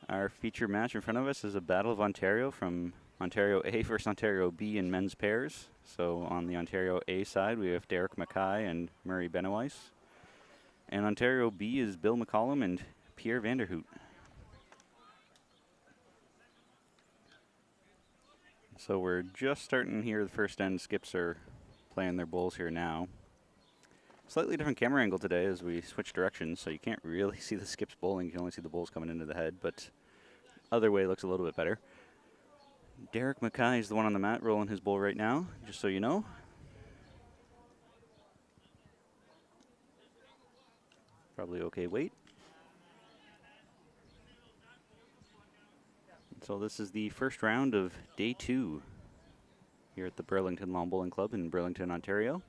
Our feature match in front of us is a Battle of Ontario from Ontario A versus Ontario B in men's pairs. So on the Ontario A side, we have Derek Mackay and Murray Benoist. And Ontario B is Bill McCollum and Pierre Vanderhoot. So we're just starting here. The first end skips are playing their bowls here now. Slightly different camera angle today as we switch directions, so you can't really see the skips bowling. You can only see the bowls coming into the head, but other way looks a little bit better. Derek Mackay is the one on the mat rolling his bowl right now, just so you know. Probably okay weight. So this is the first round of day 2 here at the Burlington Lawn Bowling Club in Burlington, Ontario.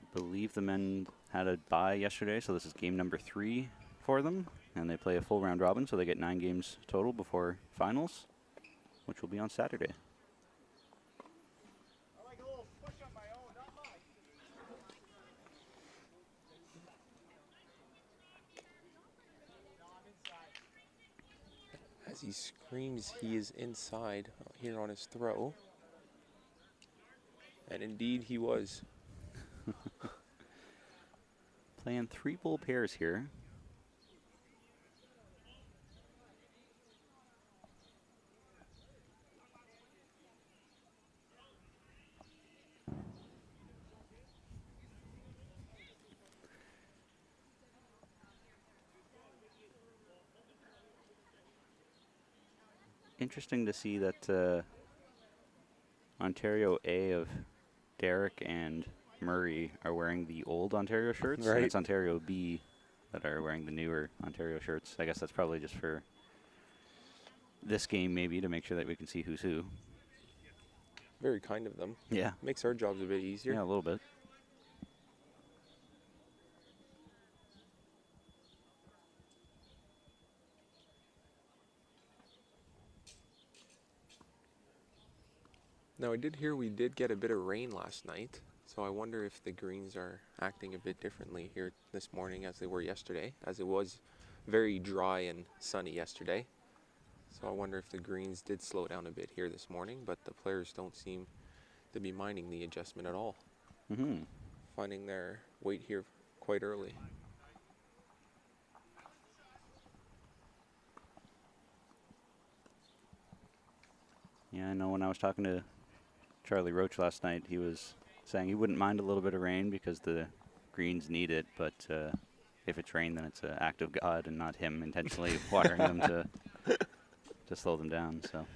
I believe the men had a bye yesterday, so this is game number 3 for them. And they play a full round robin, so they get 9 games total before finals, which will be on Saturday. As he screams, he is inside here on his throw. And indeed he was. Playing 3 bowl pairs here. Interesting to see that Ontario A of Derek and Murray are wearing the old Ontario shirts, right. And it's Ontario B that are wearing the newer Ontario shirts. I guess that's probably just for this game, maybe, to make sure that we can see who's who. Very kind of them. Yeah. Makes our jobs a bit easier. Yeah, a little bit. Now, I did hear we did get a bit of rain last night, so I wonder if the greens are acting a bit differently here this morning as they were yesterday, as it was very dry and sunny yesterday. So I wonder if the greens did slow down a bit here this morning, but the players don't seem to be minding the adjustment at all. Mm-hmm. Finding their weight here quite early. Yeah, I know when I was talking to Charlie Roach last night, he was saying he wouldn't mind a little bit of rain because the greens need it, but if it's rain, then it's an act of God and not him intentionally watering them to slow them down. So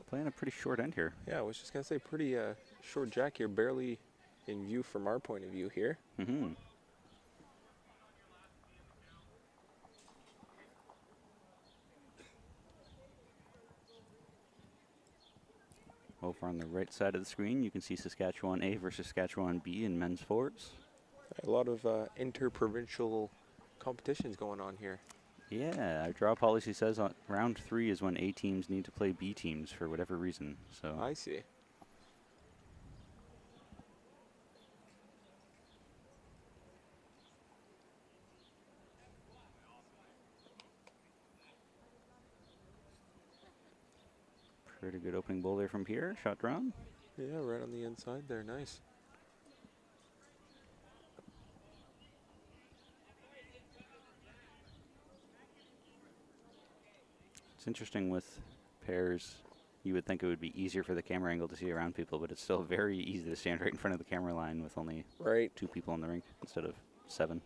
playing a pretty short end here. Yeah, I was just going to say pretty short jack here, barely in view from our point of view here. Mm-hmm. Over on the right side of the screen, you can see Saskatchewan A versus Saskatchewan B in men's fours. A lot of inter-provincial competitions going on here. Yeah, our draw policy says on round 3 is when A teams need to play B teams for whatever reason. So I see. pretty good opening bowl there from Pierre. Shot drawn. Yeah, right on the inside there. Nice. It's interesting with pairs. You would think it would be easier for the camera angle to see around people, but it's still very easy to stand right in front of the camera line with only 2 people in the rink instead of 7.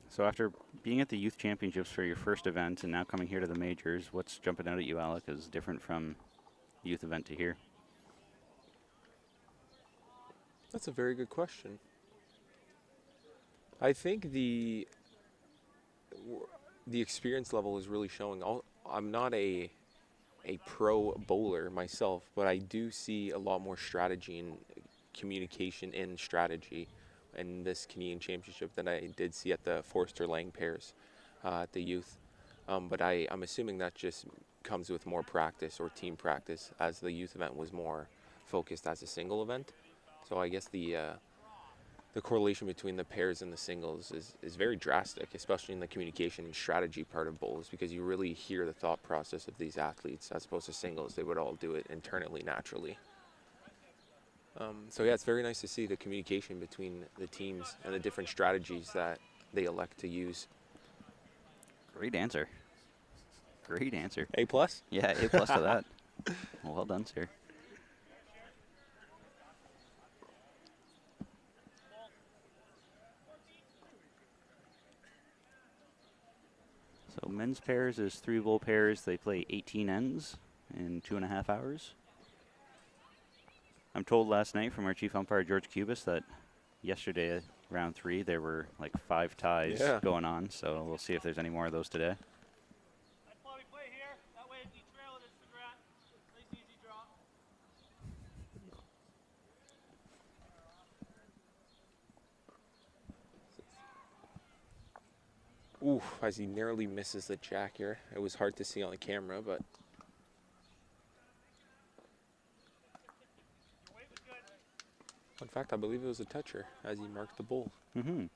So after being at the youth championships for your first event and now coming here to the majors, what's jumping out at you, Alec, is different from youth event to here? That's a very good question. I think the experience level is really showing. I'm not a pro bowler myself, but I do see a lot more strategy and communication in strategy in this Canadian Championship that I did see at the Forster Lang pairs at the youth. But I'm assuming that just comes with more practice or team practice, as the youth event was more focused as a single event. So I guess the correlation between the pairs and the singles is very drastic, especially in the communication and strategy part of bowls, because you really hear the thought process of these athletes. As opposed to singles, they would all do it internally, naturally. So yeah, it's very nice to see the communication between the teams and the different strategies that they elect to use. Great answer. Great answer. A plus? Yeah, A plus to that. Well done, sir. So men's pairs is 3 bowl pairs. They play 18 ends in 2.5 hours. I'm told last night from our chief umpire, George Cubis, that yesterday, round 3, there were like 5 ties going on. So we'll see if there's any more of those today. Oof, as he narrowly misses the jack here. It was hard to see on the camera, but... In fact, I believe it was a toucher as he marked the bowl. Mm-hmm.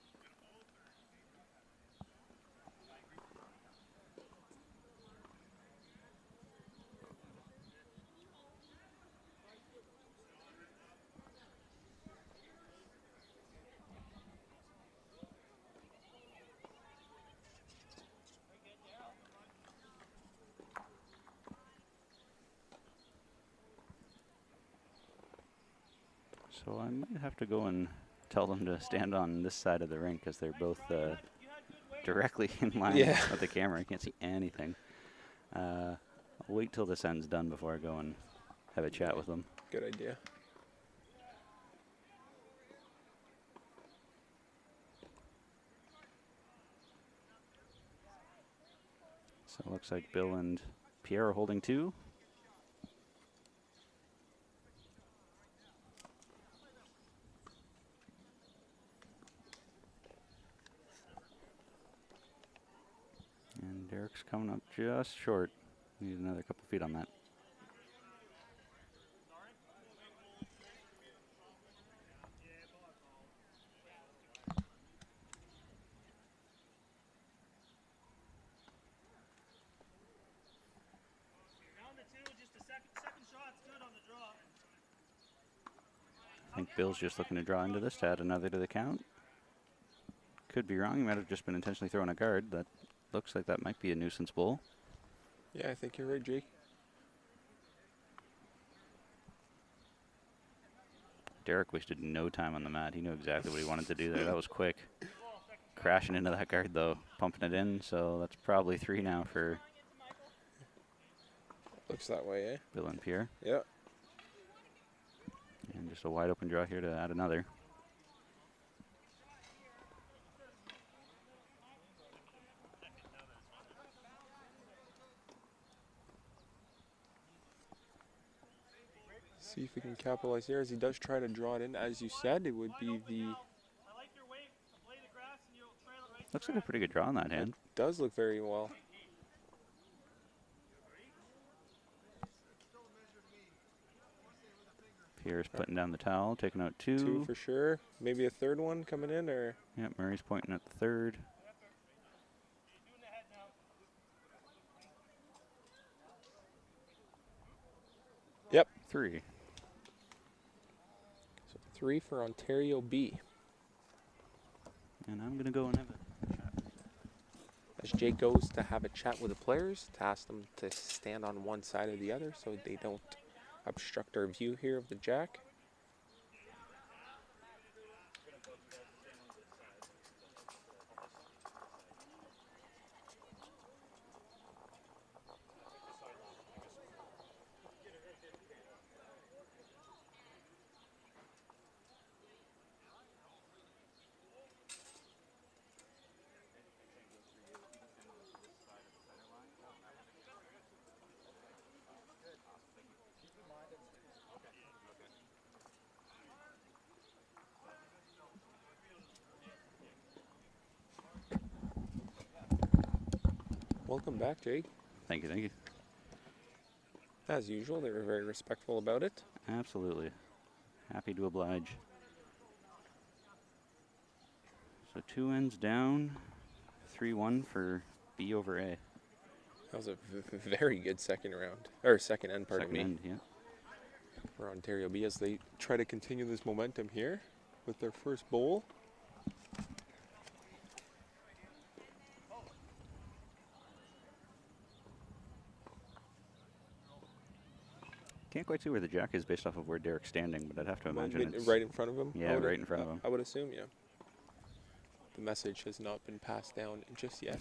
So I might have to go and tell them to stand on this side of the rink, because they're both directly in line with the camera. I can't see anything. I'll wait till this end's done before I go and have a chat with them. Good idea. So it looks like Bill and Pierre are holding 2. And Derek's coming up just short. Need another couple feet on that. I think Bill's just looking to draw into this to add another to the count. Could be wrong. He might have just been intentionally throwing a guard. That looks like that might be a nuisance bowl. Yeah, I think you're right, Jake. Derek wasted no time on the mat. He knew exactly what he wanted to do there. That was quick. Crashing into that guard, though. Pumping it in. So that's probably 3 now for... Looks that way, eh? Bill and Pierre. Yeah. And just a wide open draw here to add another. See if we can capitalize here as he does try to draw it in. As you said, it would be the... Looks like a pretty good draw on that hand. It does look very well. Pierre's putting down the towel, taking out 2. 2 for sure. Maybe a third one coming in, or... Yep, Murray's pointing at the 3rd. Yep. 3. So 3 for Ontario B. And I'm going to go and have a chat. As Jake goes to have a chat with the players, to ask them to stand on one side or the other so they don't obstruct our view here of the jack. Welcome back, Jake. Thank you, thank you. As usual, they were very respectful about it. Absolutely. Happy to oblige. So 2 ends down, 3-1 for B over A. That was a very good second round, or second end, pardon Second me, end, yeah. for Ontario B as they try to continue this momentum here with their first bowl. Can't quite see where the jack is based off of where Derek's standing, but I'd have to imagine it's Right in front of him? Yeah, right in front of him. I would assume, yeah. The message has not been passed down just yet.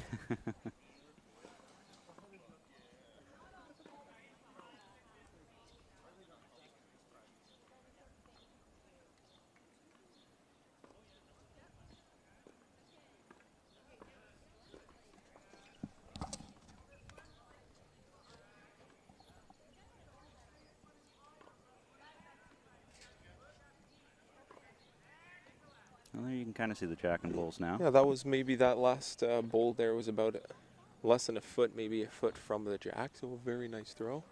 Well, there you can kind of see the jack and bowls now. Yeah, that was maybe that last bowl there was about less than a foot, maybe a foot from the jack, so a very nice throw.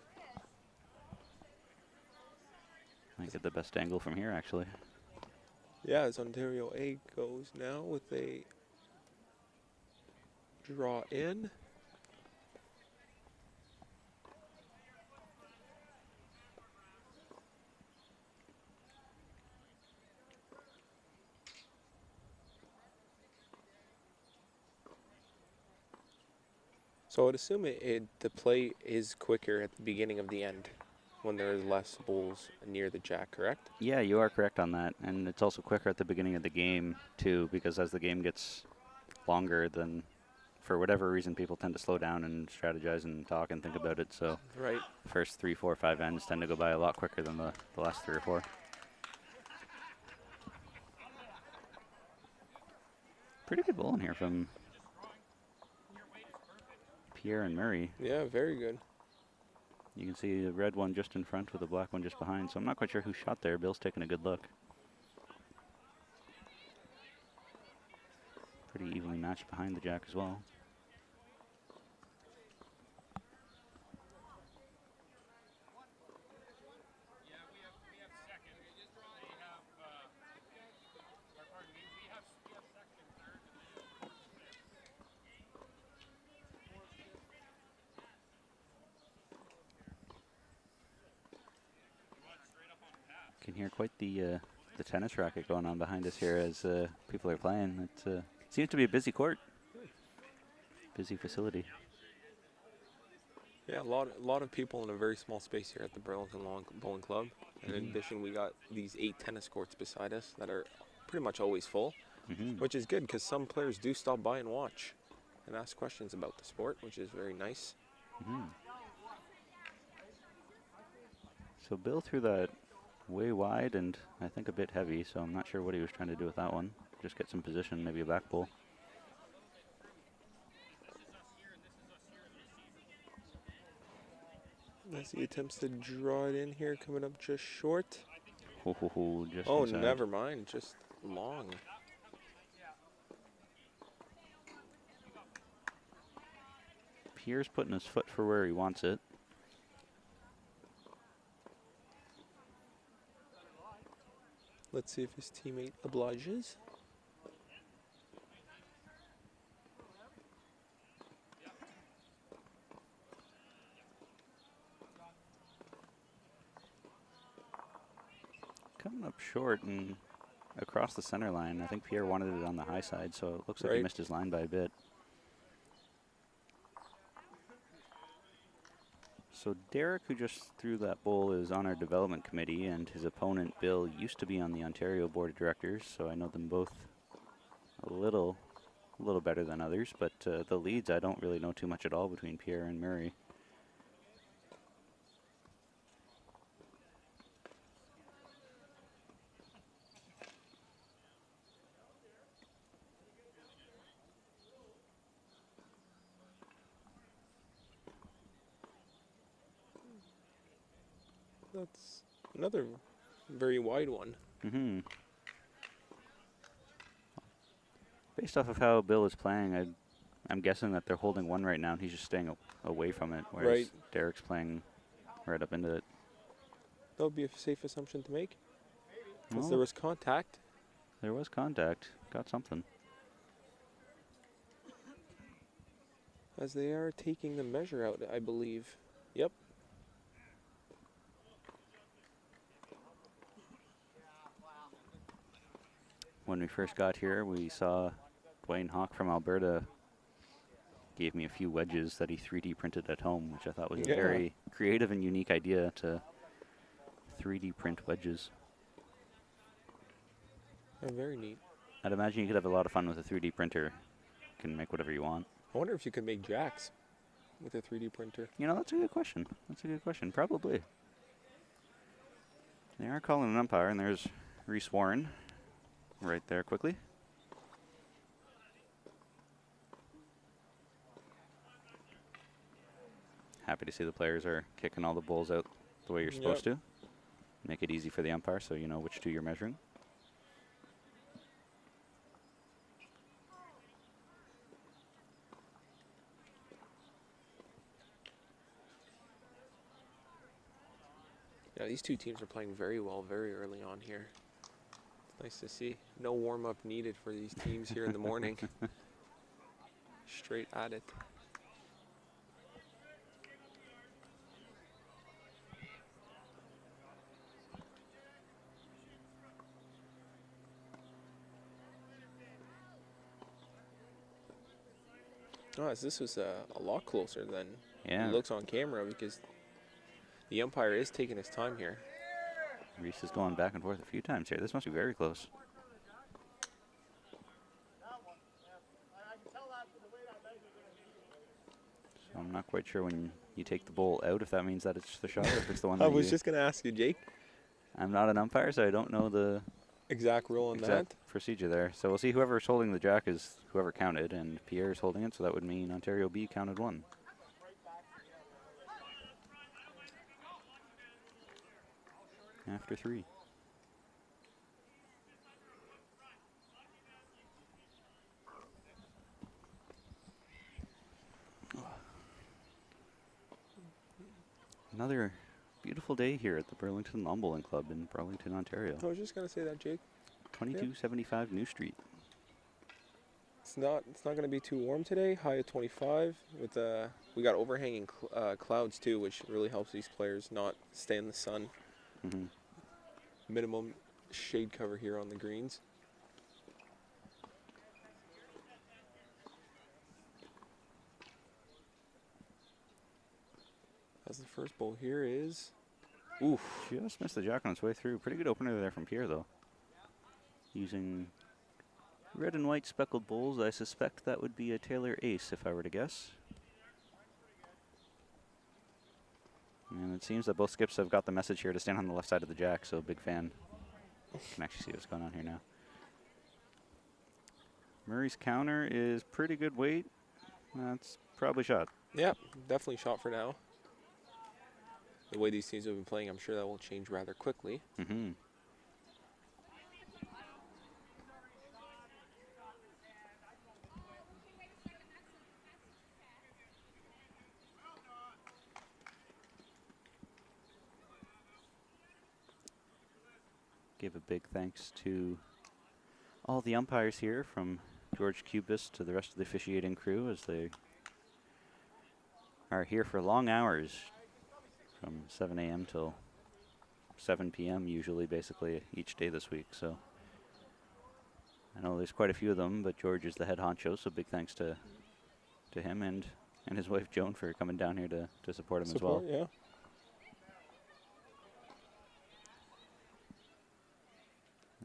Might get the best angle from here, actually. Yeah, as Ontario A goes now with a draw in. So I would assume the play is quicker at the beginning of the end when there is less bowls near the jack, correct? Yeah, you are correct on that. And it's also quicker at the beginning of the game, too, because as the game gets longer, then for whatever reason, people tend to slow down and strategize and talk and think about it. So Right. the first 3, 4, 5 ends tend to go by a lot quicker than the last 3 or 4. Pretty good bowling here from Pierre and Murray. Yeah, very good. You can see the red one just in front with the black one just behind. So I'm not quite sure who shot there. Bill's taking a good look. Pretty evenly matched behind the jack as well. Can hear quite the tennis racket going on behind us here as people are playing. It seems to be a busy court, busy facility. Yeah, a lot of people in a very small space here at the Burlington Lawn Bowling Club. And in addition, we got these 8 tennis courts beside us that are pretty much always full, which is good because some players do stop by and watch and ask questions about the sport, which is very nice. So Bill threw that way wide and I think a bit heavy, so I'm not sure what he was trying to do with that one. Just get some position, maybe a back pull. As he attempts to draw it in here, coming up just short. Just oh, inside. never mind, just long. Pierre's putting his foot for where he wants it. Let's see if his teammate obliges. Coming up short and across the center line. I think Pierre wanted it on the high side, so it looks like he missed his line by a bit. So Derek, who just threw that bowl, is on our development committee, and his opponent, Bill, used to be on the Ontario Board of Directors, so I know them both a little better than others, but the leads I don't really know too much at all between Pierre and Murray. That's another very wide one. Based off of how Bill is playing, I'm guessing that they're holding one right now, and he's just staying away from it, whereas Right. Derek's playing right up into it. That would be a safe assumption to make. Because Well, there was contact. there was contact. Got something. As they are taking the measure out, I believe. Yep. When we first got here, we saw Dwayne Hawk from Alberta gave me a few wedges that he 3D printed at home, which I thought was a very creative and unique idea to 3D print wedges. Oh, very neat. I'd imagine you could have a lot of fun with a 3D printer. You can make whatever you want. I wonder if you could make jacks with a 3D printer. You know, that's a good question. That's a good question. Probably. They are calling an umpire, and there's Reese Warren right there quickly. Happy to see the players are kicking all the balls out the way you're supposed to. Make it easy for the umpire so you know which two you're measuring. Yeah, these two teams are playing very well very early on here. It's nice to see. No warm-up needed for these teams here in the morning. Straight at it. Oh, this was a lot closer than it looks on camera because the umpire is taking his time here. Reese is going back and forth a few times here. This must be very close. So I'm not quite sure when you take the bowl out if that means that it's the shot or if it's the one I that was just going to ask you, Jake. I'm not an umpire, so I don't know the exact rule on exact that. procedure there. So we'll see whoever's holding the jack is whoever counted, and Pierre's holding it, so that would mean Ontario B counted one. After 3. Another beautiful day here at the Burlington Lawn Bowling Club in Burlington, Ontario. I was just going to say that, Jake. 2275 New Street. It's not going to be too warm today. High of 25. With we got overhanging clouds too, which really helps these players not stay in the sun. Mm-hmm. Minimum shade cover here on the greens. As the first bowl here is, oof. Just missed the jack on its way through. Pretty good opener there from Pierre, though. Using red and white speckled bowls, I suspect that would be a Taylor Ace if I were to guess. And it seems that both skips have got the message here to stand on the left side of the jack, so big fan. Can actually see what's going on here now. Murray's counter is pretty good weight. That's probably shot. Yeah, definitely shot for now. The way these teams have been playing, I'm sure that will change rather quickly. Mm-hmm. Give a big thanks to all the umpires here, from George Cubis to the rest of the officiating crew, as they are here for long hours from 7 a.m. till 7 p.m. usually, basically, each day this week. So I know there's quite a few of them, but George is the head honcho, so big thanks to him and his wife Joan for coming down here to support him as well. Yeah.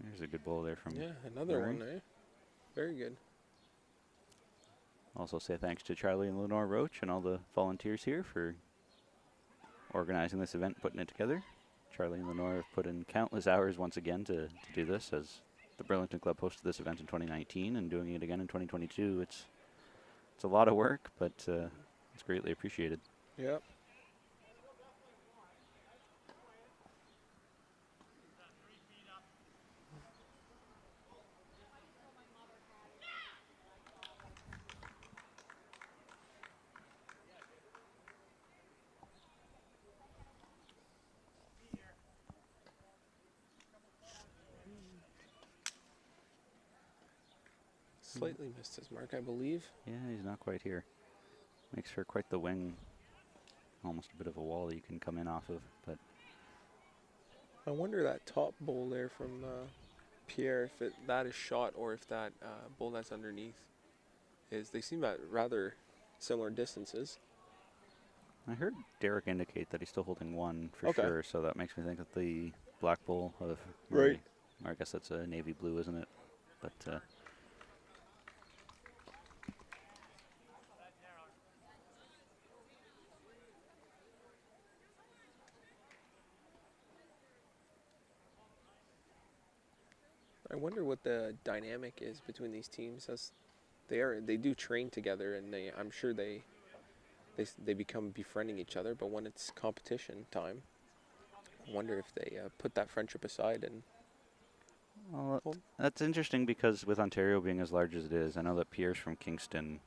There's a good bowl there from another Murray. one, eh? Very good. Also say thanks to Charlie and Lenore Roach and all the volunteers here for organizing this event, putting it together. Charlie and Lenore have put in countless hours once again to do this, as the Burlington Club hosted this event in 2019 and doing it again in 2022. It's a lot of work, but it's greatly appreciated. Yep. Slightly missed his mark, I believe. Yeah, he's not quite here. Makes for quite the wing. Almost a bit of a wall that you can come in off of, but I wonder that top bowl there from Pierre, if that is shot or if that bowl that's underneath is. They seem at rather similar distances. I heard Derek indicate that he's still holding one for Okay. sure, so that makes me think that the black bowl of Right. or I guess that's a navy blue, isn't it? But I wonder what the dynamic is between these teams, as they do train together, and I'm sure they become befriending each other. But when it's competition time, I wonder if they put that friendship aside and. well, that's interesting because with Ontario being as large as it is, I know that Pierre's from Kingston,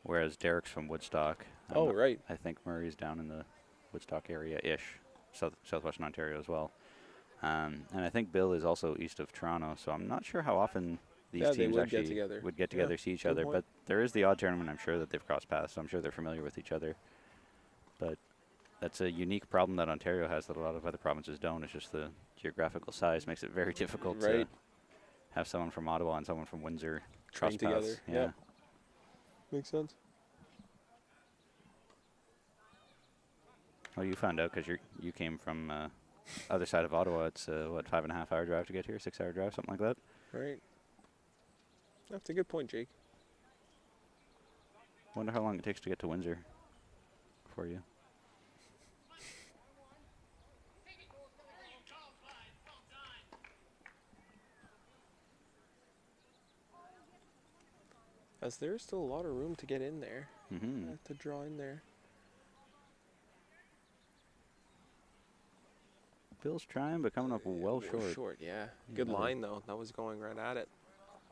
whereas Derek's from Woodstock. Oh, right. I think Murray's down in the Woodstock area-ish, southwestern Ontario as well. And I think Bill is also east of Toronto, so I'm not sure how often these teams actually would get together, see each other. point. But there is the odd tournament, I'm sure, that they've crossed paths, so I'm sure they're familiar with each other. But that's a unique problem that Ontario has that a lot of other provinces don't. It's just the geographical size makes it very difficult to have someone from Ottawa and someone from Windsor cross Train paths. together. Yeah. Yep. Makes sense. Well, you found out because you came from other side of Ottawa. It's what, 5.5 hour drive to get here, 6 hour drive, something like that. Right. That's a good point, Jake. Wonder how long it takes to get to Windsor for you. As there's still a lot of room to get in there, Mm-hmm. to draw in there. Bill's trying, but coming up well short. Short, yeah. Yeah, Good another- line though. That was going right at it.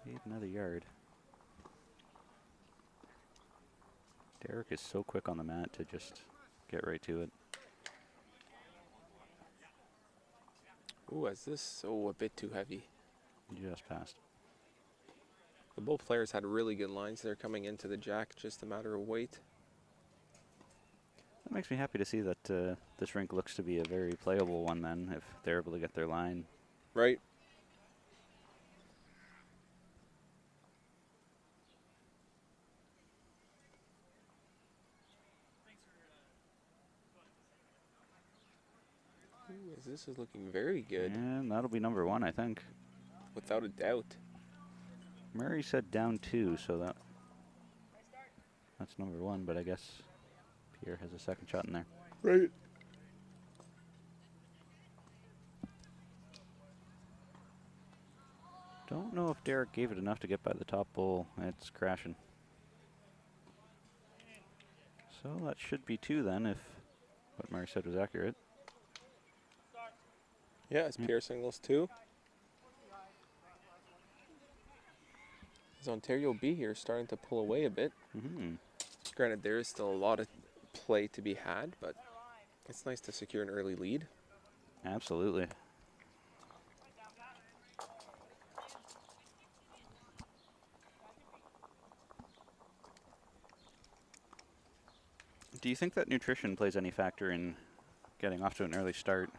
Need another yard. Derek is so quick on the mat to just get right to it. Ooh, is this a bit too heavy? Just passed. The both players had really good lines. They're coming into the jack, just a matter of weight. That makes me happy to see that this rink looks to be a very playable one then, if they're able to get their line. Right. Ooh, this is looking very good, And that'll be number one, I think. without a doubt. Murray said down 2, so that's number one, but I guess Pierre has a second shot in there. Right. Don't know if Derek gave it enough to get by the top bowl. It's crashing. So that should be 2 then, if what Murray said was accurate. Yeah, it's Pierre singles too. Is Ontario B here starting to pull away a bit? Mm-hmm. Granted, there is still a lot of play to be had, but it's nice to secure an early lead. Absolutely. Do you think that nutrition plays any factor in getting off to an early start,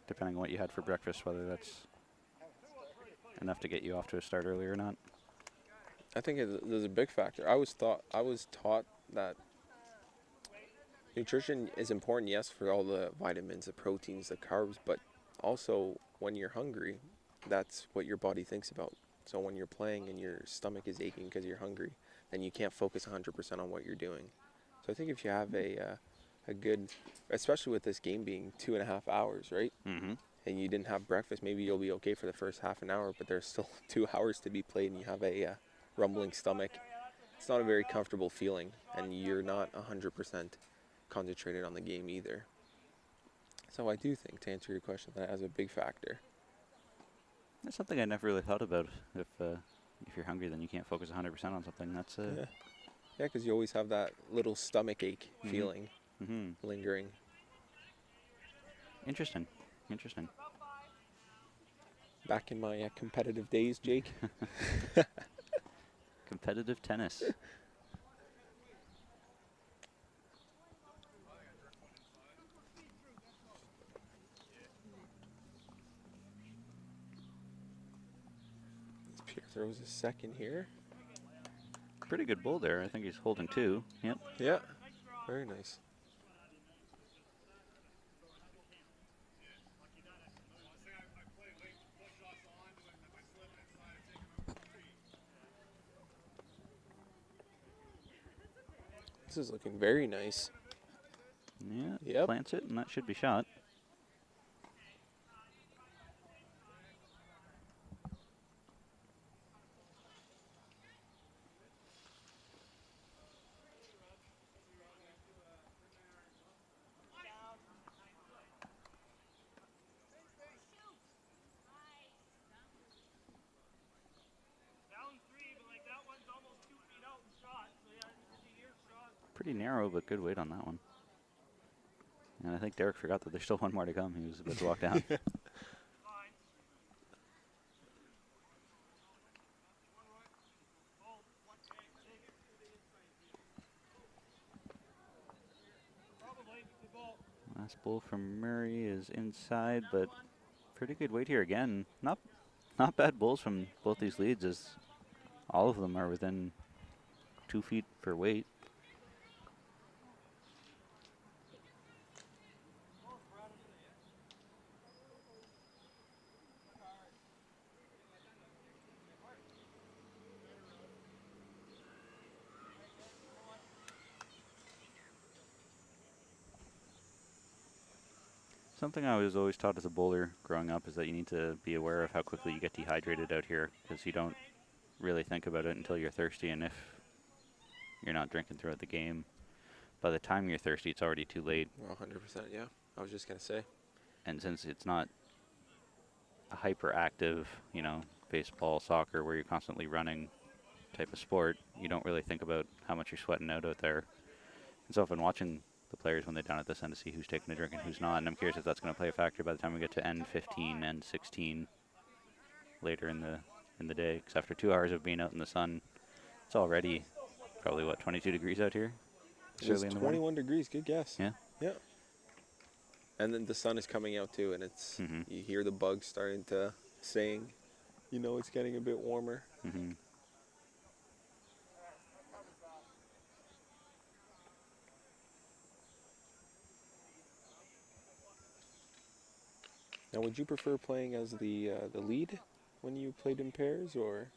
depending on what you had for breakfast, whether that's enough to get you off to a start early or not? I think there's a big factor. I was taught that nutrition is important, yes, for all the vitamins, the proteins, the carbs, but also when you're hungry, that's what your body thinks about. So when you're playing and your stomach is aching because you're hungry, then you can't focus 100% on what you're doing. So I think if you have a good, especially with this game being 2.5 hours, right? Mm-hmm. And you didn't have breakfast, maybe you'll be okay for the first half an hour, but there's still 2 hours to be played and you have a rumbling stomach. It's not a very comfortable feeling, and you're not 100% concentrated on the game either. So I do think, to answer your question, that has a big factor. That's something I never really thought about. If you're hungry, then you can't focus 100% on something. That's Yeah, because you always have that little stomach ache feeling lingering. Interesting. Interesting. Back in my competitive days, Jake. Competitive tennis. Pierre throws a second here. Pretty good bull there. I think he's holding 2. Yep. Yeah, very nice. This is looking very nice. Yeah, Yep. plants it, and that should be shot. Pretty narrow, but good weight on that one. And I think Derek forgot that there's still one more to come. He was about to walk down. Last bull from Murray is inside, but pretty good weight here again. Not bad bulls from both these leads, as all of them are within 2 feet for weight. Something I was always taught as a bowler growing up is that you need to be aware of how quickly you get dehydrated out here, because you don't really think about it until you're thirsty, and if you're not drinking throughout the game, by the time you're thirsty, it's already too late. Well, 100%, yeah. I was just going to say. And since it's not a hyperactive, you know, baseball, soccer, where you're constantly running type of sport, you don't really think about how much you're sweating out there. And so I've been watching the players when they're down at this end to see who's taking a drink and who's not, and I'm curious if that's going to play a factor by the time we get to end 15 and 16 later in the day. Because after 2 hours of being out in the sun, it's already probably, what, 22 degrees out here? It's 21 degrees, good guess. Yeah. Yeah. And then the sun is coming out too, and it's you hear the bugs starting to sing. You know it's getting a bit warmer. Now, would you prefer playing as the lead when you played in pairs, or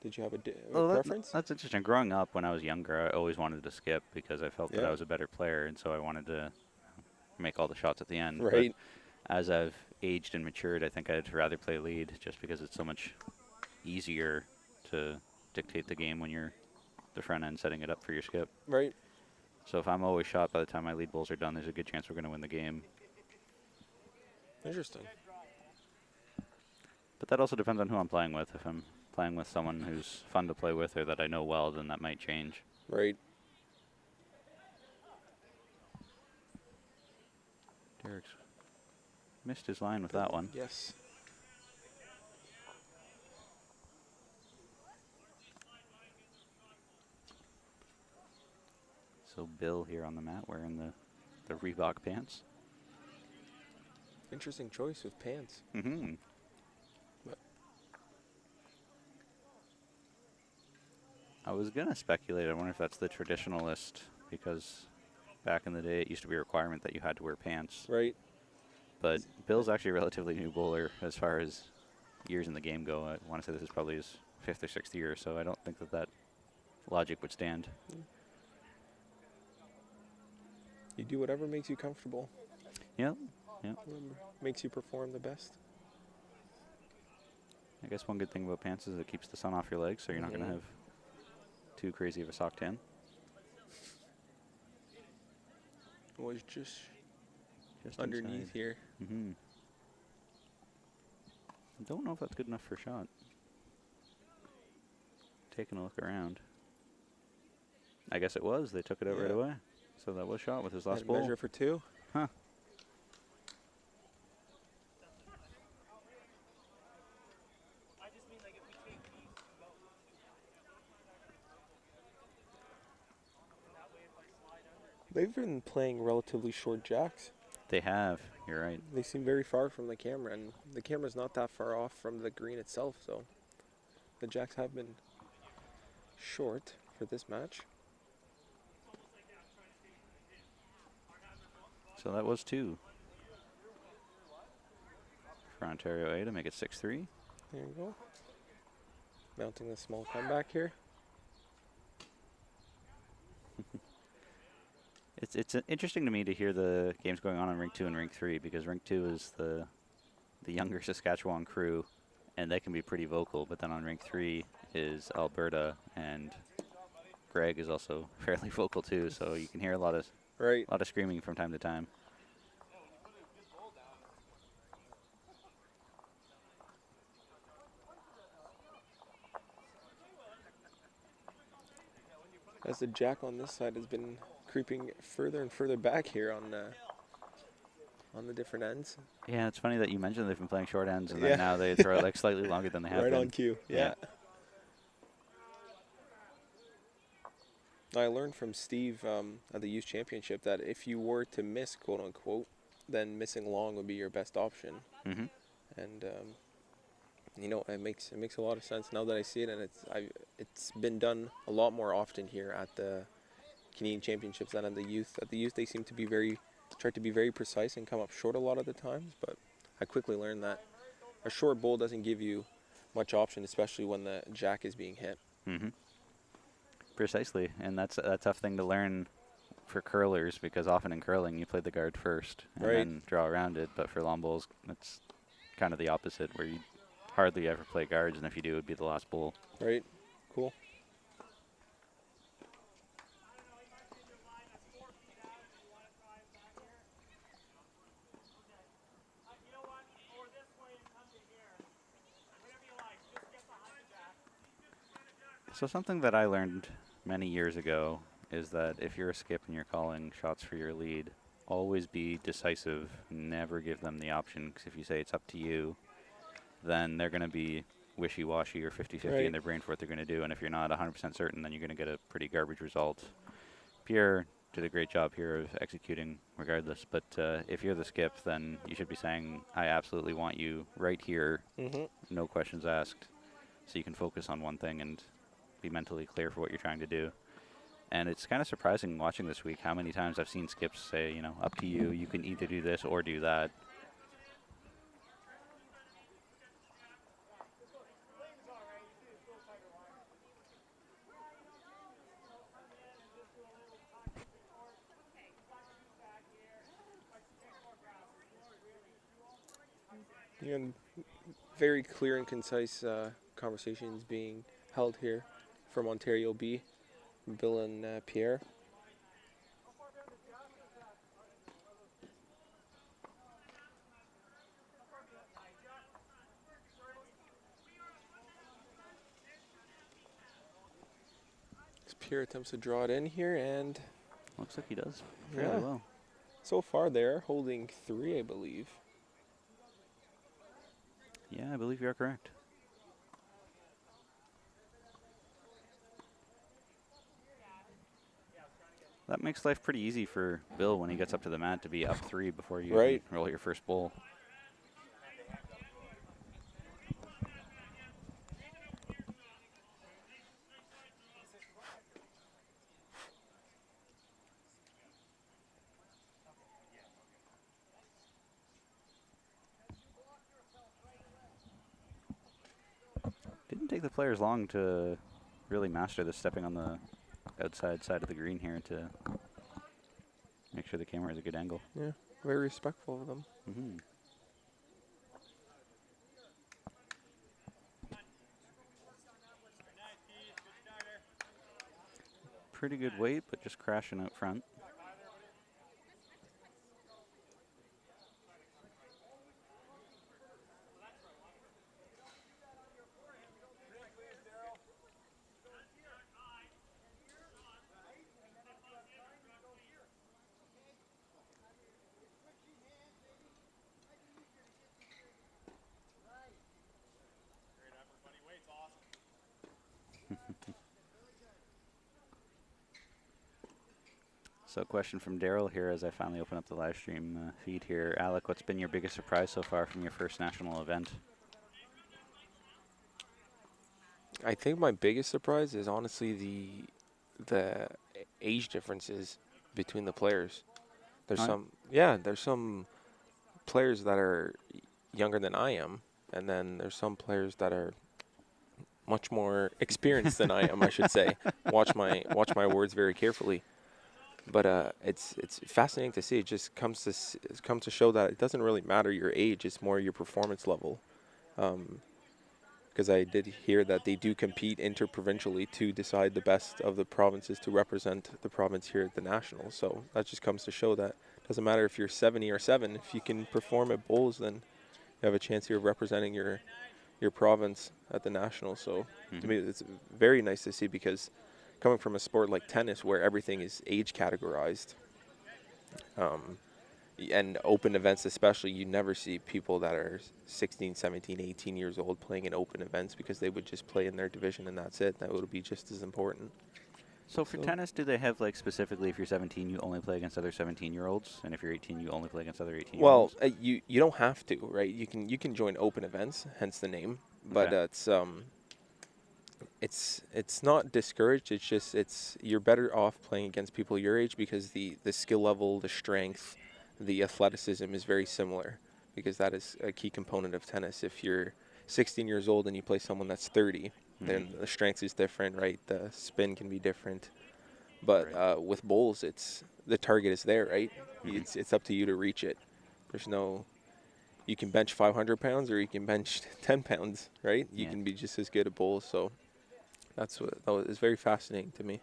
did you have a preference? That's interesting. Growing up, when I was younger, I always wanted to skip because I felt that I was a better player, and so I wanted to make all the shots at the end. Right. But as I've aged and matured, I think I'd rather play lead just because it's so much easier to dictate the game when you're the front end setting it up for your skip. Right. So if I'm always shot by the time my lead bowls are done, there's a good chance we're going to win the game. Interesting. But that also depends on who I'm playing with. If I'm playing with someone who's fun to play with or that I know well, then that might change. Right. Derek's missed his line with that one. Yes. So Bill here on the mat wearing the Reebok pants. Interesting choice with pants. But I was going to speculate. I wonder if that's the traditionalist, because back in the day it used to be a requirement that you had to wear pants. right. But Bill's actually a relatively new bowler as far as years in the game go. I want to say this is probably his 5th or 6th year, so I don't think that logic would stand. You do whatever makes you comfortable. Yep. Yep. Makes you perform the best. I guess one good thing about pants is it keeps the sun off your legs, so you're not going to have too crazy of a sock tan. It was just underneath inside. here. I don't know if that's good enough for a shot. Taking a look around. I guess it was. They took it out right away. So that was shot with his last bowl. Measure for 2. Huh. They've been playing relatively short jacks. They have. You're right. They seem very far from the camera, and the camera's not that far off from the green itself, so the jacks have been short for this match. So that was 2 for Ontario A to make it 6-3. There you go. Mounting a small comeback here. It's interesting to me to hear the games going on in Rink 2 and Rink 3, because Rink 2 is the younger Saskatchewan crew, and they can be pretty vocal. But then on Rink 3 is Alberta, and Greg is also fairly vocal too, so you can hear a lot of screaming from time to time. As the jack on this side has been creeping further and further back here on the different ends. Yeah, it's funny that you mentioned they've been playing short ends, and then now they throw it like slightly longer than they have been. Right on cue, yeah. I learned from Steve at the youth championship that if you were to miss, quote unquote, then missing long would be your best option. Mm-hmm. And you know, it makes a lot of sense now that I see it, and it's been done a lot more often here at the Canadian Championships than at the youth. At the youth, they seem to be try to be very precise and come up short a lot of the times. But I quickly learned that a short bowl doesn't give you much option, especially when the jack is being hit. Mm-hmm. Precisely, and that's a tough thing to learn for curlers, because often in curling you play the guard first and then draw around it. But for long bowls, it's kind of the opposite, where you hardly ever play guards, and if you do, it would be the last bowl. Right. Cool. So something that I learned many years ago is that if you're a skip and you're calling shots for your lead, always be decisive. Never give them the option, because if you say it's up to you, then they're going to be wishy-washy or 50-50 in their brain for what they're going to do. And if you're not 100% certain, then you're going to get a pretty garbage result. Pierre did a great job here of executing regardless. But if you're the skip, then you should be saying, I absolutely want you right here, no questions asked, so you can focus on one thing and be mentally clear for what you're trying to do. And it's kind of surprising watching this week how many times I've seen skips say, you know, up to you, you can either do this or do that. And very clear and concise conversations being held here from Ontario B, Bill and Pierre. Pierre attempts to draw it in here, and looks like he does fairly well. So far they're holding 3, I believe. Yeah, I believe you're correct. That makes life pretty easy for Bill when he gets up to the mat to be up 3 before you even roll your first bowl. Didn't take the players long to really master the stepping on the outside side of the green here to make sure the camera has a good angle. Yeah, very respectful of them. Mm-hmm. Pretty good weight, but just crashing out front. So, question from Daryl here as I finally open up the live stream feed here. Alec, what's been your biggest surprise so far from your first national event? I think my biggest surprise is honestly the age differences between the players. There's there's some players that are younger than I am, and then there's some players that are much more experienced than I am, I should say. Watch my words very carefully. But it's fascinating to see. It just comes to show that it doesn't really matter your age; it's more your performance level. Because I did hear that they do compete interprovincially to decide the best of the provinces to represent the province here at the Nationals. So that just comes to show that it doesn't matter if you're 70 or 7. If you can perform at bowls, then you have a chance here of representing your province at the Nationals. So to me, it's very nice to see, because coming from a sport like tennis where everything is age categorized, and open events especially, you never see people that are 16, 17, 18 years old playing in open events, because they would just play in their division and that's it. That would be just as important. So for tennis, do they have, like, specifically if you're 17, you only play against other 17-year-olds, and if you're 18, you only play against other 18-year-olds? Well, you don't have to, right? You can join open events, hence the name, but it's not discouraged. It's just you're better off playing against people your age, because the skill level, the strength, the athleticism is very similar, because that is a key component of tennis. If you're 16 years old and you play someone that's 30, then the strength is different, right? The spin can be different. But with bowls, it's the target is there, right? It's up to you to reach it. There's no, you can bench 500 pounds or you can bench 10 pounds, right? You can be just as good at bowls. So that is very fascinating to me.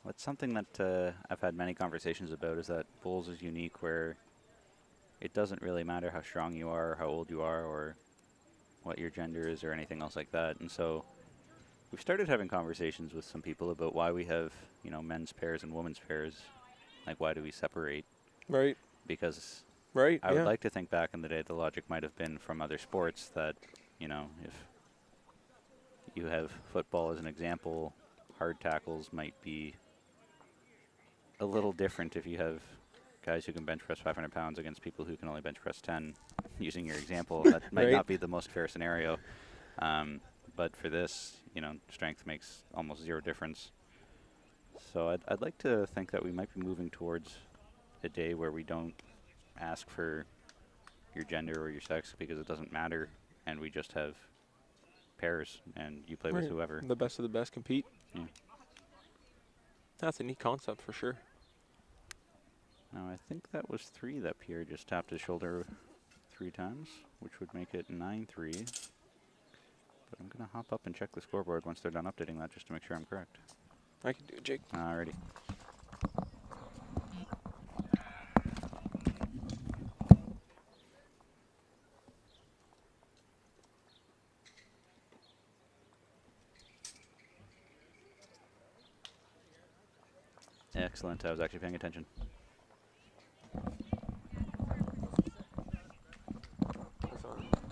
What's something that I've had many conversations about is that bowls is unique, where it doesn't really matter how strong you are, or how old you are, or what your gender is, or anything else like that. And so we've started having conversations with some people about why we have, men's pairs and women's pairs. Like, why do we separate? Right. Because I would like to think back in the day the logic might have been from other sports that, if you have football as an example, hard tackles might be a little different if you have guys who can bench press 500 pounds against people who can only bench press 10. Using your example, that might not be the most fair scenario. But for this, strength makes almost zero difference. So I'd like to think that we might be moving towards a day where we don't ask for your gender or your sex, because it doesn't matter, and we just have pairs, and you play with whoever. The best of the best compete. Yeah. That's a neat concept for sure. Now, I think that was 3 that Pierre just tapped his shoulder 3 times, which would make it 9-3. But I'm going to hop up and check the scoreboard once they're done updating that, just to make sure I'm correct. I can do it, Jake. Alrighty. Excellent. I was actually paying attention.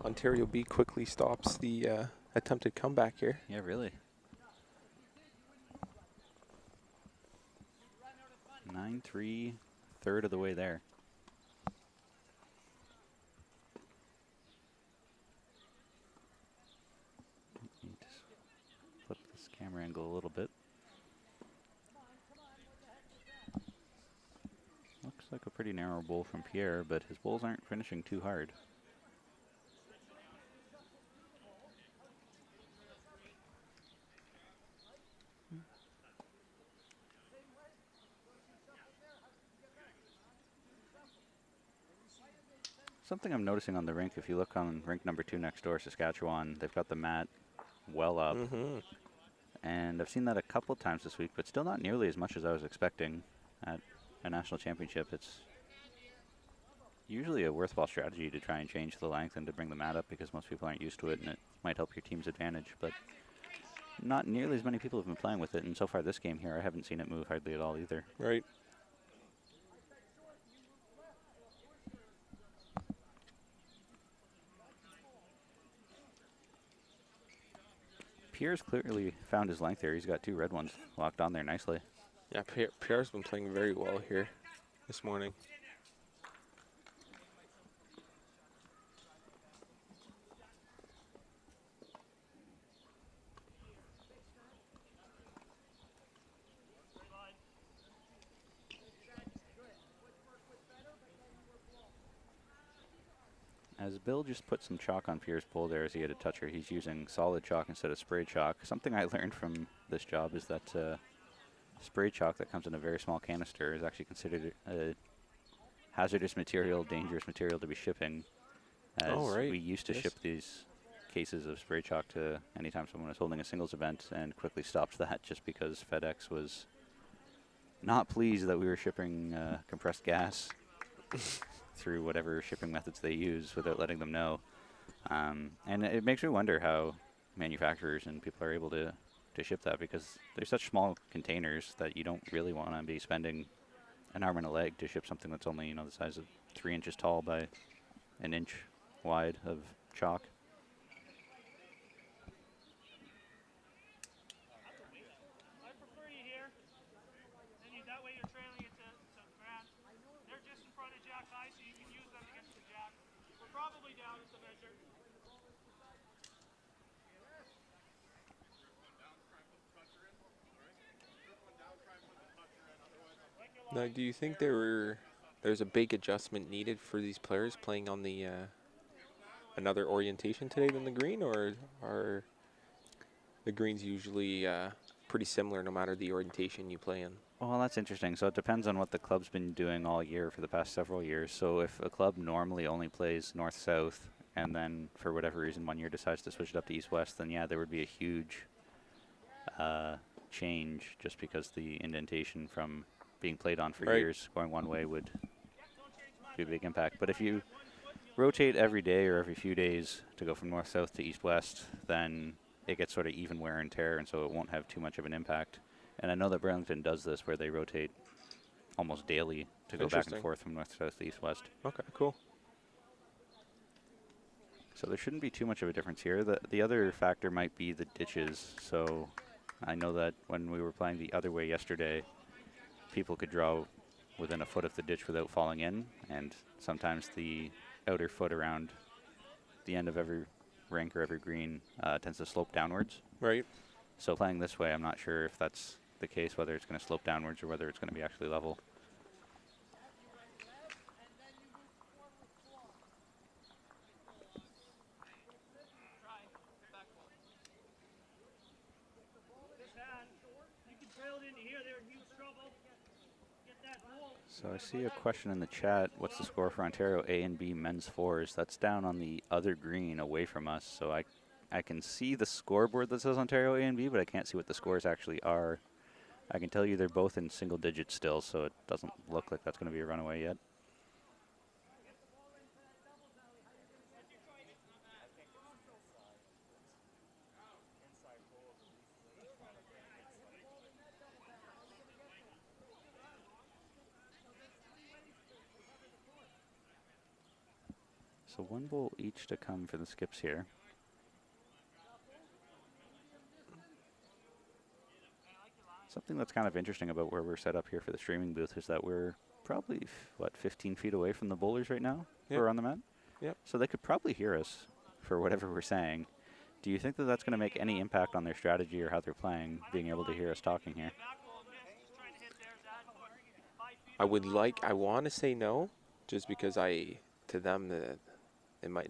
Ontario B quickly stops the attempted comeback here. Yeah, really. 9-3, third of the way there. Need to flip this camera angle a little bit. Looks like a pretty narrow bowl from Pierre, but his bowls aren't finishing too hard. Something I'm noticing on the rink, if you look on rink number 2 next door, Saskatchewan, they've got the mat well up. And I've seen that a couple times this week, but still not nearly as much as I was expecting at a national championship. It's usually a worthwhile strategy to try and change the length and to bring the mat up, because most people aren't used to it, and it might help your team's advantage. But not nearly as many people have been playing with it, and so far this game here, I haven't seen it move hardly at all either. Right. Pierre's clearly found his length there. He's got 2 red ones locked on there nicely. Yeah, Pierre's been playing very well here this morning. As Bill just put some chalk on Pierre's pole there as he had a toucher, he's using solid chalk instead of spray chalk. Something I learned from this job is that spray chalk that comes in a very small canister is actually considered a hazardous material, dangerous material to be shipping. As we used to ship these cases of spray chalk to anytime someone was holding a singles event, and quickly stopped that just because FedEx was not pleased that we were shipping compressed gas through whatever shipping methods they use without letting them know. And it makes me wonder how manufacturers and people are able to ship that, because they're such small containers that you don't really want to be spending an arm and a leg to ship something that's only, the size of 3 inches tall by an inch wide of chalk. Now, do you think there's a big adjustment needed for these players playing on the another orientation today than the green, or are the greens usually pretty similar no matter the orientation you play in? Well, that's interesting. So it depends on what the club's been doing all year for the past several years. So if a club normally only plays north-south, and then for whatever reason 1 year decides to switch it up to east-west, then yeah, there would be a huge change, just because the indentation from being played on for years going one way would be a big impact. But if you rotate every day or every few days to go from north-south to east-west, then it gets sort of even wear and tear, and so it won't have too much of an impact. And I know that Burlington does this, where they rotate almost daily to go back and forth from north-south to east-west. Okay, cool. So there shouldn't be too much of a difference here. The other factor might be the ditches. So I know that when we were playing the other way yesterday, people could draw within a foot of the ditch without falling in, and sometimes the outer foot around the end of every rink or every green tends to slope downwards. Right. So playing this way, I'm not sure if that's the case, whether it's going to slope downwards or whether it's going to be actually level. So I see a question in the chat. What's the score for Ontario A and B men's fours? That's down on the other green away from us. So I can see the scoreboard that says Ontario A and B, but I can't see what the scores actually are. I can tell you they're both in single digits still, so it doesn't look like that's going to be a runaway yet. So 1 bowl each to come for the skips here. Something that's kind of interesting about where we're set up here for the streaming booth is that we're probably, 15 feet away from the bowlers right now? Yep. We're on the mat? Yep. So they could probably hear us for whatever we're saying. Do you think that that's going to make any impact on their strategy or how they're playing, being able to hear us talking here? I want to say no, just because to them,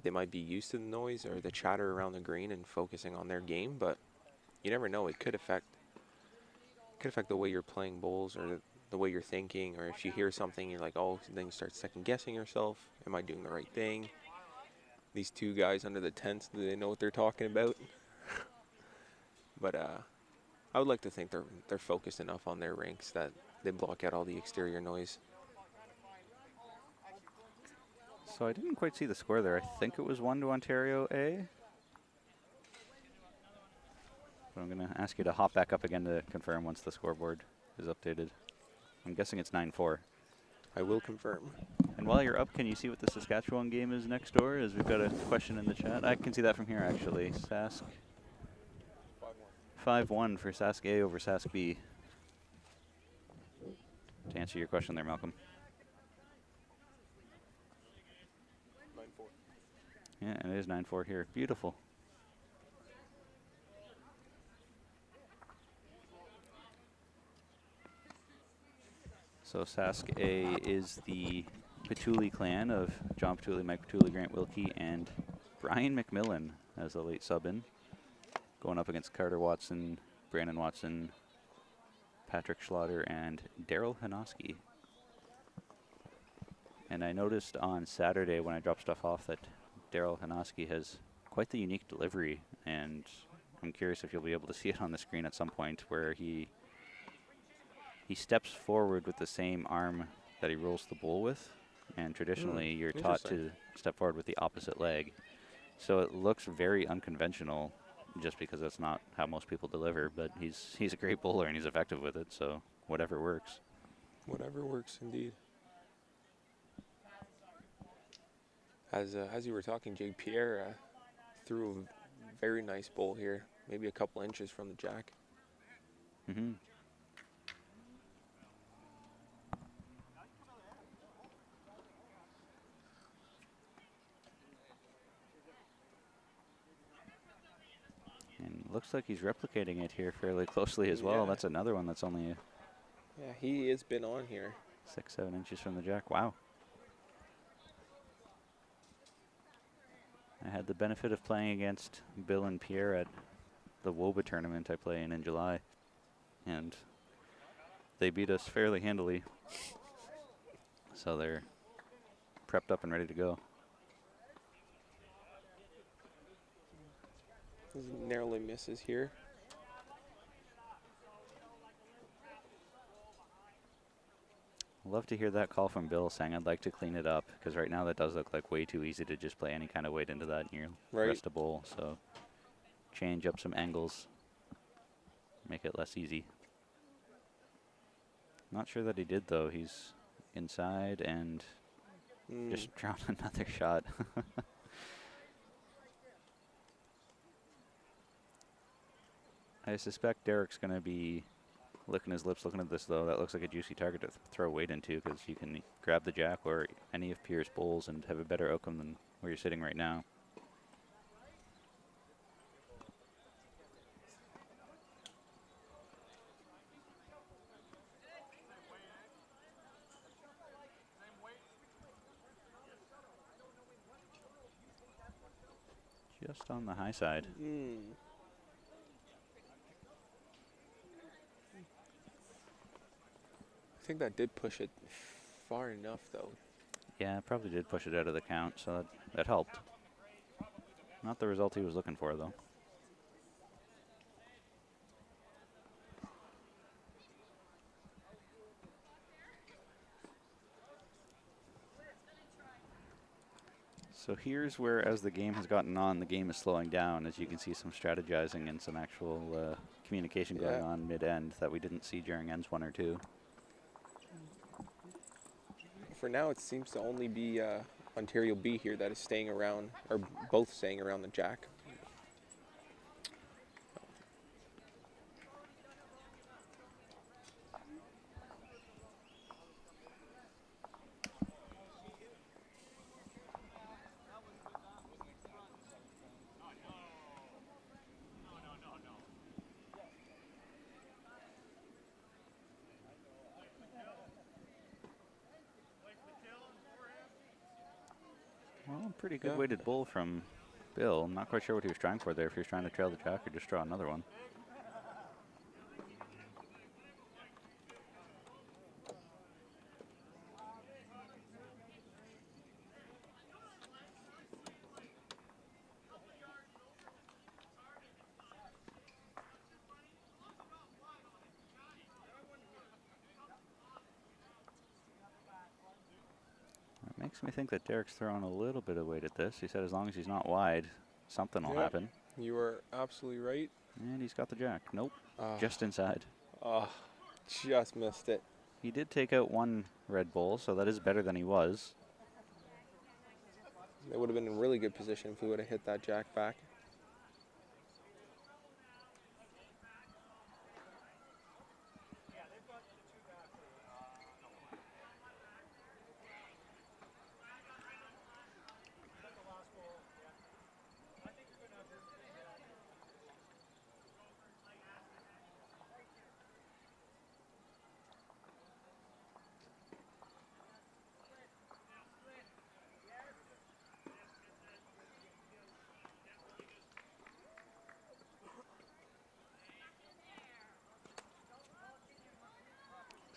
they might be used to the noise or the chatter around the green and focusing on their game, but you never know. It could affect the way you're playing bowls, or the way you're thinking, or if you hear something, you're like, oh, then you start second guessing yourself. Am I doing the right thing? These two guys under the tents, do they know what they're talking about? But I would like to think they're focused enough on their rinks that they block out all the exterior noise. So I didn't quite see the score there. I think it was 1 to Ontario A. But I'm going to ask you to hop back up again to confirm once the scoreboard is updated. I'm guessing it's 9-4. I will confirm. And while you're up, can you see what the Saskatchewan game is next door? As we've got a question in the chat. I can see that from here, actually. Sask. 5 more. 5-1 for Sask A over Sask B. To answer your question there, Malcolm. 9-4. Yeah, and it is 9-4 here. Beautiful. So Sask A is the Petuli clan of John Petuli, Mike Petuli, Grant Wilkie, and Brian McMillan as a late sub-in. Going up against Carter Watson, Brandon Watson, Patrick Schlatter, and Daryl Hanoski. And I noticed on Saturday when I dropped stuff off that Daryl Hanoski has quite the unique delivery, and I'm curious if you'll be able to see it on the screen at some point, where he steps forward with the same arm that he rolls the bull with, and traditionally you're taught to step forward with the opposite leg. So it looks very unconventional just because that's not how most people deliver, but he's a great bowler and he's effective with it, so whatever works. Whatever works, indeed. As you were talking, Jake Pierre threw a very nice bowl here, maybe a couple inches from the jack. Mm-hmm. And looks like he's replicating it here fairly closely as well. Yeah. That's another one that's only Yeah, he has been on here. 6-7 inches from the jack. Wow. I had the benefit of playing against Bill and Pierre at the WOBA tournament I play in July, and they beat us fairly handily. So they're prepped up and ready to go. Narrowly misses here. Love to hear that call from Bill saying I'd like to clean it up, because right now that does look like way too easy to just play any kind of weight into that and you'll rest a bowl. So change up some angles, make it less easy. Not sure that he did though. He's inside and just drowned another shot. I suspect Derek's going to be licking his lips looking at this, though. That looks like a juicy target to throw weight into, because you can grab the jack or any of Pierre's bowls and have a better outcome than where you're sitting right now. Just on the high side. I think that did push it far enough, though. Yeah, it probably did push it out of the count, so that helped. Not the result he was looking for, though. So here's where, as the game has gotten on, the game is slowing down. As you can see, some strategizing and some actual communication going on mid-end that we didn't see during ends 1 or 2. For now, it seems to only be Ontario B here that is staying around, or both staying around the jack. Well, pretty good weighted bull from Bill. I'm not quite sure what he was trying for there, if he was trying to trail the jack or just draw another one. Makes me think that Derek's throwing a little bit of weight at this. He said as long as he's not wide, something will happen. You are absolutely right. And he's got the jack. Nope. Just inside. Just missed it. He did take out one red bull, so that is better than he was. They would have been in really good position if we would have hit that jack back.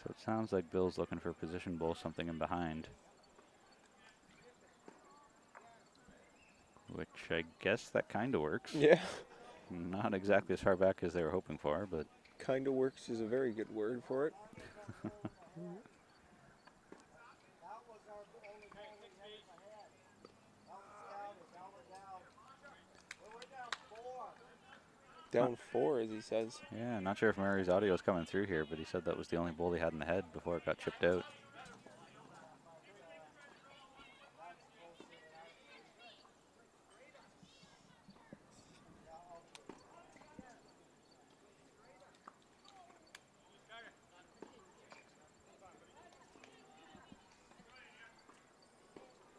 So it sounds like Bill's looking for a position bowl, something in behind. Which I guess that kind of works. Yeah. Not exactly as far back as they were hoping for, but... Kind of works is a very good word for it. Down 4, as he says. Yeah, not sure if Murray's audio is coming through here, but he said that was the only bowl he had in the head before it got chipped out.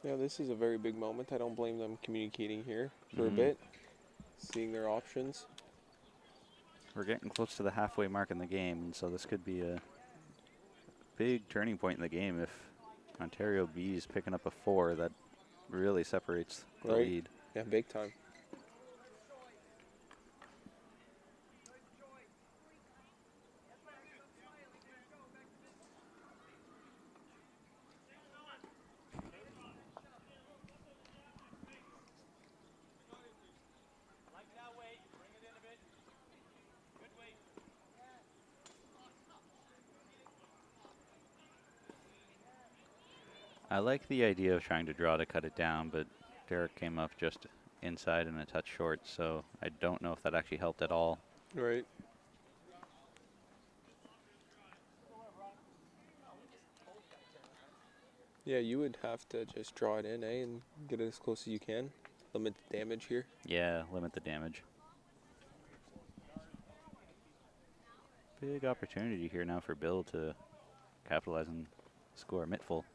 Yeah, this is a very big moment. I don't blame them communicating here for a bit, seeing their options. We're getting close to the halfway mark in the game, and so this could be a big turning point in the game if Ontario B is picking up a 4. That really separates the lead. Yeah, big time. I like the idea of trying to draw to cut it down, but Derek came up just inside and a touch short, so I don't know if that actually helped at all. Right. Yeah, you would have to just draw it in, and get it as close as you can. Limit the damage here. Yeah, limit the damage. Big opportunity here now for Bill to capitalize and score a mittful.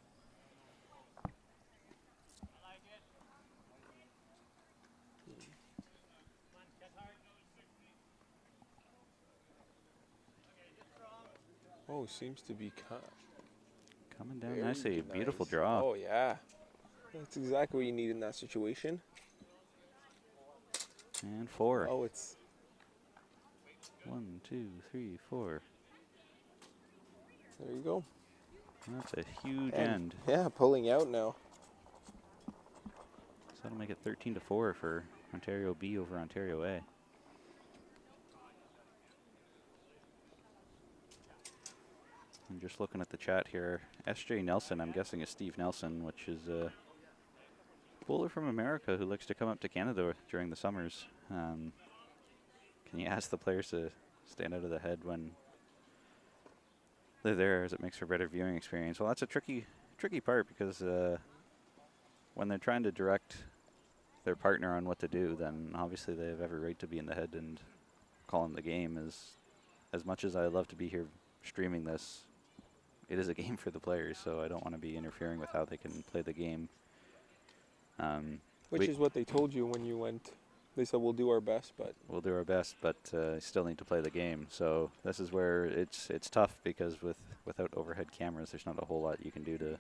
Oh, seems to be Coming down very nicely. nice. Beautiful draw. Oh, yeah. That's exactly what you need in that situation. And 4. Oh, it's... 1, 2, 3, 4. There you go. That's a huge And, end. yeah, pulling out now. So that'll make it 13-4 for Ontario B over Ontario A. I'm just looking at the chat here. S.J. Nelson, I'm guessing is Steve Nelson, which is a bowler from America who likes to come up to Canada during the summers. Can you ask the players to stand out of the head when they're there, as it makes for a better viewing experience? Well, that's a tricky part, because when they're trying to direct their partner on what to do, then obviously they have every right to be in the head and calling the game. As much as I love to be here streaming this, it is a game for the players, so I don't want to be interfering with how they can play the game. Which is what they told you when you went. They said, we'll do our best, but... We'll do our best, but still need to play the game. So this is where it's tough, because without overhead cameras, there's not a whole lot you can do to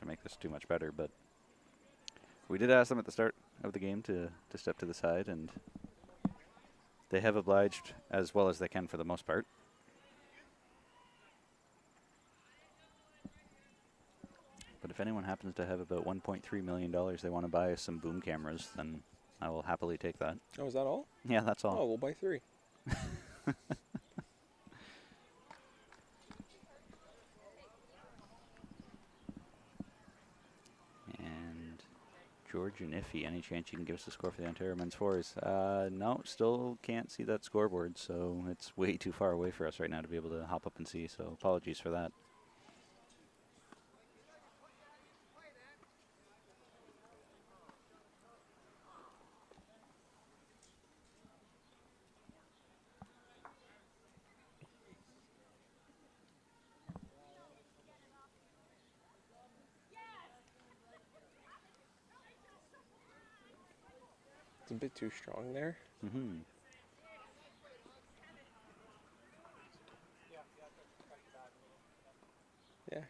make this too much better. But we did ask them at the start of the game to step to the side, and they have obliged as well as they can for the most part. But if anyone happens to have about $1.3 million they want to buy us some boom cameras, then I will happily take that. Oh, is that all? Yeah, that's all. Oh, we'll buy 3. And Georgian Iffy, any chance you can give us a score for the Ontario men's fours? No, still can't see that scoreboard, so it's way too far away for us right now to be able to hop up and see, so apologies for that. It's a bit too strong there. Mm-hmm. Yeah,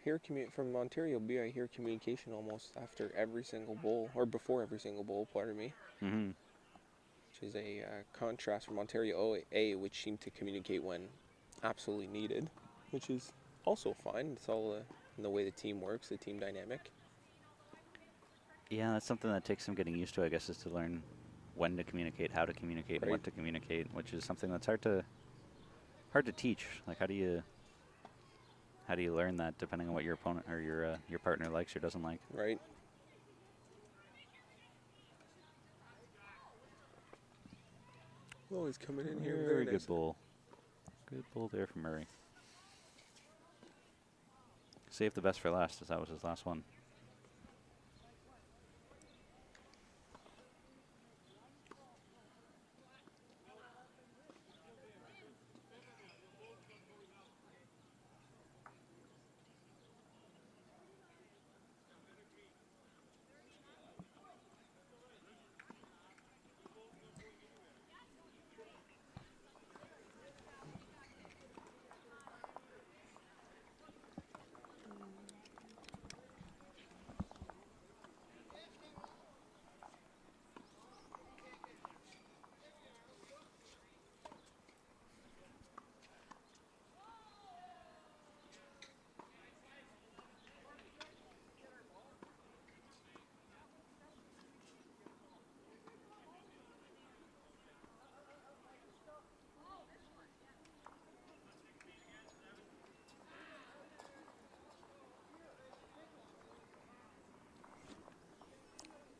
from Ontario B, I hear communication almost after every single bowl, or before every single bowl, pardon me. Mm-hmm. Which is a contrast from Ontario A, which seemed to communicate when absolutely needed, which is also fine. It's all in the way the team works, the team dynamic. Yeah, that's something that takes some getting used to, I guess, is to learn when to communicate, how to communicate, and Right. what to communicate, which is something that's hard to teach. Like, how do you learn that depending on what your opponent or your partner likes or doesn't like? Right. Oh, he's coming in here. Very Very nice. good bull. Good bull there from Murray. Saved the best for last, as that was his last one.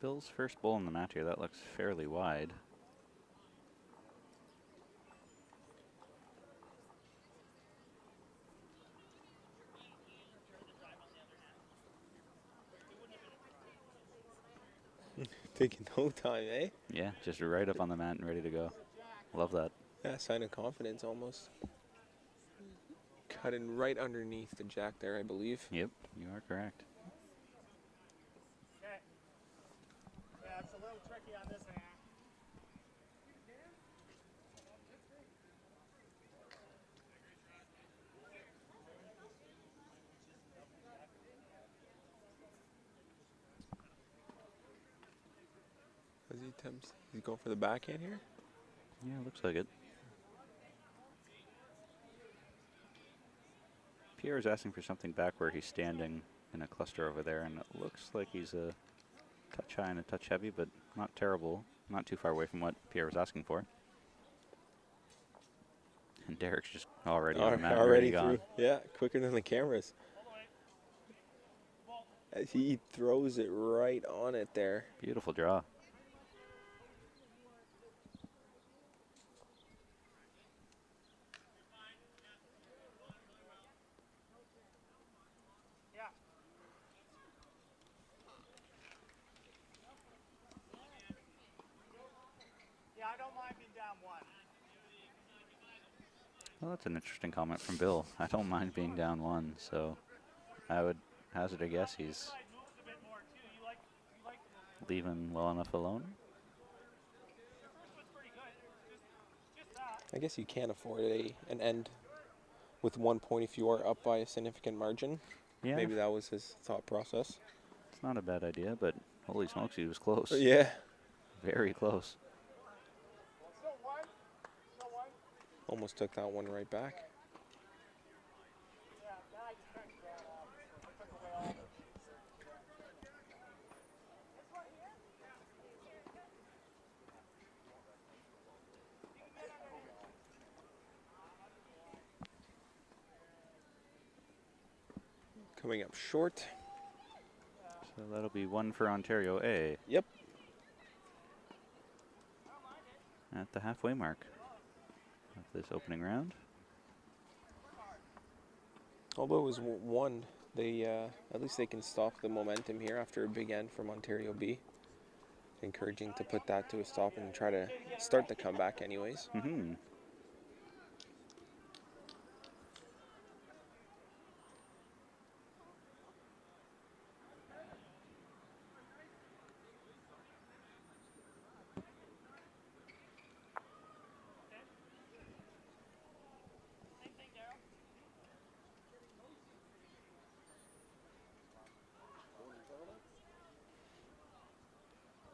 Bill's first bull on the mat here. That looks fairly wide. Taking no time, eh? Yeah, just right up on the mat and ready to go. Love that. Yeah, sign of confidence almost. Cutting right underneath the jack there, I believe. Yep, you are correct. Okay. Yeah, it's a little tricky on this hand. As he attempts, he's going for the backhand here. Yeah, looks like it. Pierre's asking for something back where he's standing in a cluster over there, and it looks like he's a touch high and a touch heavy, but not terrible. Not too far away from what Pierre was asking for. And Derek's just already on the mat, Already gone. through. Yeah, quicker than the cameras. As he throws it right on it there. Beautiful draw. Yeah. Yeah, I don't mind being down one. Well, that's an interesting comment from Bill. I don't mind being down one, so I would hazard a guess he's Side moves a bit more too. You like leaving well enough alone. This one's pretty good. Just that. I guess you can't afford an end with 1 point if you are up by a significant margin. Yeah, Maybe that was his thought process. it's not a bad idea, but holy smokes, he was close. Yeah. Very close. Still one. Still one. Almost took that one right back. Yeah, I checked that out. Took away all the Coming up short. So that'll be one for Ontario A Yep. at the halfway mark of this opening round. Although it was one, they at least they can stop the momentum here after a big end from Ontario B. Encouraging to put that to a stop and try to start the comeback anyways. Mm-hmm.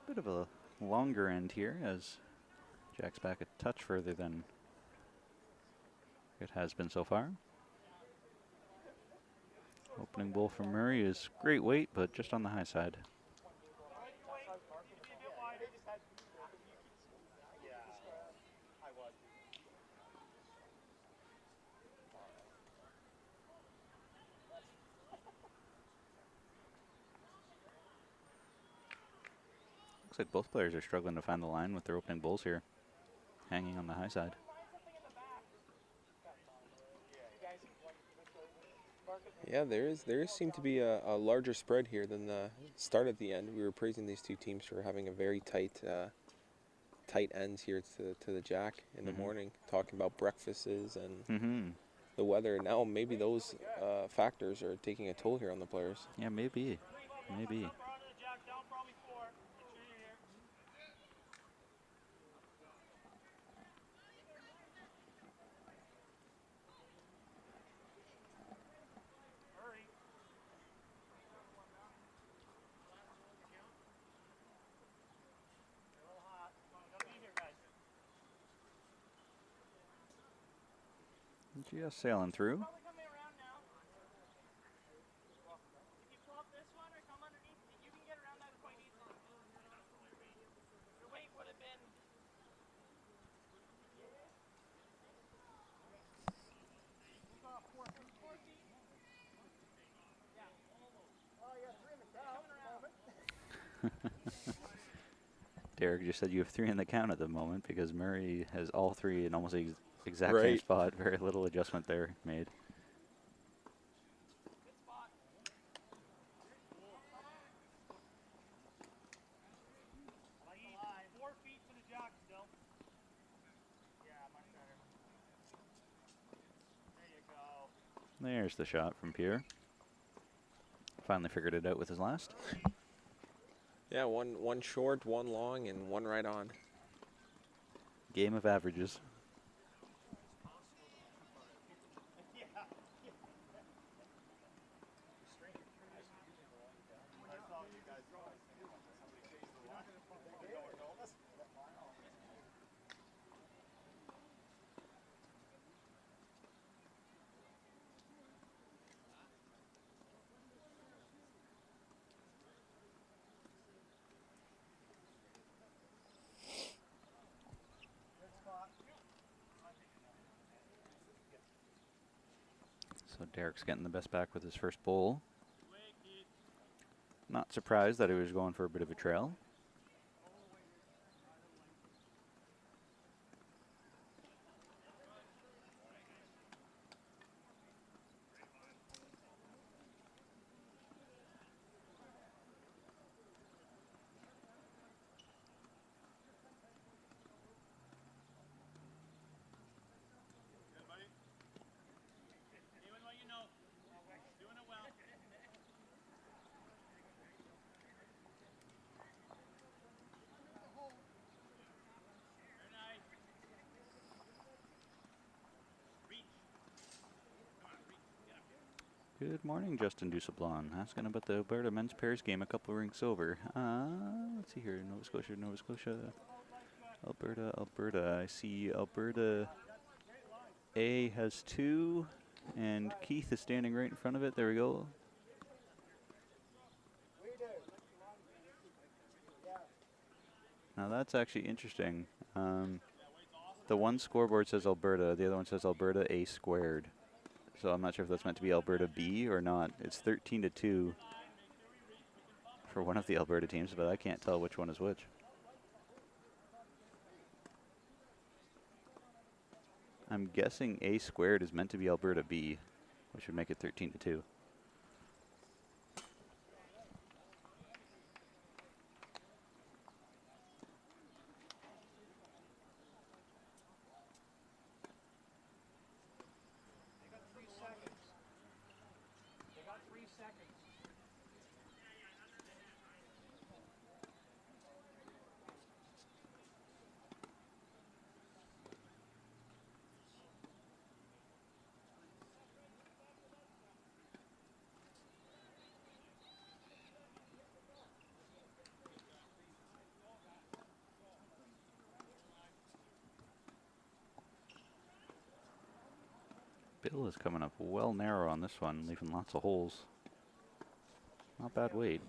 Bit of a longer end here as Jack's back a touch further than it has been so far. Opening bowl from Murray is great weight, but just on the high side. Looks like both players are struggling to find the line with their opening bowls here, hanging on the high side. Yeah, there seemed to be a larger spread here than the start at the end. We were praising these two teams for having a very tight ends here to the Jack in the morning, talking about breakfasts and the weather. Now maybe those factors are taking a toll here on the players. Yeah, maybe. Maybe. Just sailing through. Derek just said you have 3 in the count at the moment because Murray has all 3 in almost the exact same spot. Very little adjustment there made. There's the shot from Pierre. Finally figured it out with his last. Yeah, one short, one long, and one right on. Game of averages. So Derek's getting the best back with his first bowl. Not surprised that he was going for a bit of a trail. Good morning, Justin Dusablon. Asking about the Alberta men's pairs game a couple rinks over. Let's see here. Nova Scotia, Alberta. I see Alberta A has 2, and Keith is standing right in front of it. There we go. Now that's actually interesting. The one scoreboard says Alberta, the other one says Alberta A squared. So I'm not sure if that's meant to be Alberta B or not. It's 13-2 for one of the Alberta teams, but I can't tell which one is which. I'm guessing A squared is meant to be Alberta B, which would make it 13-2. Bill is coming up well narrow on this one, leaving lots of holes. Not bad weight.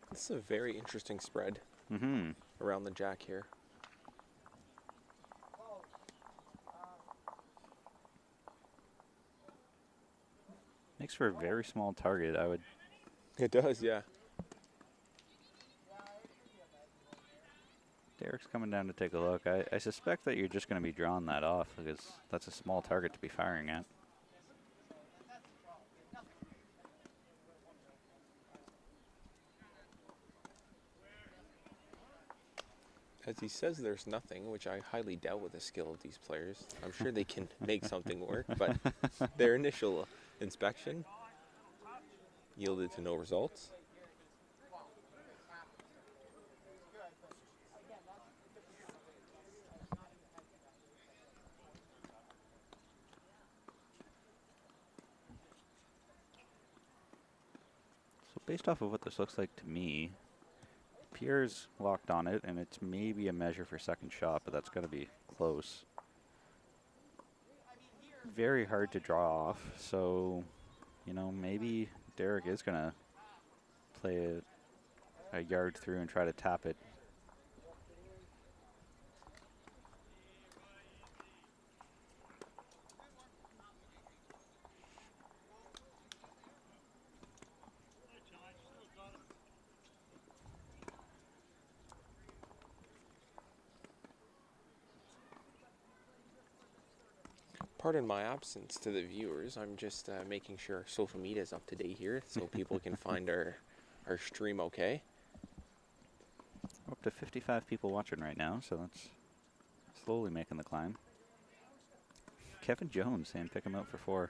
This is a very interesting spread Mm-hmm. around the jack here. Makes for a very small target. I would. It does, yeah. Derek's coming down to take a look. I suspect that you're just going to be drawing that off because that's a small target to be firing at. As he says there's nothing, which I highly doubt with the skill of these players. I'm sure they can make something work, but their initial inspection yielded to no results. So based off of what this looks like to me, Pierre's locked on it, and it's maybe a measure for second shot, but that's got to be close. Very hard to draw off, so, you know, maybe Derek is going to play a yard through and try to tap it. Pardon my absence to the viewers. I'm just making sure social media is up to date here so people can find our stream okay. We're up to 55 people watching right now, so that's slowly making the climb. Kevin Jones saying pick him out for 4.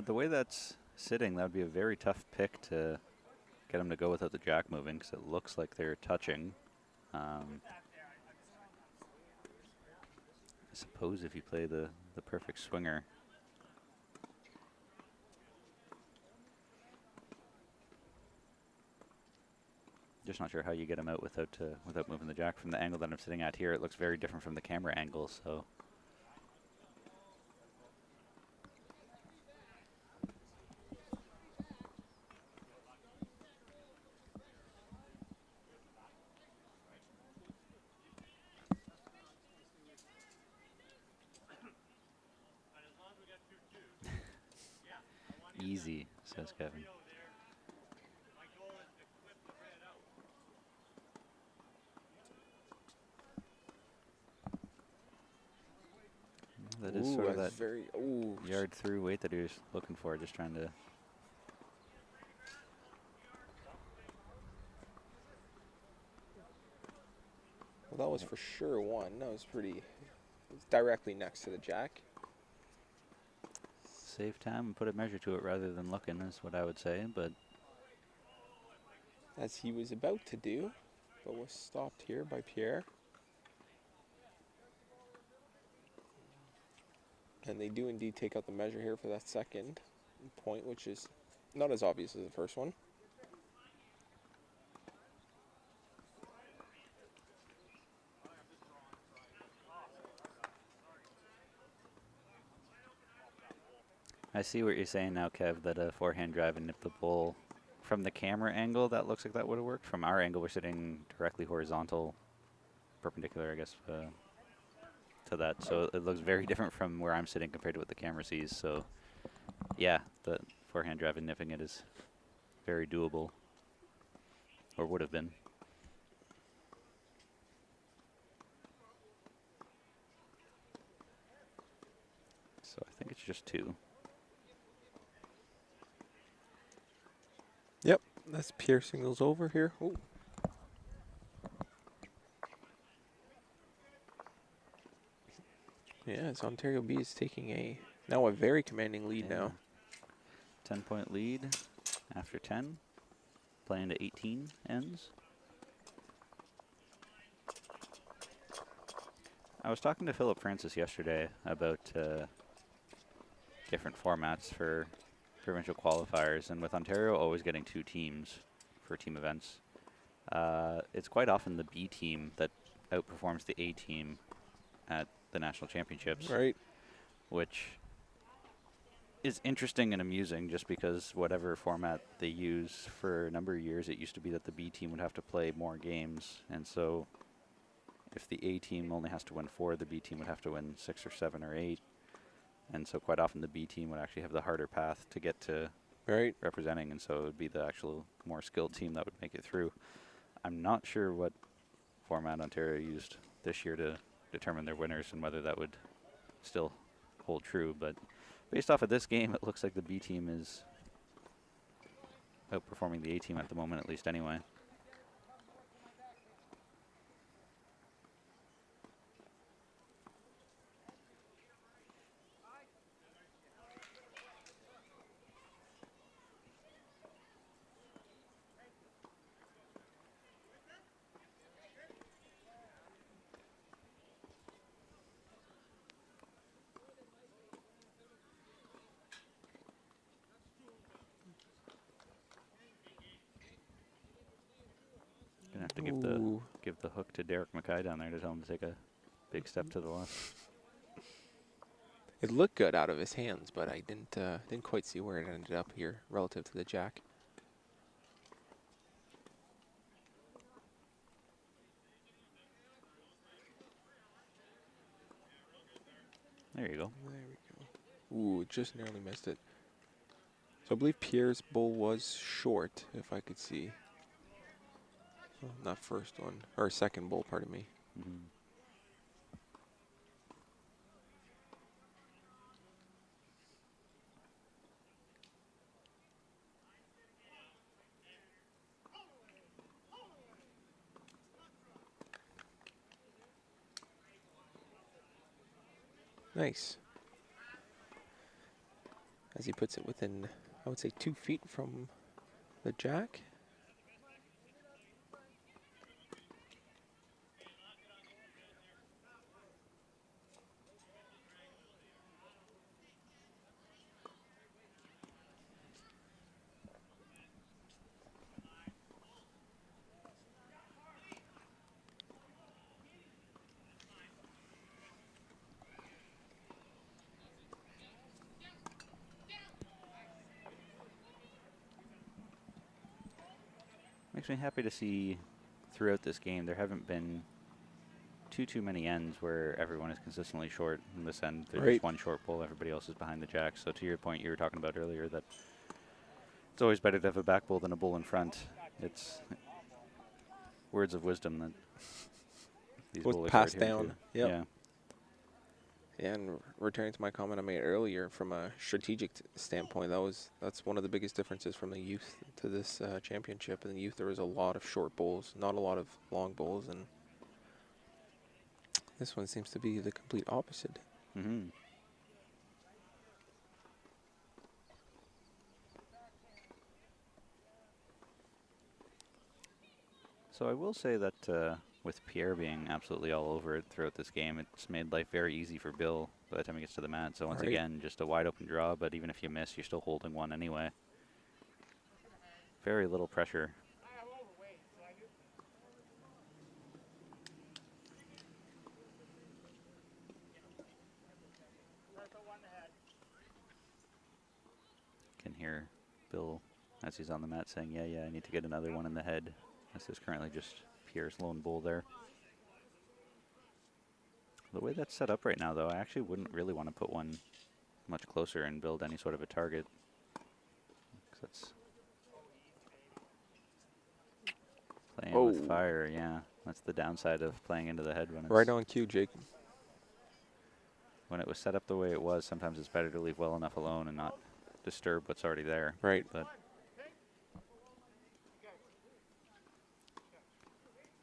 The way that's sitting, that would be a very tough pick to get him to go without the jack moving because it looks like they're touching. I suppose if you play the perfect swinger. Just not sure how you get him out without moving the jack. From the angle that I'm sitting at here, it looks very different from the camera angle, so. Easy, says Kevin. That is sort of that very yard through weight that he was looking for, just trying to. Well, that was for sure one. That was pretty directly next to the jack. Save time and put a measure to it rather than looking is what I would say, but. As he was about to do, but was stopped here by Pierre. And they do indeed take out the measure here for that second point, which is not as obvious as the first one. I see what you're saying now, Kev, that a forehand drive and nip the ball. From the camera angle, that looks like that would have worked. From our angle, we're sitting directly horizontal, perpendicular, I guess, to that. So it looks very different from where I'm sitting compared to what the camera sees. So, yeah, the forehand drive and nipping it is very doable, or would have been. So I think it's just 2. Yep, that's Pierre singles over here. Ooh. Yeah, as Ontario B is taking now a very commanding lead now. 10-point lead after 10. Playing to 18 ends. I was talking to Philip Francis yesterday about different formats for provincial qualifiers, and with Ontario always getting 2 teams for team events, it's quite often the B team that outperforms the A team at the national championships, Right. which is interesting and amusing just because whatever format they use for a number of years, it used to be that the B team would have to play more games. And so if the A team only has to win 4, the B team would have to win 6 or 7 or 8. And so quite often the B team would actually have the harder path to get to Right. representing. And so it would be the actual more skilled team that would make it through. I'm not sure what format Ontario used this year to determine their winners and whether that would still hold true. But based off of this game, it looks like the B team is outperforming the A team at the moment, at least anyway. Gonna have to give the hook to Derek Mackay down there to tell him to take a big step to the left. It looked good out of his hands, but I didn't quite see where it ended up here relative to the jack. There you go. There we go. Ooh, just narrowly missed it. So I believe Pierre's bull was short, if I could see. Oh, not first one, or second bull, pardon me. Mm-hmm. Nice. As he puts it within, I would say, 2 feet from the jack. Makes me happy to see throughout this game there haven't been too many ends where everyone is consistently short. In this end, there's Right. just one short bull, everybody else is behind the jack. So to your point you were talking about earlier, that it's always better to have a back bull than a bull in front. It's words of wisdom that these Was bulls passed are adhering down. to. Yep. Yeah. And returning to my comment I made earlier, from a strategic standpoint, that's one of the biggest differences from the youth to this championship. In the youth, there was a lot of short bowls, not a lot of long bowls, and this one seems to be the complete opposite. Mm-hmm. So I will say that with Pierre being absolutely all over it throughout this game, it's made life very easy for Bill by the time he gets to the mat. So once Right. again, just a wide open draw, but even if you miss, you're still holding one anyway. Very little pressure. Can hear Bill as he's on the mat saying, yeah, I need to get another one in the head. This is currently just Pierre's lone bull there. The way that's set up right now, though, I actually wouldn't really want to put one much closer and build any sort of a target. 'Cause that's playing with fire, yeah. That's the downside of playing into the head when it's Right on cue, Jake. when it was set up the way it was. Sometimes it's better to leave well enough alone and not disturb what's already there. Right. But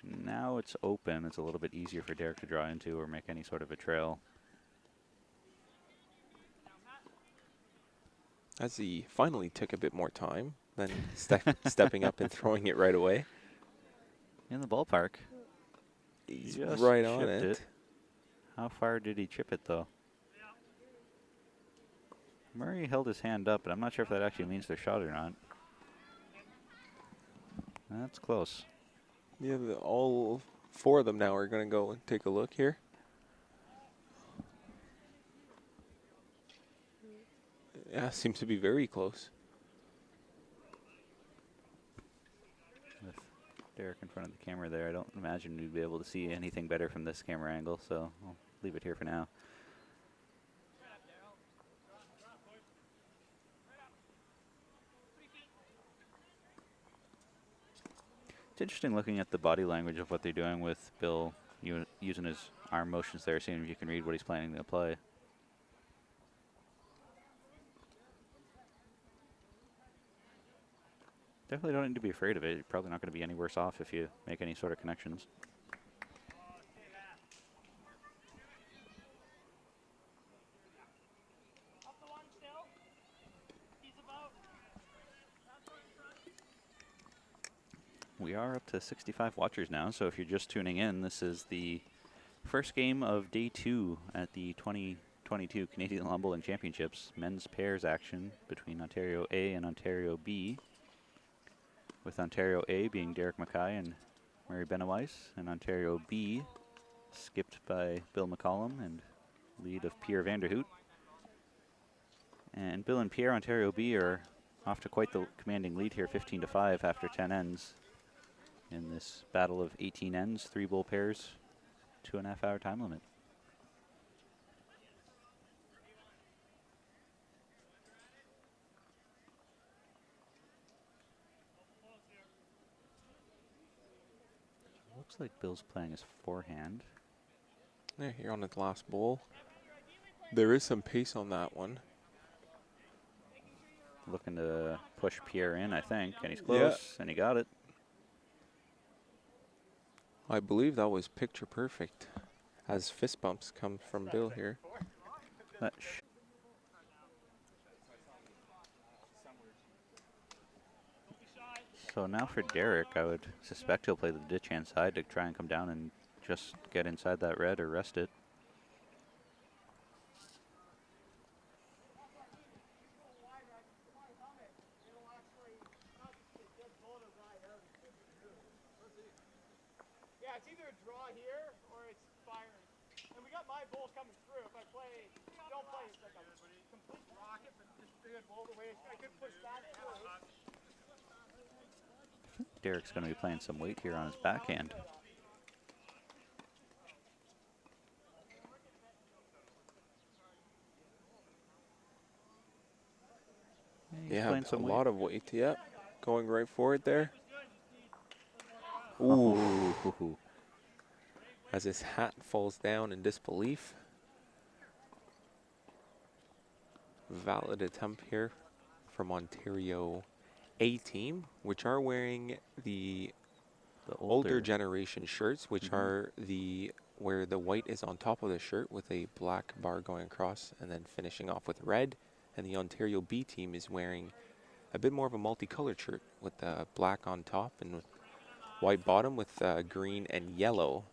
now it's open. It's a little bit easier for Derek to draw into or make any sort of a trail. As he finally took a bit more time than stepping up and throwing it right away. In the ballpark. He's Just right on chipped it. How far did he chip it, though? Murray held his hand up, but I'm not sure if that actually means they're shot or not. That's close. Yeah, all 4 of them now are going to go and take a look here. Yeah, seems to be very close. With Derek in front of the camera there, I don't imagine we'd be able to see anything better from this camera angle, so I'll leave it here for now. It's interesting looking at the body language of what they're doing with Bill using his arm motions there, seeing if you can read what he's planning to play. Definitely don't need to be afraid of it. You're probably not going to be any worse off if you make any sort of connections. We are up to 65 watchers now, so if you're just tuning in, this is the first game of day 2 at the 2022 Canadian Lawn Bowling Championships. Men's pairs action between Ontario A and Ontario B, with Ontario A being Derek Mackay and Murray Benaweiss, and Ontario B skipped by Bill McCollum and lead of Pierre Vanderhoot. And Bill and Pierre, Ontario B, are off to quite the commanding lead here, 15-5 after 10 ends. In this battle of 18 ends, 3 bull pairs, 2.5 hour time limit. Looks like Bill's playing his forehand. Yeah, here on the last bowl. There is some pace on that one. Looking to push Pierre in, I think, and he's close, and he got it. I believe that was picture perfect, as fist bumps come from Bill here. So now for Derek, I would suspect he'll play the ditch hand side to try and come down and just get inside that red or rest it. Yeah, it's either a draw here or it's firing. And we got my bowls coming through. If I play, don't play like a complete rocket, but just a good bowl the way I could push that through. Derek's going to be playing some weight here on his backhand. Yeah, a lot of weight, yep. Going right forward there. Ooh. As his hat falls down in disbelief. Valid attempt here from Ontario A team, which are wearing the older generation shirts, which are where the white is on top of the shirt with a black bar going across and then finishing off with red. And the Ontario B team is wearing a bit more of a multicolored shirt with the black on top and white bottom with green and yellow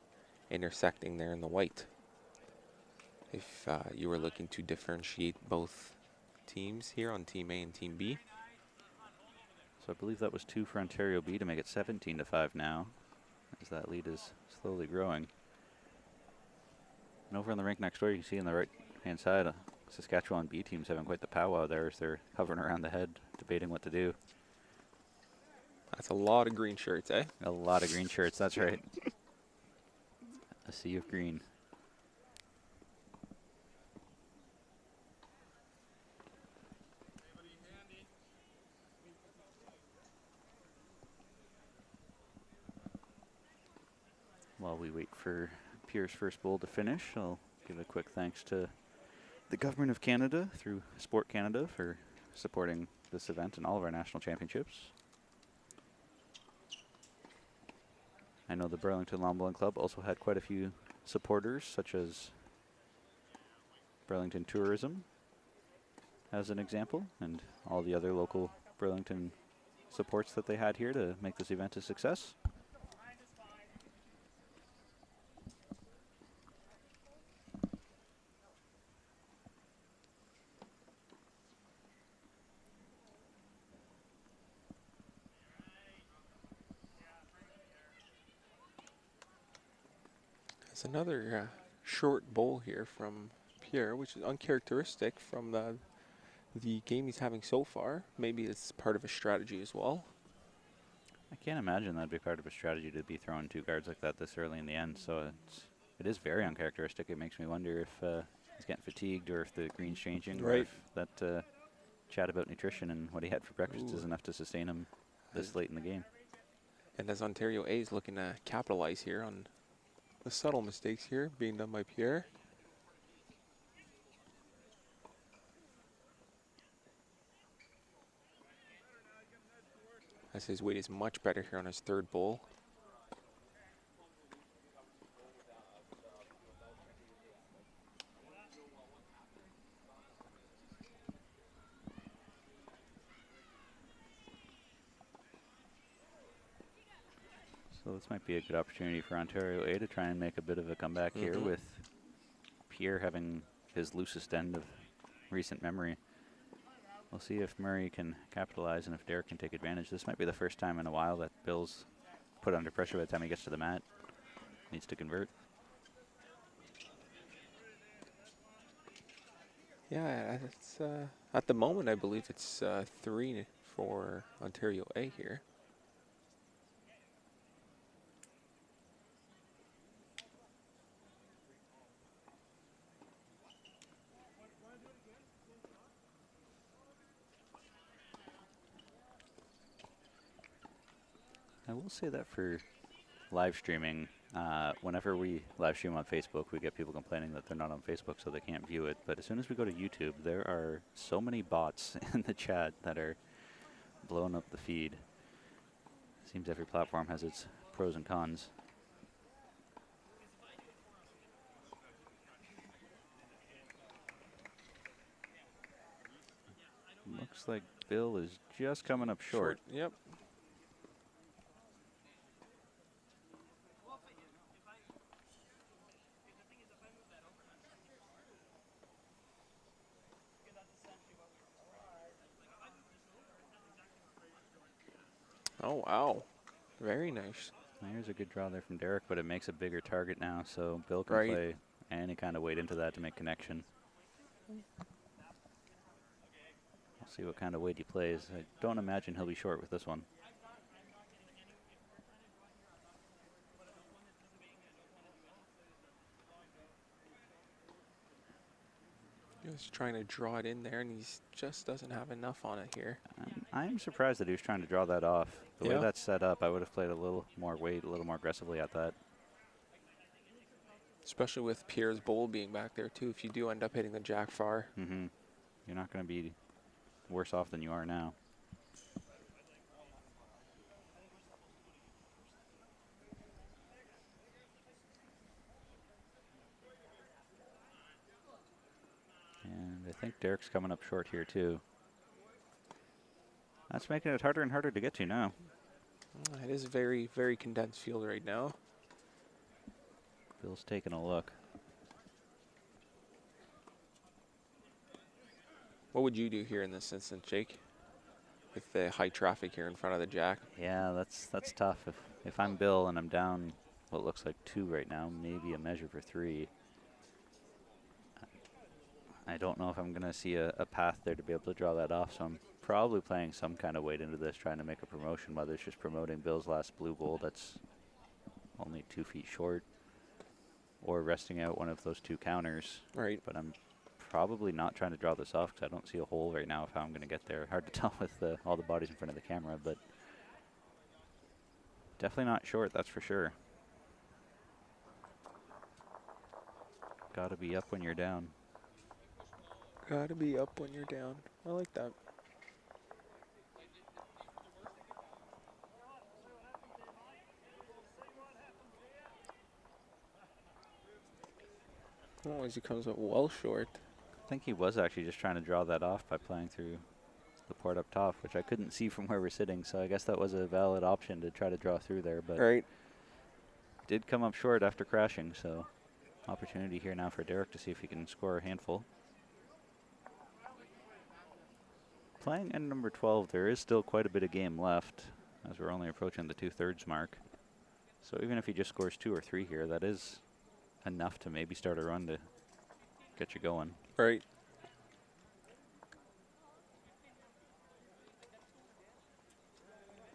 intersecting there in the white. If you were looking to differentiate both teams here on Team A and Team B. So I believe that was 2 for Ontario B to make it 17-5 now, as that lead is slowly growing. And over on the rink next door, you can see on the right-hand side, Saskatchewan B team's having quite the powwow there as they're hovering around the head, debating what to do. That's a lot of green shirts, eh? A lot of green shirts, that's right. A sea of green. While we wait for Pierre's first bowl to finish, I'll give a quick thanks to the Government of Canada through Sport Canada for supporting this event and all of our national championships. I know the Burlington Lawn Bowling Club also had quite a few supporters, such as Burlington Tourism as an example, and all the other local Burlington supports that they had here to make this event a success. It's another short bowl here from Pierre, which is uncharacteristic from the game he's having so far. Maybe it's part of a strategy as well. I can't imagine that'd be part of a strategy to be throwing 2 guards like that this early in the end. So it is very uncharacteristic. It makes me wonder if he's getting fatigued or if the green's changing, or if that chat about nutrition and what he had for breakfast is enough to sustain him this late in the game. And as Ontario A is looking to capitalize here on the subtle mistakes here being done by Pierre. As his weight is much better here on his third bowl. So this might be a good opportunity for Ontario A to try and make a bit of a comeback here, with Pierre having his loosest end of recent memory. We'll see if Murray can capitalize and if Derek can take advantage. This might be the first time in a while that Bill's put under pressure by the time he gets to the mat. Needs to convert. Yeah, it's, at the moment I believe it's 3 for Ontario A here. I will say that for live streaming, whenever we live stream on Facebook, we get people complaining that they're not on Facebook so they can't view it. But as soon as we go to YouTube, there are so many bots in the chat that are blowing up the feed. Seems every platform has its pros and cons. Looks like Bill is just coming up short. Yep. Oh, wow. Very nice. There's a good draw there from Derek, but it makes a bigger target now, so Bill can play any kind of weight into that to make connection. We'll see what kind of weight he plays. I don't imagine he'll be short with this one. He was trying to draw it in there, and he just doesn't have enough on it here. I'm surprised that he was trying to draw that off. The way that's set up, I would have played a little more weight, a little more aggressively at that. Especially with Pierre's bowl being back there, too, if you do end up hitting the jack far. You're not going to be worse off than you are now. And I think Derek's coming up short here, too. That's making it harder and harder to get to now. It is a very, very condensed field right now. Bill's taking a look. What would you do here in this instance, Jake? With the high traffic here in front of the jack? Yeah, that's tough. If I'm Bill and I'm down what looks like 2 right now, maybe a measure for 3. I don't know if I'm going to see a path there to be able to draw that off, so I'm probably playing some kind of weight into this, trying to make a promotion, whether it's just promoting Bill's last blue bowl that's only 2 feet short, or resting out one of those 2 counters. Right. But I'm probably not trying to draw this off because I don't see a hole right now of how I'm going to get there. Hard to tell with all the bodies in front of the camera, but definitely not short, that's for sure. Gotta be up when you're down. Gotta be up when you're down. I like that. Oh, as he comes up well short. I think he was actually just trying to draw that off by playing through the port up top, which I couldn't see from where we're sitting, so I guess that was a valid option to try to draw through there, but did come up short after crashing, so opportunity here now for Derek to see if he can score a handful. Playing end number 12, there is still quite a bit of game left, as we're only approaching the 2/3 mark. So even if he just scores 2 or 3 here, that is enough to maybe start a run to get you going. Right.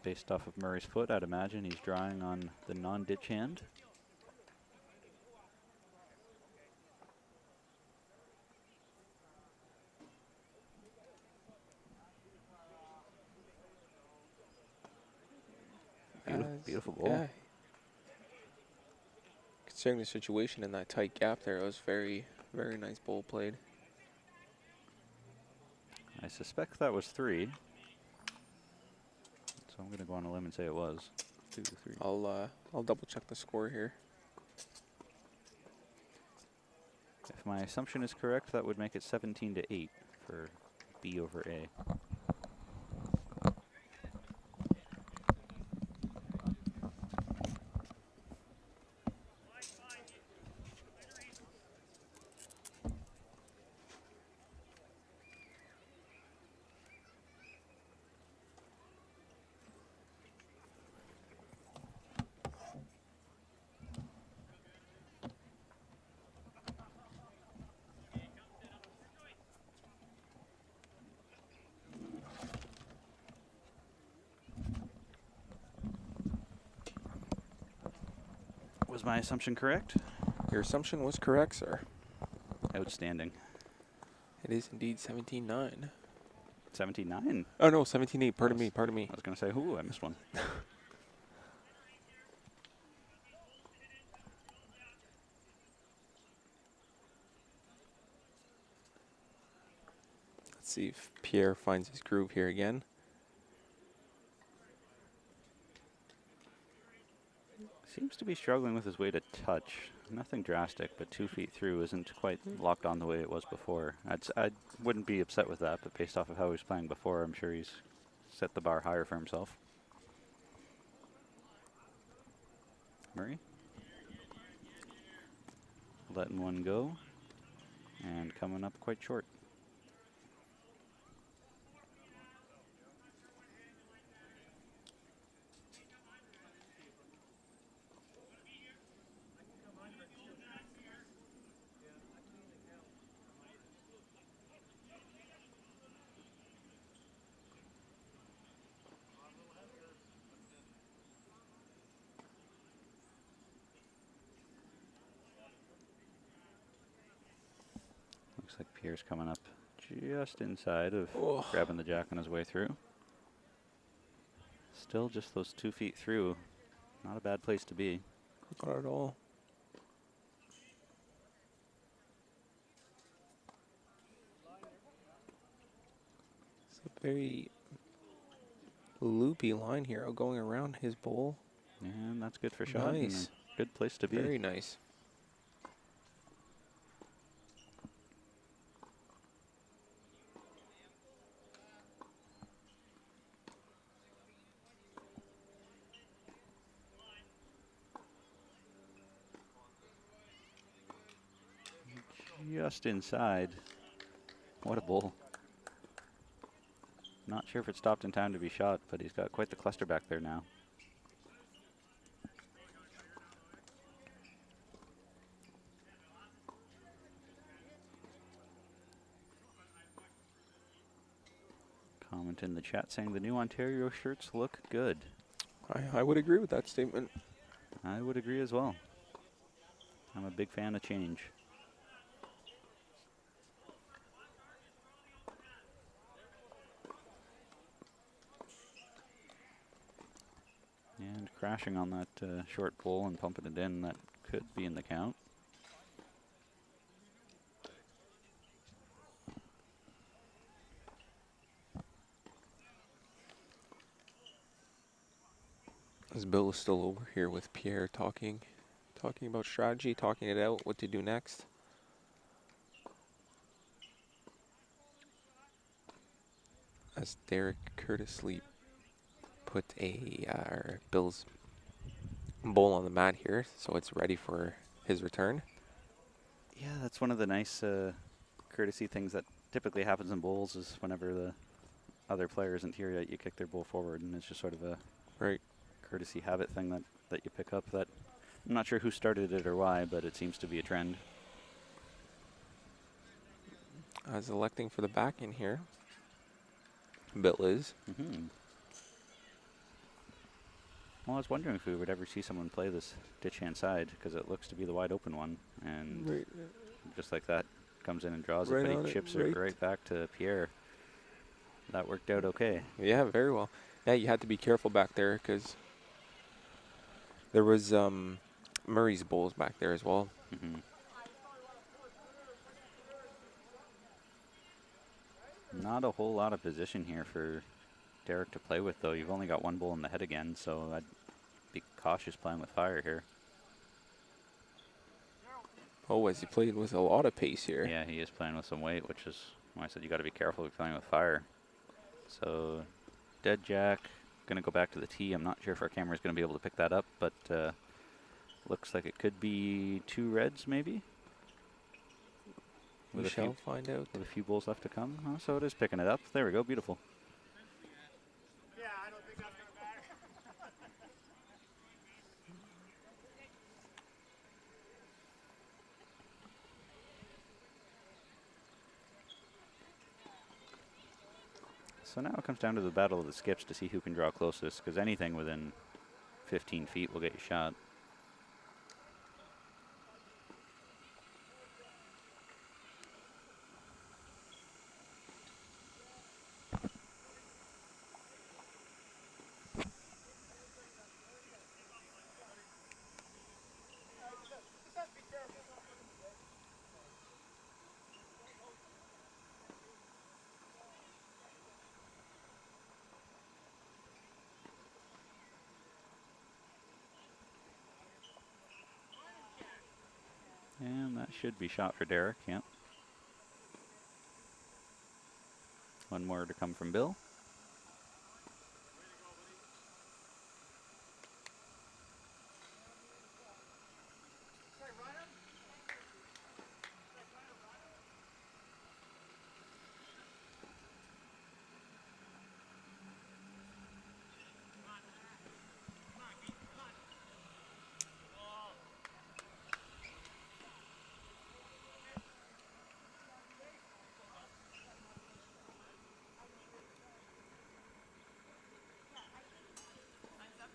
Based off of Murray's foot, I'd imagine he's drawing on the non-ditch hand. Beautiful ball. Yeah. Considering the situation in that tight gap there, it was very, very nice ball played. I suspect that was 3. So I'm going to go on a limb and say it was 2, 3. I'll double check the score here. If my assumption is correct, that would make it 17-8 for B over A. Was my assumption correct? Your assumption was correct, sir. Outstanding. It is indeed 17-9. 17-9. Oh, no, 17-8. Pardon me. I was going to say, ooh, I missed one. Let's see if Pierre finds his groove here again. Seems to be struggling with his way to touch. Nothing drastic, but 2 feet through isn't quite locked on the way it was before. I wouldn't be upset with that, but based off of how he was playing before, I'm sure he's set the bar higher for himself. Murray. Letting one go. And coming up quite short. Looks like Pierre's coming up just inside of grabbing the jack on his way through. Still just those 2 feet through. Not a bad place to be. Not at all. It's a very loopy line here going around his bowl. And that's good for shot. Nice. Good place to be. Very nice. Just inside. What a bowl. Not sure if it stopped in time to be shot, but he's got quite the cluster back there now. Comment in the chat saying the new Ontario shirts look good. I would agree with that statement. I would agree as well. I'm a big fan of change. And crashing on that short pole and pumping it in, that could be in the count. As Bill is still over here with Pierre talking about strategy, talking it out, what to do next. As Derek courteously put Bill's bowl on the mat here, so it's ready for his return. Yeah, that's one of the nice courtesy things that typically happens in bowls is whenever the other player isn't here yet, you kick their bowl forward, and it's just sort of a right courtesy habit thing that you pick up that I'm not sure who started it or why, but it seems to be a trend. I was electing for the back in here. Bill is. Mm-hmm. Well, I was wondering if we would ever see someone play this ditch hand side, because it looks to be the wide open one, and Right, just like that, comes in and draws Right it, on but he it, chips right. it right back to Pierre. That worked out okay. yeah, very well. Yeah, you had to be careful back there because there was Murray's bowls back there as well. Mm-hmm. Not a whole lot of position here for Derek to play with, though. You've only got one bull in the head again, so I'd be cautious playing with fire here. Oh, as he played with a lot of pace here. Yeah, he is playing with some weight, which is why I said you got to be careful if you're playing with fire. So, dead jack, gonna go back to the tee. I'm not sure if our camera is gonna be able to pick that up, but looks like it could be 2 reds maybe. We shall find out. With a few bulls left to come. Oh, so it is picking it up. There we go. Beautiful. Yeah, I don't think that's gonna matter. So now it comes down to the battle of the skips to see who can draw closest, because anything within 15 feet will get you shot. And that should be shot for Derek, yep. One more to come from Bill.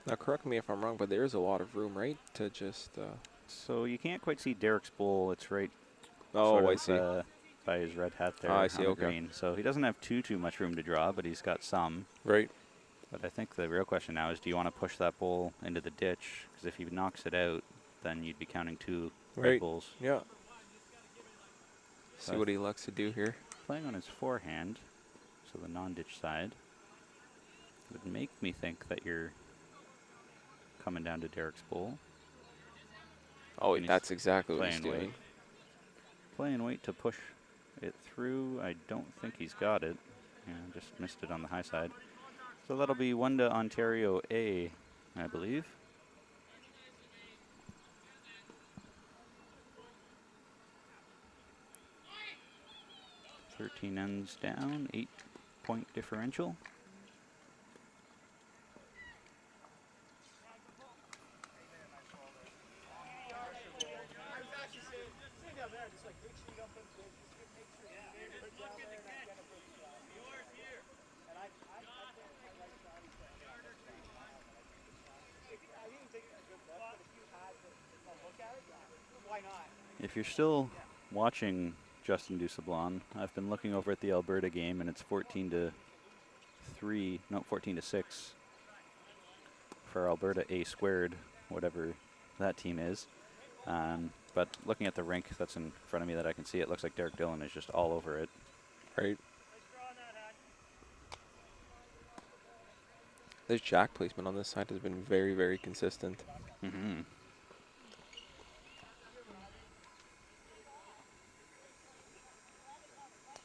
Now, correct me if I'm wrong, but there is a lot of room, right, to just... So you can't quite see Derek's bowl. It's right Oh, sort I of, see. by his red hat there Ah, I on see, the okay. green. So he doesn't have too much room to draw, but he's got some. Right. But I think the real question now is, do you want to push that bull into the ditch? Because if he knocks it out, then you'd be counting 2 red Right. bulls. Yeah. So See what he likes to do here. playing on his forehand, so the non-ditch side, would make me think that you're coming down to Derek's bowl. Oh, And he's that's exactly what he's playing weight. doing. Playing weight to push it through. I don't think he's got it. Yeah, just missed it on the high side. So that'll be 1 to Ontario A, I believe. Thirteen ends down, 8-point differential. I was actually sitting down there, just like, make sure you don't put the make sure the neighborhood down there and not get a big shot. And I think my right shot is that. I didn't take a good look, but if you had a look at it, why not? If you're still watching Justin Dusablon, I've been looking over at the Alberta game, and it's 14 to 6 for Alberta A squared, whatever that team is. But looking at the rink that's in front of me that I can see, it looks like Derek Dillon is just all over it. Right. This jack placement on this side has been very, very consistent. Mm-hmm.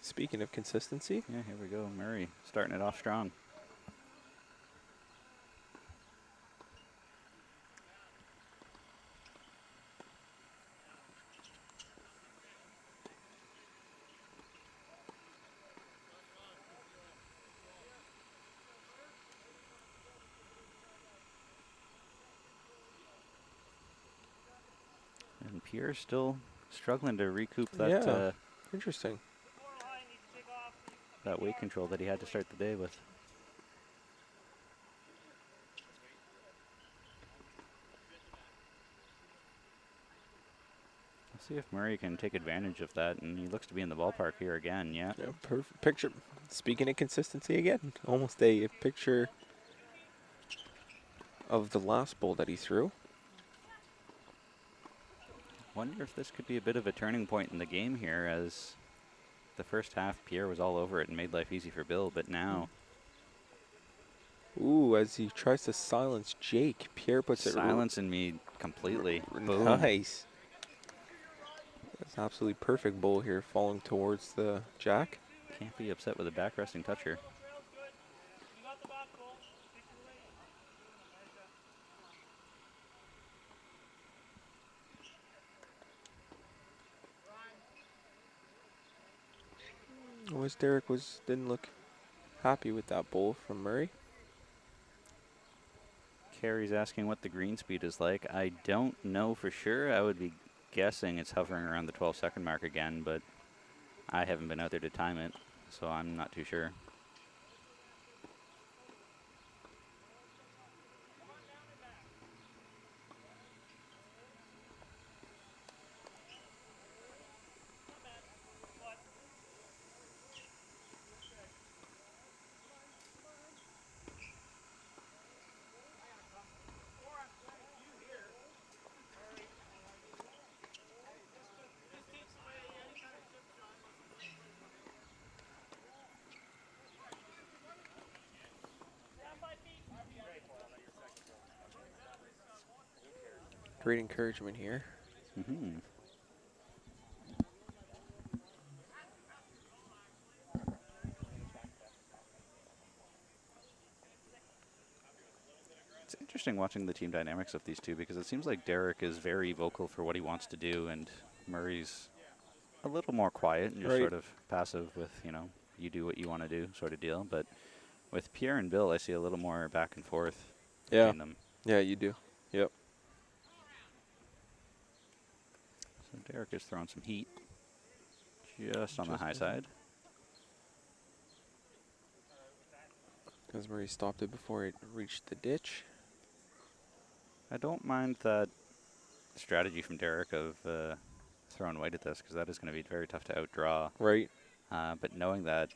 Speaking of consistency, Yeah, here we go. Murray starting it off strong. Pierre's still struggling to recoup that Yeah. Interesting. that weight control that he had to start the day with. Let's see if Murray can take advantage of that, and he looks to be in the ballpark here again, yeah. Yeah, perfect picture. Speaking of consistency again, almost a picture of the last bowl that he threw. Wonder if this could be a bit of a turning point in the game here, as the first half Pierre was all over it and made life easy for Bill, but now Ooh, as he tries to silence Jake, Pierre puts it silencing me completely. Boom. Nice. That's absolutely perfect bowl here, falling towards the jack. Can't be upset with a back resting toucher. Derek didn't look happy with that bowl from Murray. Carrie's asking what the green speed is like. I don't know for sure. I would be guessing it's hovering around the 12-second mark again, but I haven't been out there to time it, so I'm not too sure. Great encouragement here. Mm-hmm. It's interesting watching the team dynamics of these two, because it seems like Derek is very vocal for what he wants to do, and Murray's a little more quiet and just sort of passive with, you know, you do what you want to do sort of deal. But with Pierre and Bill, I see a little more back and forth between them. Yeah, you do. Yep. So Derek is throwing some heat just on the high side. Because Murray stopped it before it reached the ditch. I don't mind that strategy from Derek of throwing white at this, because that is going to be very tough to outdraw. Right. But knowing that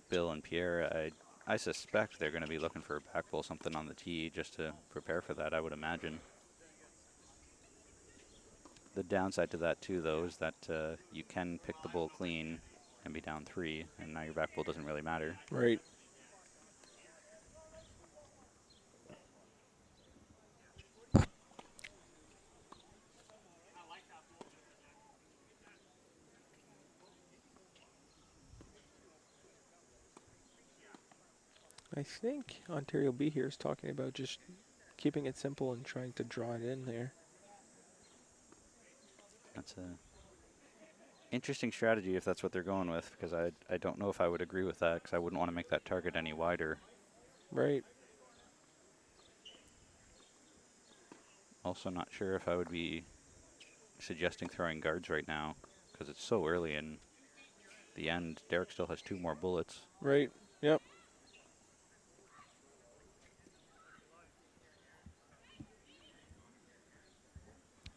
Bill and Pierre, I suspect they're going to be looking for a back bowl, something on the tee, just to prepare for that, I would imagine. The downside to that, too, though, is that you can pick the bowl clean and be down 3, and now your back bowl doesn't really matter. Right. I think Ontario B here is talking about just keeping it simple and trying to draw it in there. That's a interesting strategy if that's what they're going with, because I don't know if I would agree with that, because I wouldn't want to make that target any wider. Right. Also not sure if I would be suggesting throwing guards right now, because it's so early in the end. Derek still has 2 more bullets. Right. Yep.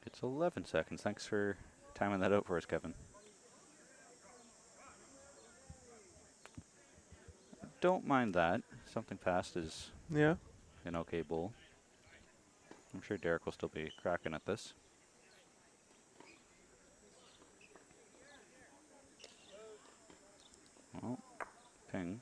It's 11 seconds. Thanks for timing that out for us, Kevin. Don't mind that. Something past is Yeah. an okay bowl. I'm sure Derek will still be cracking at this. Well, ping.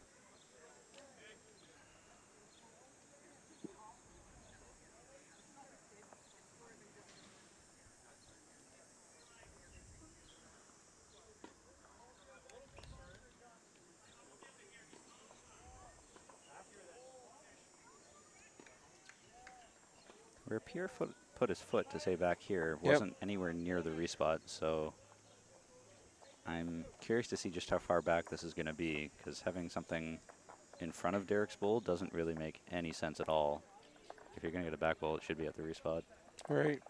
Where Pierre put his foot to say back here wasn't anywhere near the respot, so I'm curious to see just how far back this is going to be, because having something in front of Derek's bowl doesn't really make any sense at all. If you're going to get a back bowl, it should be at the respot. Right.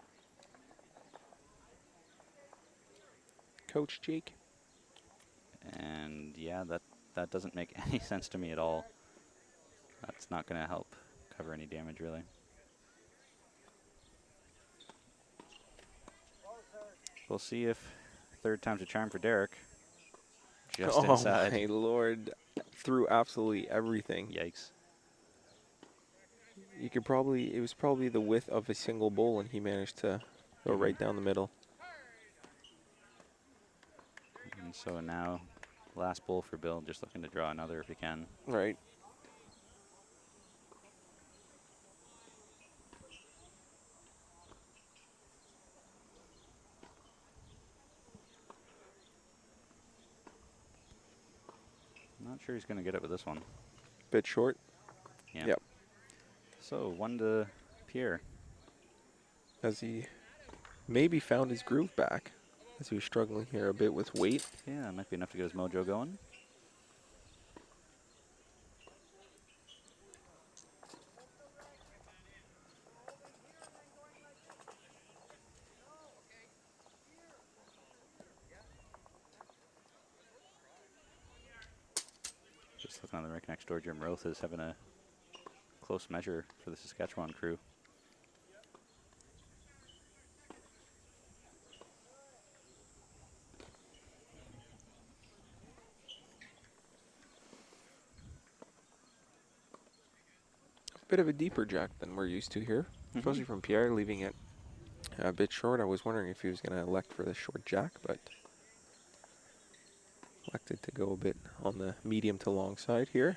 Coach Jake. And yeah, that doesn't make any sense to me at all. That's not going to help cover any damage, really. We'll see if third time's a charm for Derek. Just Oh inside. my lord. Threw absolutely everything. Yikes. You could probably, it was probably the width of a single bowl, and he managed to go right down the middle. And so now, last bowl for Bill, just looking to draw another if he can. Right. Not sure he's going to get it with this one. Bit short. Yeah. Yep. So 1 to Pierre. As he maybe found his groove back, as he was struggling here a bit with weight. Yeah, that might be enough to get his mojo going. Just looking on the rink next door, Jim Roth is having a close measure for the Saskatchewan crew. Bit of a deeper jack than we're used to here, especially from Pierre, leaving it a bit short. I was wondering if he was going to elect for the short jack, but elected to go a bit on the medium to long side here.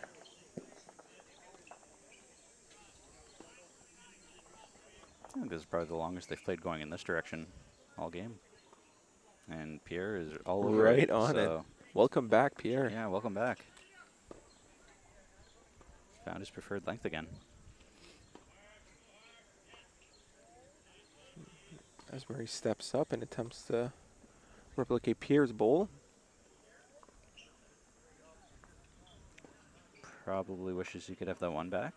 I think this is probably the longest they've played going in this direction all game. And Pierre is all over Right it, on it. so Welcome back, Pierre. yeah, welcome back. Found his preferred length again. As Murray steps up and attempts to replicate Pierre's bowl. Probably wishes he could have that one back.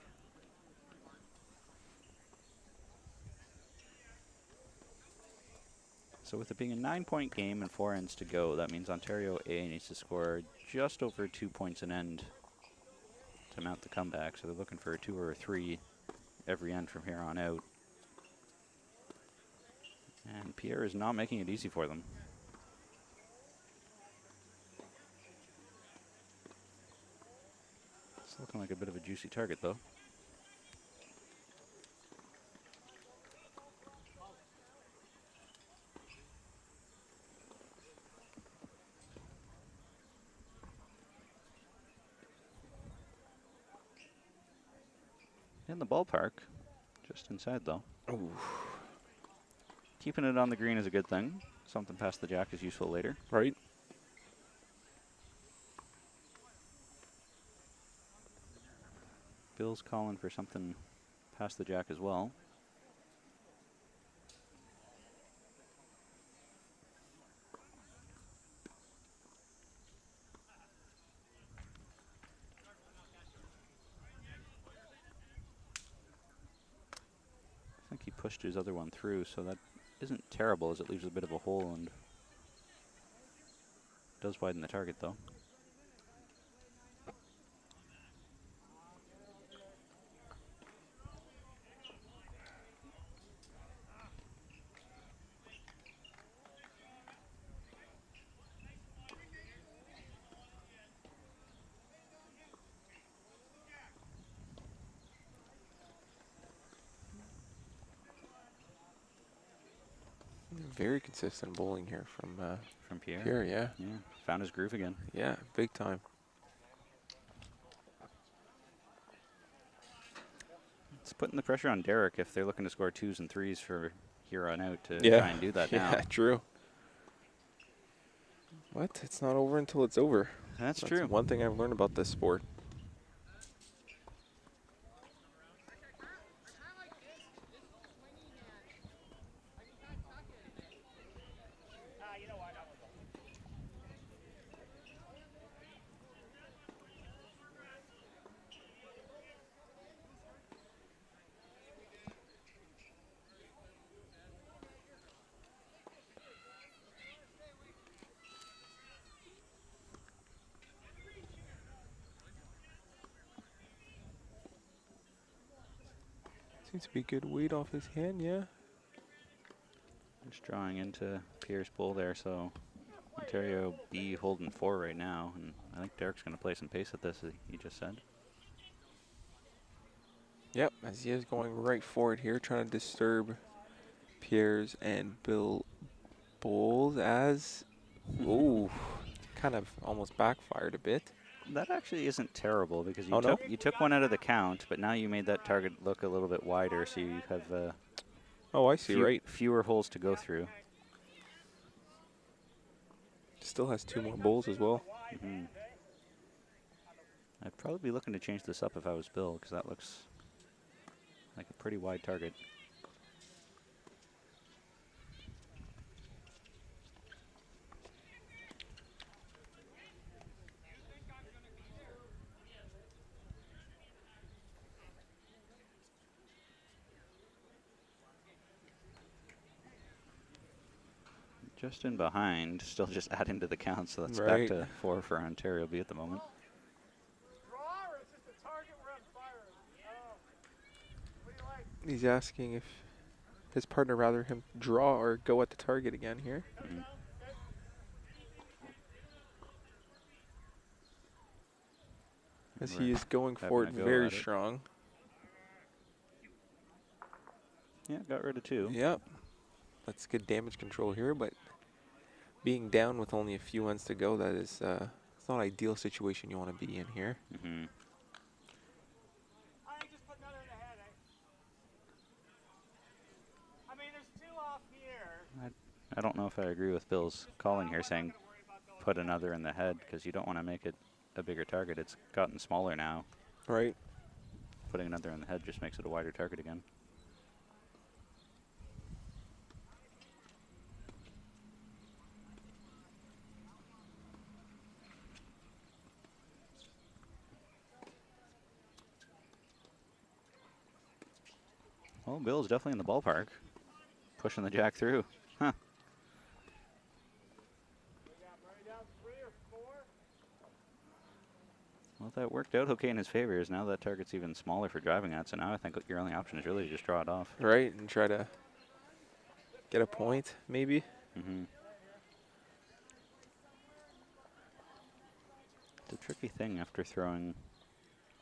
So with it being a 9-point game and 4 ends to go, that means Ontario A needs to score just over 2 points an end to mount the comeback. So they're looking for a 2 or a 3 every end from here on out. And Pierre is not making it easy for them. It's looking like a bit of a juicy target, though. In the ballpark, just inside, though. Ooh. Keeping it on the green is a good thing. Something past the jack is useful later. Right. Bill's calling for something past the jack as well. I think he pushed his other one through, so that isn't terrible as it leaves a bit of a hole and does widen the target, though. Very consistent bowling here from Pierre. Pierre, yeah. Yeah, found his groove again. Yeah, big time. It's putting the pressure on Derek if they're looking to score 2s and 3s for here on out to Yeah. try and do that now. Yeah, true. What? It's not over until it's over. That's true. One thing I've learned about this sport. Seems to be good weight off his hand, yeah. Just drawing into Pierre's bowl there, so Ontario B holding 4 right now, and I think Derek's going to play some pace at this, as he just said. Yep, as he is going right for it here, trying to disturb Pierre's and Bill bowls as, ooh, kind of almost backfired a bit. That actually isn't terrible because Oh, no? you took one out of the count, but now you made that target look a little bit wider, so you have Oh, I see, right. fewer holes to go through. Still has 2 more bowls as well. Mm-hmm. I'd probably be looking to change this up if I was Bill, because that looks like a pretty wide target. Just in behind, still just adding to the count, so that's Right. back to 4 for Ontario B at the moment. Draw or is just a target where I'm firing? Oh. What do you like? He's asking if his partner rather him draw or go at the target again here. Mhm. As We're he is going having for a it go very at it. strong. Yeah, got rid of 2. Yep. That's good damage control here, but being down with only a few ends to go, that is it's not an ideal situation you want to be in here. Mm-hmm. I just put another in the head, eh? I mean, there's 2 off here. I don't know if I agree with Bill's calling here, saying put another in the head, because you don't want to make it a bigger target. It's gotten smaller now. Right. Putting another in the head just makes it a wider target again. Well, Bill's definitely in the ballpark. Pushing the jack through. Huh. Down 3 or 4. Well, that worked out okay in his favor. Is now that target's even smaller for driving at, so now I think your only option is really to just draw it off. Right, and try to get a point, maybe. Mm-hmm. It's a tricky thing after throwing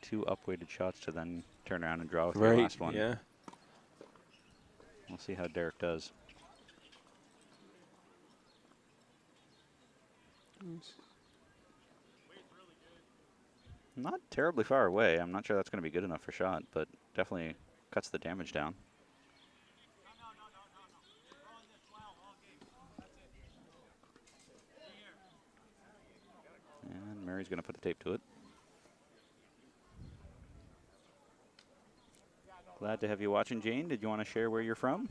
2 upweighted shots to then turn around and draw with your last one. Yeah. We'll see how Derek does. Not terribly far away. I'm not sure that's going to be good enough for shot, but definitely cuts the damage down. And Murray's going to put a tape to it. Glad to have you watching, Jane. Did you want to share where you're from?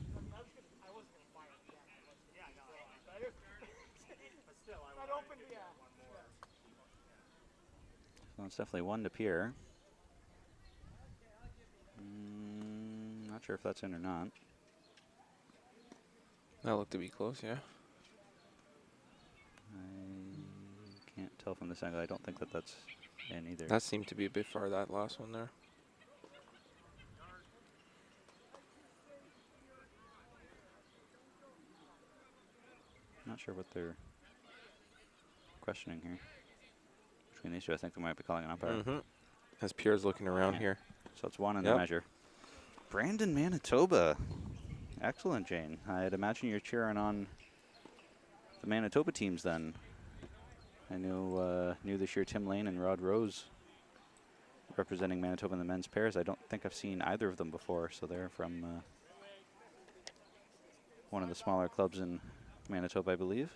So it's definitely 1 to Pierre. Not sure if that's in or not. That looked to be close, yeah. I can't tell from this angle. I don't think that that's in either. That seemed to be a bit far, that last one there. Not sure what they're questioning here. Between these 2, I think they might be calling an umpire. As Pierre's looking around Yeah. here. So it's 1 in the Yep. measure. Brandon, Manitoba. Excellent, Jane. I'd imagine you're cheering on the Manitoba teams then. I know new this year Tim Lane and Rod Rose representing Manitoba in the men's pairs. I don't think I've seen either of them before, so they're from one of the smaller clubs in Manitoba, I believe.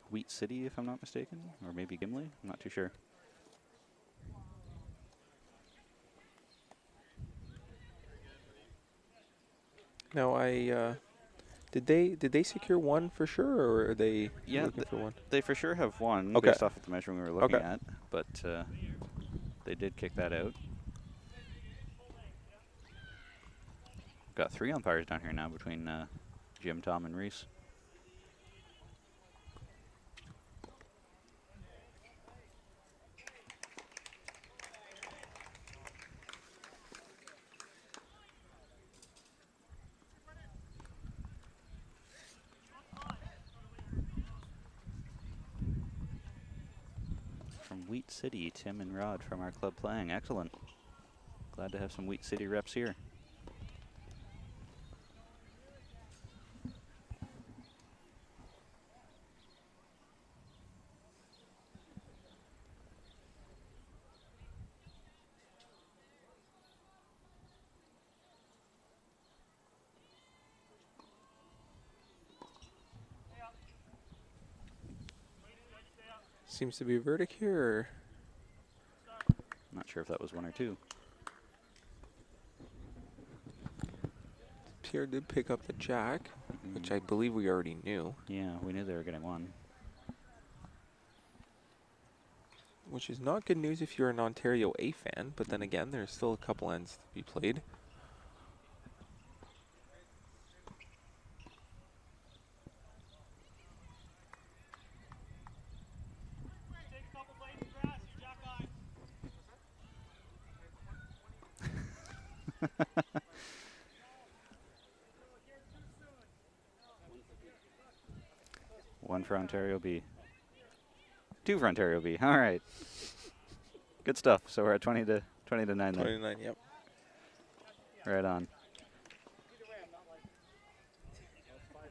Wheat City, if I'm not mistaken, or maybe Gimli. I'm not too sure. Now, did they secure 1 for sure, or are they looking for 1? They for sure have 1 Okay. based off of the measuring we were looking Okay. at, but they did kick that out. Got 3 umpires down here now between Jim, Tom, and Reese. Wheat City, Tim and Rod from our club playing. Excellent. Glad to have some Wheat City reps here. Seems to be a verdict here. Or Not sure if that was 1 or 2. Pierre did pick up the jack, which I believe we already knew. Yeah, we knew they were getting 1. Which is not good news if you're an Ontario A fan, but then again, there's still a couple ends to be played. Take a couple blades of grass, you jack line. One for Ontario B. 2 for Ontario B. All right. Good stuff. So we're at 20 to 9 there. 29, yep. Right on. Either way, I'm not like. It's 5 to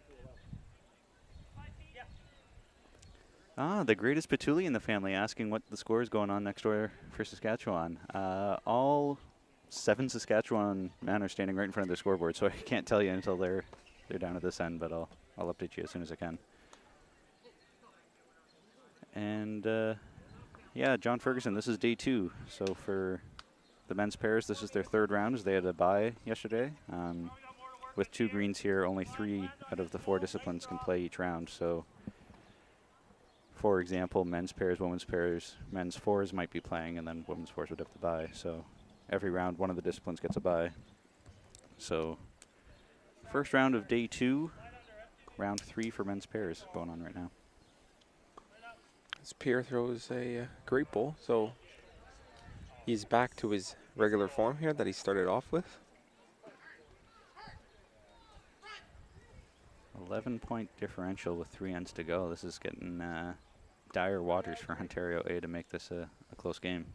11. Ah, the greatest Patuli in the family asking what the score is going on next door for Saskatchewan. All 7 Saskatchewan men are standing right in front of the scoreboard, so I can't tell you until they're down at this end, but I'll update you as soon as I can. And yeah, John Ferguson, this is day 2. So for the men's pairs, this is their 3rd round as they had a bye yesterday. With 2 greens here, only 3 out of the 4 disciplines can play each round. So for example, men's pairs, women's pairs, men's 4s might be playing, and then women's 4s would have to bye. So every round, one of the disciplines gets a bye. So first round of day 2, round 3 for men's pairs going on right now. As Pierre throws a great bowl, so he's back to his regular form here that he started off with. 11-point differential with 3 ends to go. This is getting dire waters for Ontario A to make this a close game.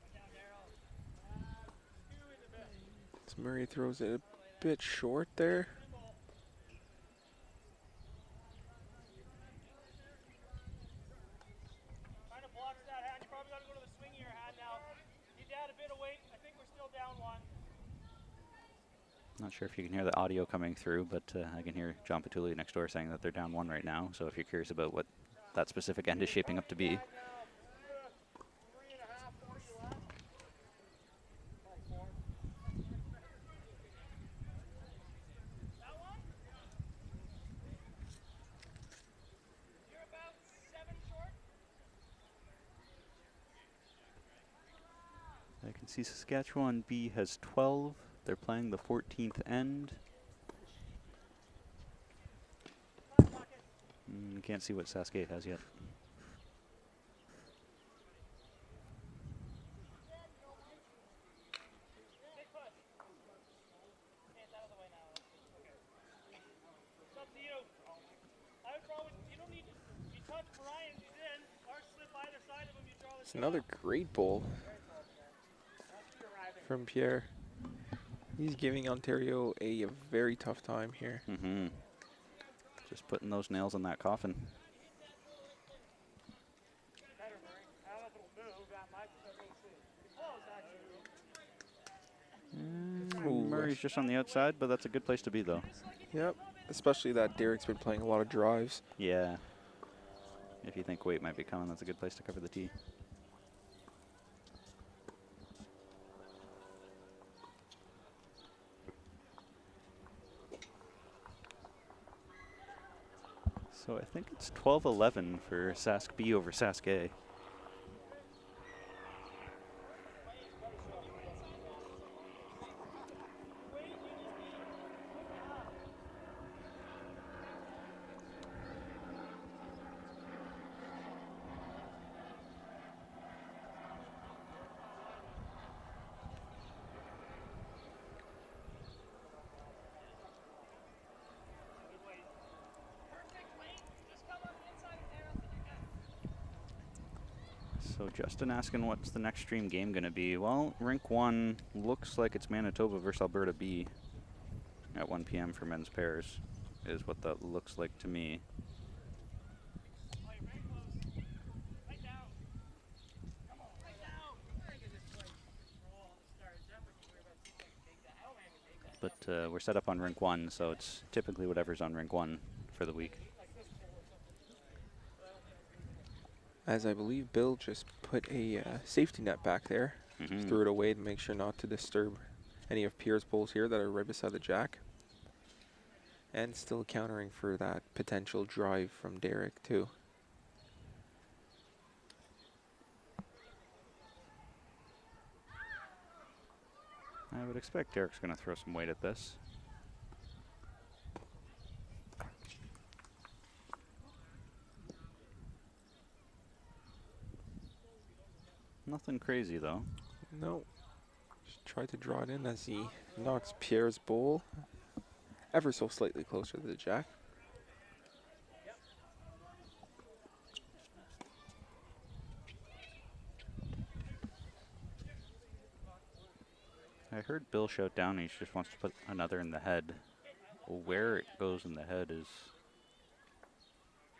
As Murray throws it a bit short there. Kind of blocks that hand. You probably got to go to the swing of your hand now. Need to add a bit of weight. I think we're still down 1. Not sure if you can hear the audio coming through, but I can hear John Patuli next door saying that they're down 1 right now. So if you're curious about what that specific end is shaping up to be. 3.5, 40 left. Like 4. That one? You're about 7 short. I can see Saskatchewan B has 12. They're playing the 14th end. Can't see what Sask 8 has yet. It's up to you. I would probably, you don't need to, you touch Brian, he's in, or slip either side of him, you draw the It's another great bowl from Pierre. He's giving Ontario a very tough time here. Just putting those nails in that coffin. Better, Murray. I don't know if it'll move that much, but we'll see. It's close, actually. Ooh. Murray's just on the outside, but that's a good place to be, though. Yep, especially that Derek's been playing a lot of drives. Yeah. If you think weight might be coming, that's a good place to cover the tee. So I think it's 12-11 for Sask B over Sask A. So Justin asking what's the next stream game going to be. Well, Rink 1 looks like it's Manitoba versus Alberta B at 1 p.m. for men's pairs, is what that looks like to me. But we're set up on Rink 1, so it's typically whatever's on Rink 1 for the week. As I believe Bill just put a safety net back there. Just threw it away to make sure not to disturb any of Pierre's bowls here that are right beside the jack. And still countering for that potential drive from Derek too. I would expect Derek's going to throw some weight at this. Nothing crazy, though. No. Just try to draw it in as he knocks Pierre's bowl ever so slightly closer to the jack. I heard Bill shout down he just wants to put another in the head. Where it goes in the head is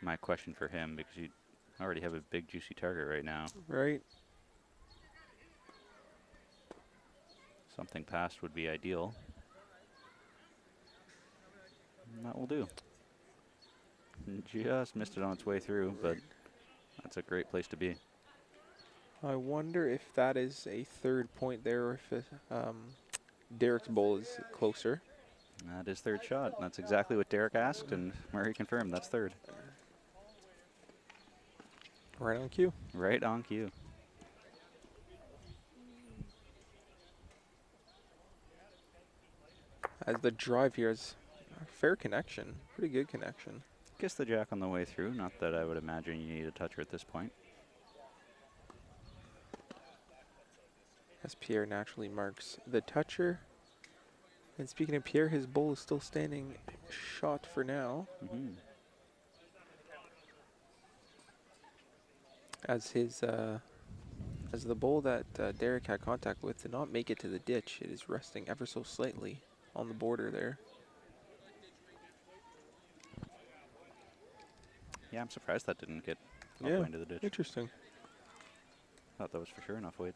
my question for him, because you already have a big juicy target right now. Right. Something past would be ideal. And that will do. Just missed it on its way through, but that's a great place to be. I wonder if that is a third point there, or if Derek's bowl is closer. That is third shot. That's exactly what Derek asked, and Murray confirmed that's third. Right on cue. Right on cue. As the drive here is a fair connection, pretty good connection. Kiss the jack on the way through. Not that I would imagine you need a toucher at this point. As Pierre naturally marks the toucher. And speaking of Pierre, his bowl is still standing shot for now. As his as the bowl that Derek had contact with did not make it to the ditch, it is resting ever so slightly on the border there. Yeah, I'm surprised that didn't get all the way into the ditch. Interesting. Thought that was for sure enough weight.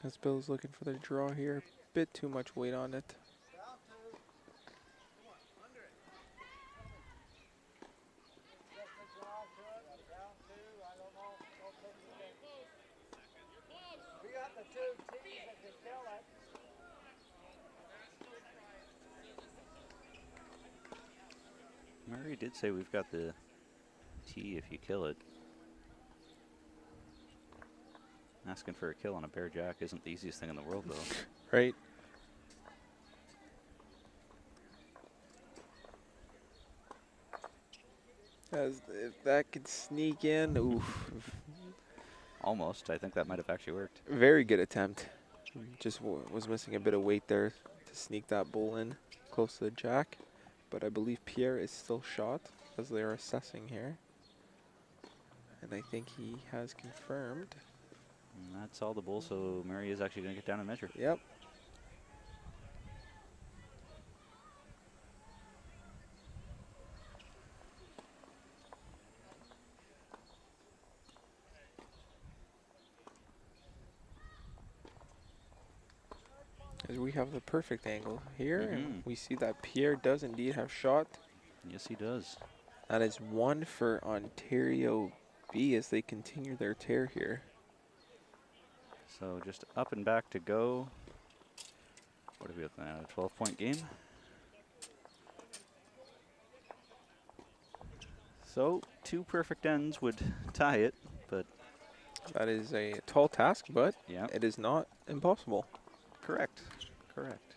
As Bill's looking for the draw here, bit too much weight on it. We got the two teams that can kill it. Murray did say we've got the tee if you kill it. Asking for a kill on a pair jack isn't the easiest thing in the world, though. Right. As if that could sneak in, oof. Almost. I think that might have actually worked. Very good attempt. Just was missing a bit of weight there to sneak that bull in close to the jack. But I believe Pierre is still shot as they are assessing here. And I think he has confirmed. And that's all the bull, so Murray is actually going to get down and measure. Yep. As we have the perfect angle here, and we see that Pierre does indeed have shot. Yes, he does. That is one for Ontario B as they continue their tear here. So just up and back to go. What are we looking at? A 12-point game? So 2 perfect ends would tie it, but... That is a tall task, but yeah, it is not impossible. Correct. Correct.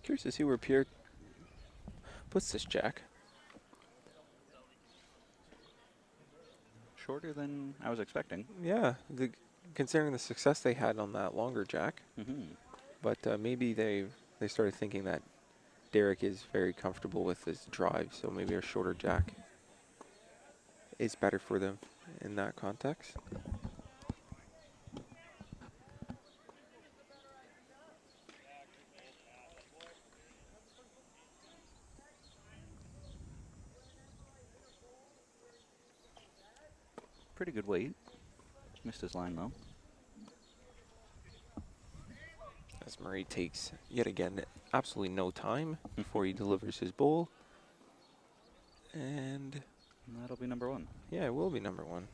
Curious to see where Pierre puts this jack. shorter than I was expecting. Yeah, considering the success they had on that longer jack. Mm-hmm. But maybe they started thinking that Derek is very comfortable with his drive, so maybe a shorter jack is better for them in that context. Pretty good weight. Missed his line though. As Murray takes, yet again, absolutely no time before he delivers his bowl. And That'll be number 1. yeah, it will be number 1.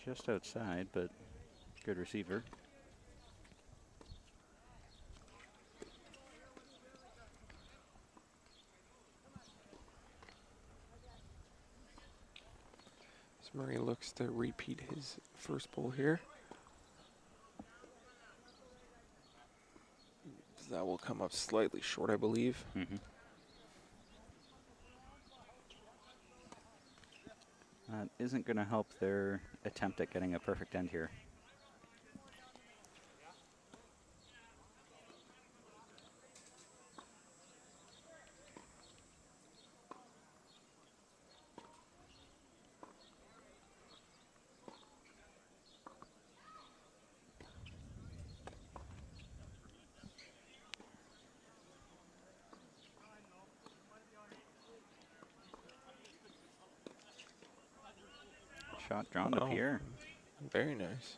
Just outside, but good receiver. As Murray looks to repeat his first bowl here. That will come up slightly short, I believe. Mm-hmm. That isn't going to help their attempt at getting a perfect end here. Shot drawn to Oh, Pierre. very nice.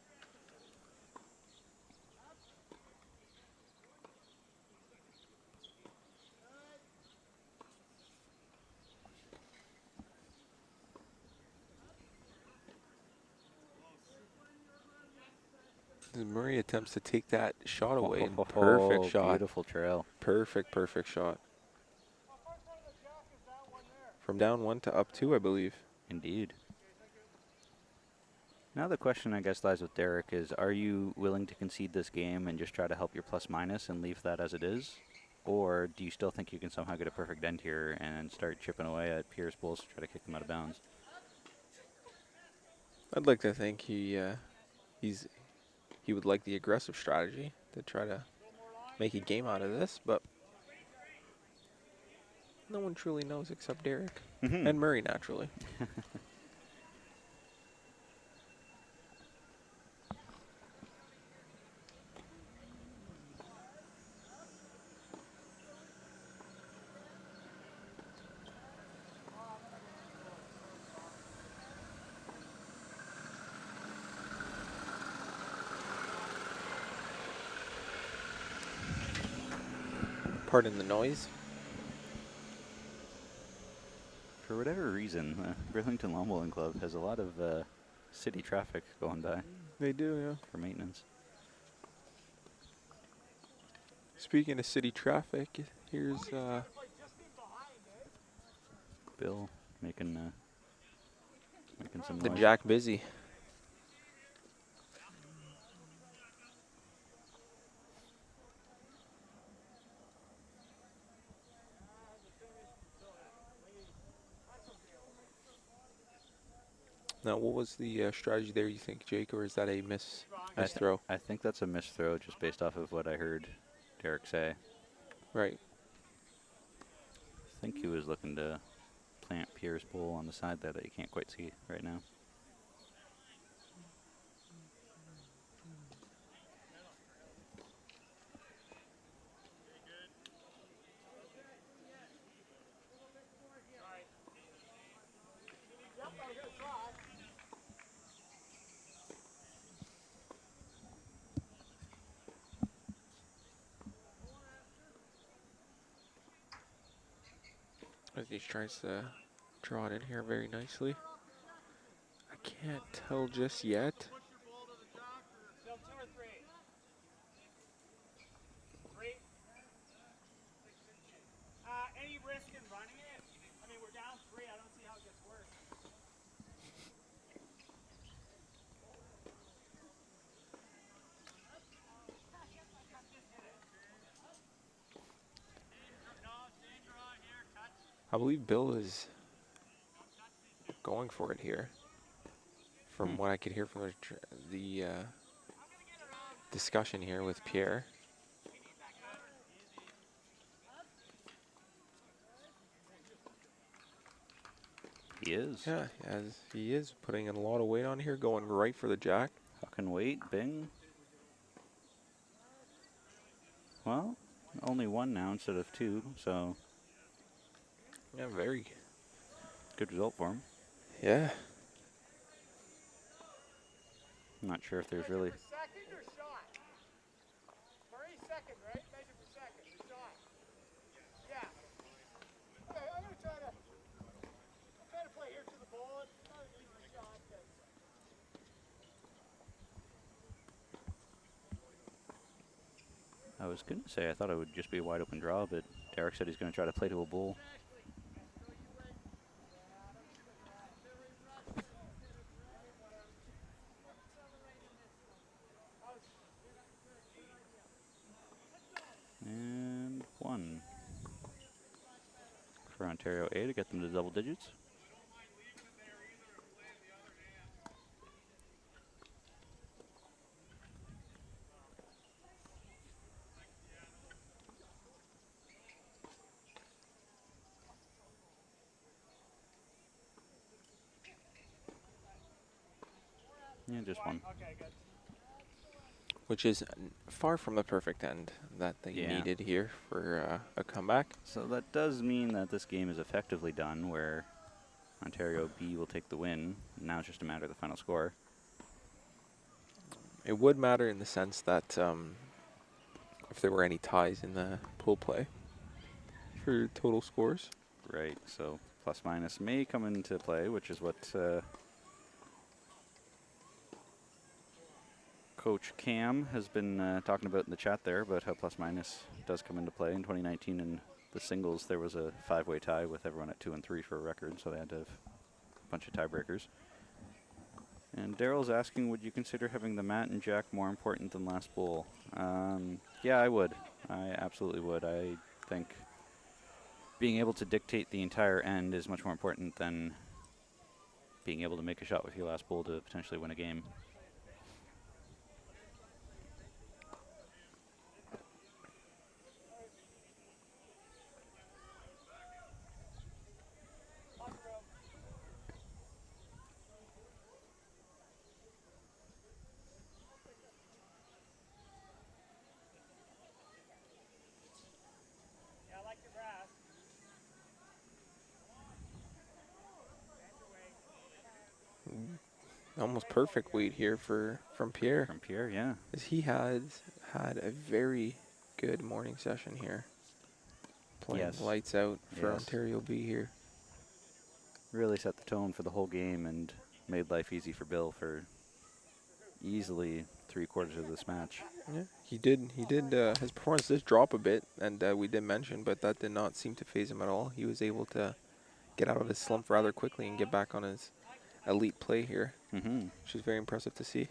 As Murray attempts to take that shot away. And perfect shot. Beautiful trail. Perfect shot. From down 1 to up 2, I believe. Indeed. Now the question, I guess, lies with Derek is, are you willing to concede this game and just try to help your plus-minus and leave that as it is? Or do you still think you can somehow get a perfect end here and start chipping away at Pierre's bulls to try to kick them out of bounds? I'd like to think he would like the aggressive strategy to try to make a game out of this, but no one truly knows except Derek and Murray, naturally. Pardon the noise. For whatever reason, Burlington Lawn Bowling Club has a lot of city traffic going by They do, yeah. for maintenance. Speaking of city traffic, here's Bill making some the noise. Jack busy. Now, what was the strategy there, you think, Jake, or is that a miss throw? I think that's a missed throw just based off of what I heard Derek say. Right. I think he was looking to plant Pierre's bowl on the side there that you can't quite see right now. As he tries to draw it in here very nicely. I can't tell just yet. Still 2 or 3? 3? Any risk I believe Bill is going for it here. From what I could hear from the discussion here with Pierre. He is. Yeah, as he is putting in a lot of weight on here, going right for the jack. Huck and wait, bing. Well, only one now instead of two, so Yeah, very. good result for him. Yeah. I'm not sure if there's really... Second or shot? Murray second, right? Measure for second. Or shot. Yeah. Okay, I'm gonna try to play here to the ball. It's not an easy shot. I was going to say I thought it would just be a wide open draw, but Derek said he's going to try to play to a bull. And one for Ontario A to get them to double digits. Yeah, just one. Okay, good. Which is far from the perfect end that they needed here for a comeback. So that does mean that this game is effectively done, where Ontario B will take the win. Now it's just a matter of the final score. It would matter in the sense that if there were any ties in the pool play for total scores. Right, so plus minus may come into play, which is what Coach Cam has been talking about in the chat there, about how plus minus does come into play. In 2019 in the singles, there was a 5-way tie with everyone at 2 and 3 for a record, so they had to have a bunch of tiebreakers. And Daryl's asking, would you consider having the mat and jack more important than last bowl? Yeah, I would. I absolutely would. I think being able to dictate the entire end is much more important than being able to make a shot with your last bowl to potentially win a game. Yeah, I like your grass. Almost perfect weight here from Pierre. From Pierre, yeah. As he has had a very good morning session here. Playing lights out for Ontario B here. Really set the tone for the whole game and made life easy for Bill for easily 3/4 of this match. Yeah, he did. His performance did drop a bit, and we did mention, but that did not seem to phase him at all. He was able to get out of his slump rather quickly and get back on his elite play here, which is very impressive to see.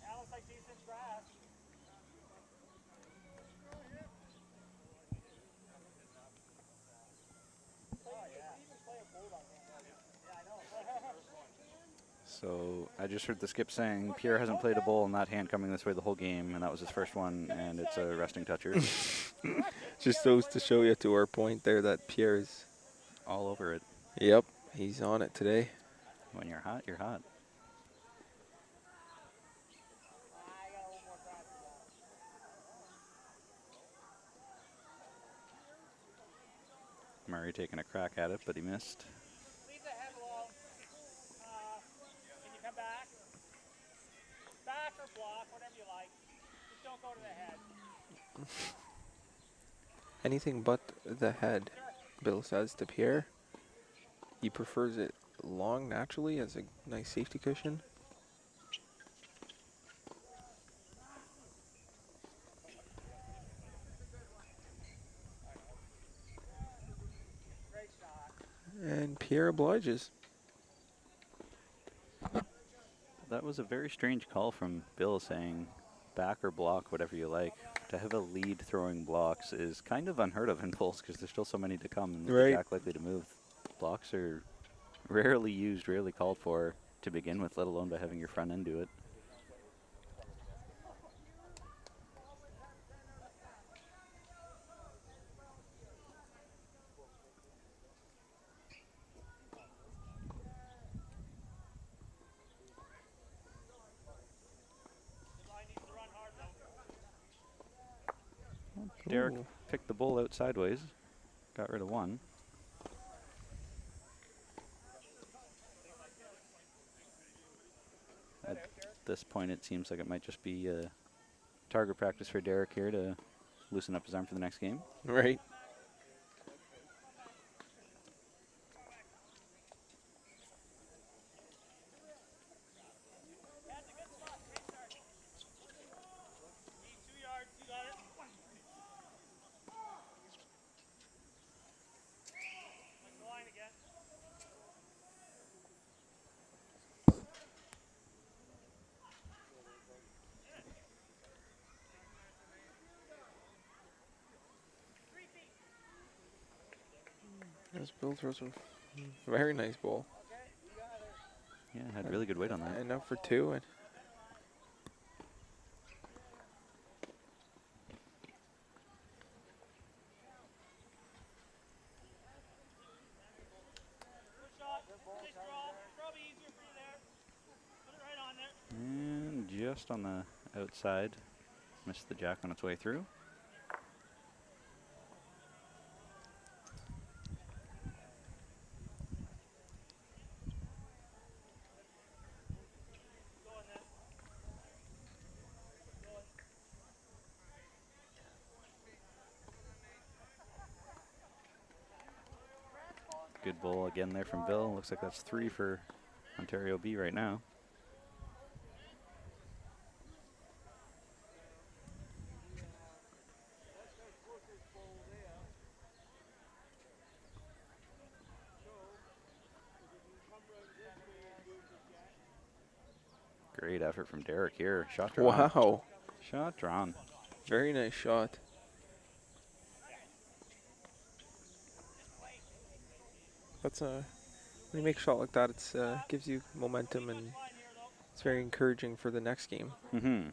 Yeah, looks like decent grass. So I just heard the skip saying Pierre hasn't played a bowl in that hand coming this way the whole game, and that was his first one, and it's a resting toucher. Just goes to show you to our point there that Pierre is all over it. Yep, he's on it today. When you're hot, you're hot. Murray taking a crack at it, but he missed. Leave the head alone. Can you come back? Back or block, whatever you like. Just don't go to the head. Anything but the head, Bill says to Pierre. He prefers it long naturally as a nice safety cushion. And Pierre obliges. That was a very strange call from Bill saying back or block, whatever you like. To have a lead throwing blocks is kind of unheard of in bowls because there's still so many to come and with the Right. jack likely to move. Blocks are rarely used, rarely called for to begin with, let alone by having your front end do it. Derek Ooh. picked the bowl out sideways, got rid of one. At this point, it seems like it might just be target practice for Derek here to loosen up his arm for the next game. Right. This Bill throws a very nice ball. Yeah, had really good weight on that. And up for two. And And just on the outside, missed the jack on its way through. Good bowl again there from Bill. Looks like that's 3 for Ontario B right now. Great effort from Derek here. Shot drawn. wow. Shot drawn. Very nice shot. That's when you make a shot like that, it's gives you momentum and it's very encouraging for the next game. Mm-hmm.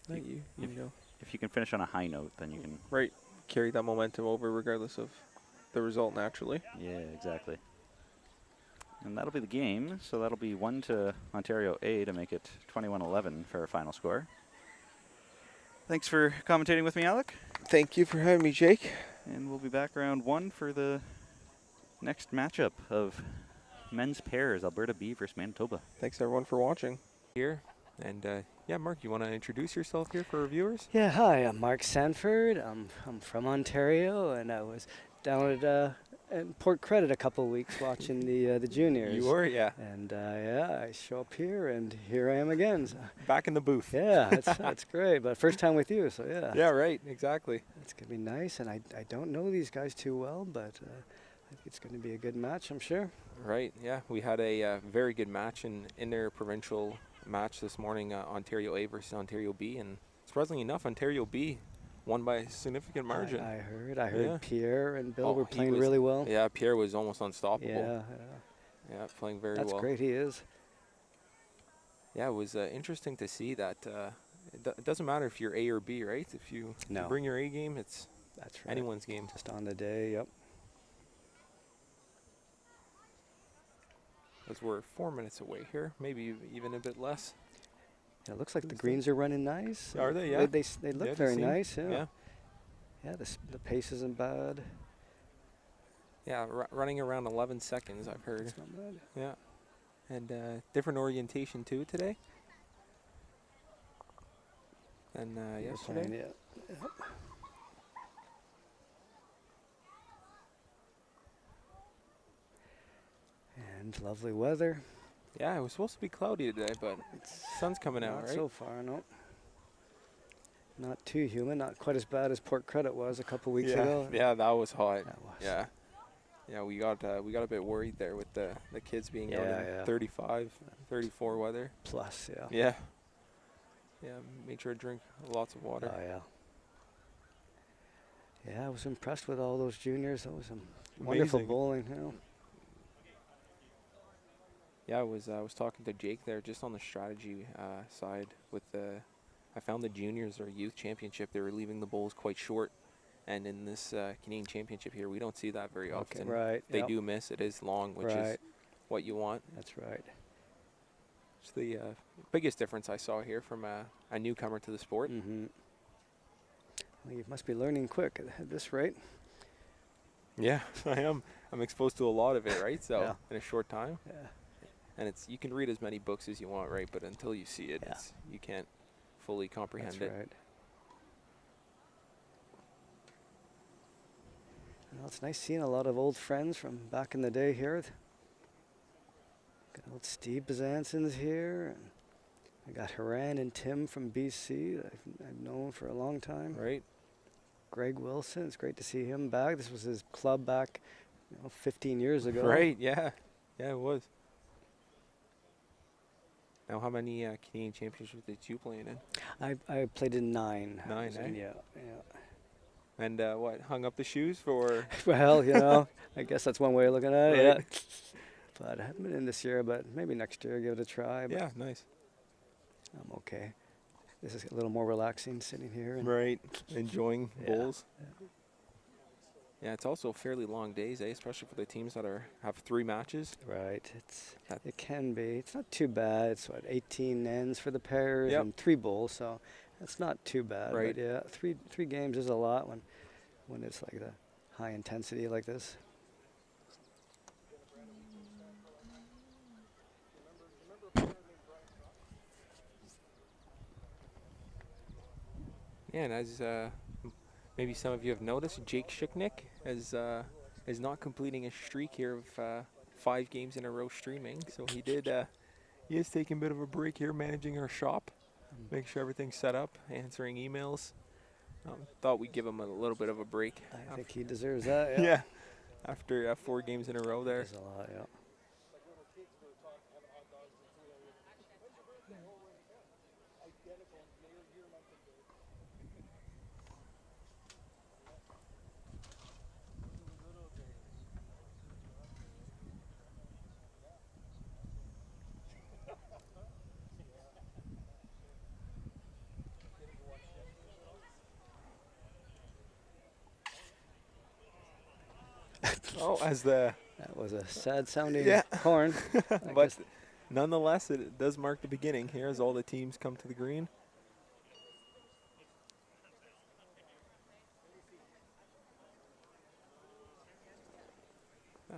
That you know, If you can finish on a high note, then you can. right, carry that momentum over regardless of the result naturally. Yeah, exactly. And that'll be the game. So that'll be 1 to Ontario A to make it 21-11 for our final score. Thanks for commentating with me, Alec. Thank you for having me, Jake. And we'll be back round 1 for the next matchup of men's pairs, Alberta B versus Manitoba. Thanks everyone for watching. Here, and yeah, Mark, you want to introduce yourself here for our viewers? Yeah, hi, I'm Mark Sanford. I'm from Ontario, and I was down at Port Credit a couple of weeks watching the juniors. You were, yeah. And yeah, I show up here, and here I am again. So Back in the booth. yeah, that's great. But first time with you, so yeah. Yeah, right, exactly. It's gonna be nice, and I don't know these guys too well, but I think it's gonna be a good match, I'm sure. Right, yeah. We had a very good match in interprovincial match this morning, Ontario A versus Ontario B, and surprisingly enough, Ontario B won by a significant margin. I heard Yeah. Pierre and Bill Oh, were he playing was- really well. Yeah, Pierre was almost unstoppable. Yeah, Yeah, playing very that's well. great. He is. Yeah, it was interesting to see that it doesn't matter if you're A or B, right? If you No. bring your A game, it's That's right. anyone's game. Just on the day. Yep. As we're 4 minutes away here, maybe even a bit less. Yeah, it looks like the Who's that? greens are running nice. Are they? Yeah. They look Yeah, they very seem- nice. Yeah. Yeah, Yeah. The pace isn't bad. yeah, running around 11 seconds, I've heard. It's not bad. Yeah, and different orientation too today than They're yesterday. playing, yeah. Yep. And lovely weather. Yeah, it was supposed to be cloudy today, but It's sun's coming out, not right? so far, no. Not too humid. Not quite as bad as Port Credit was a couple weeks yeah, ago. yeah, that was hot. That was. Yeah, Yeah, we got a bit worried there with the kids being out in Yeah. 35, 34 weather. Plus, yeah. Yeah. Yeah, make sure to drink lots of water. Oh, yeah. Yeah, I was impressed with all those juniors. That was some wonderful Amazing. bowling. You know. Yeah, I was talking to Jake there just on the strategy side with I found the juniors or youth championship, they were leaving the bowls quite short. And in this Canadian championship here, we don't see that very often. Right. They do miss. It is long, which is what you want. That's right. It's the biggest difference I saw here from a newcomer to the sport. Mm-hmm. Well, you must be learning quick at this rate. Yeah, I am. I'm exposed to a lot of it, right? So Yeah. in a short time. Yeah. And you can read as many books as you want, right? But until you see it, you can't fully comprehend That's it. right. Well, it's nice seeing a lot of old friends from back in the day here. Got old Steve Bezanson's here. And I got Haran and Tim from BC that I've known for a long time. Right. Greg Wilson, it's great to see him back. This was his club back 15 years ago. Right, yeah. Yeah, it was. Now, how many Canadian championships did you play in? I played in 9. 9, eh? Yeah. And what, hung up the shoes for? Well, I guess that's one way of looking at it, Right. yeah. But I haven't been in this year, but maybe next year give it a try. But Yeah, nice. I'm okay. This is a little more relaxing sitting here. And Right, enjoying Yeah. bowls. Yeah, it's also fairly long days, especially for the teams that have 3 matches. Right. That- It can be. It's not too bad. It's 18 ends for the pairs Yep. and 3 bowls, so that's not too bad. Right. But yeah, three games is a lot when it's like the high intensity like this. Yeah, and as maybe some of you have noticed, Jake Shuknik is not completing a streak here of 5 games in a row streaming. So he is taking a bit of a break here, managing our shop, make sure everything's set up, answering emails. Thought we'd give him a little bit of a break. I think he deserves that. Yeah. Yeah, after 4 games in a row there. There's a lot, yeah. Oh, as the That was a sad sounding Yeah. horn. I but guess nonetheless, it does mark the beginning here as all the teams come to the green.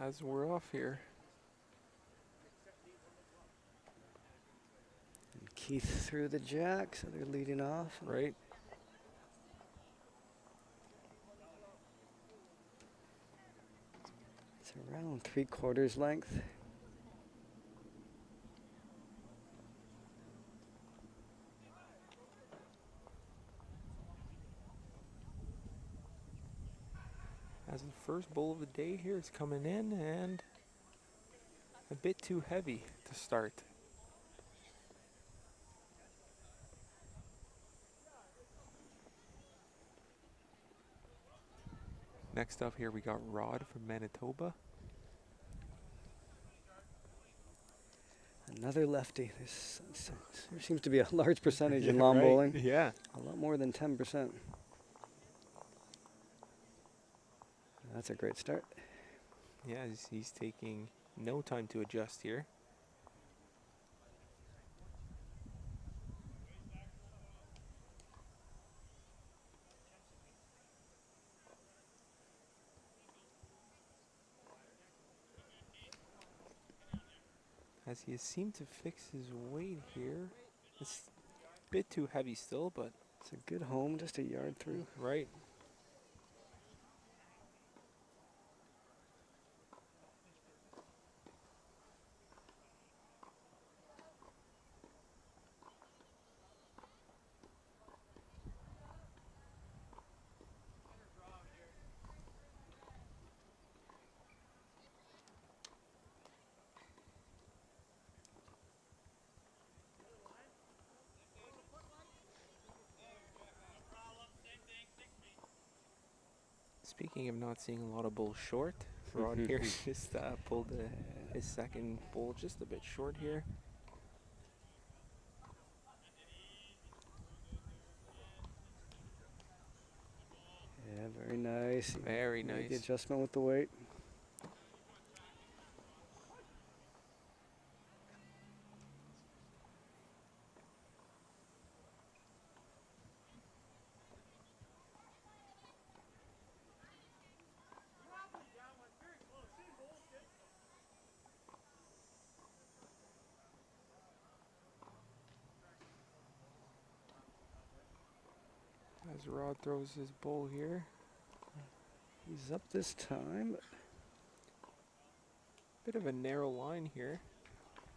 As we're off here. Keith threw the jack, so they're leading off. Right. It's around 3/4 length. As the first bowl of the day here is coming in and a bit too heavy to start. Next up here we got Rod from Manitoba. Another lefty. There seems to be a large percentage in Yeah, lawn right. bowling. Yeah. A lot more than 10%. That's a great start. Yeah, he's taking no time to adjust here. As he has seemed to fix his weight here. It's a bit too heavy still, but It's a good home, just a yard through. right. Speaking of not seeing a lot of bulls short, Rod here just pulled his second bull just a bit short here. Yeah, very nice. He Very made the nice. adjustment with the weight. As Rod throws his bull here. He's up this time. Bit of a narrow line here.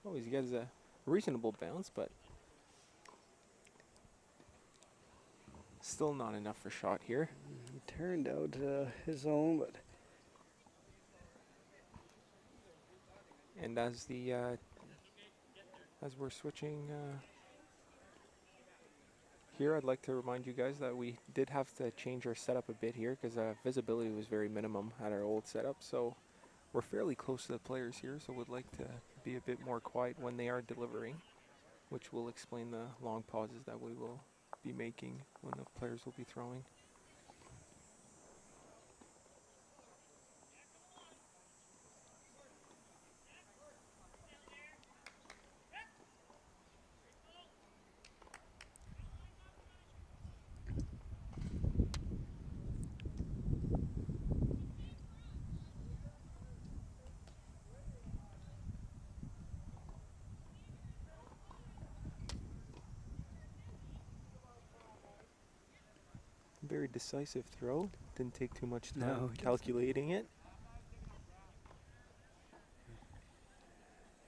Oh, he gets a reasonable bounce, but still not enough for shot here. He turned out his own, but And as the as we're switching here, I'd like to remind you guys that we did have to change our setup a bit here because visibility was very minimum at our old setup. So we're fairly close to the players here, so we'd like to be a bit more quiet when they are delivering, which will explain the long pauses that we will be making when the players will be throwing. Very decisive throw. Didn't take too much time No, he calculating it.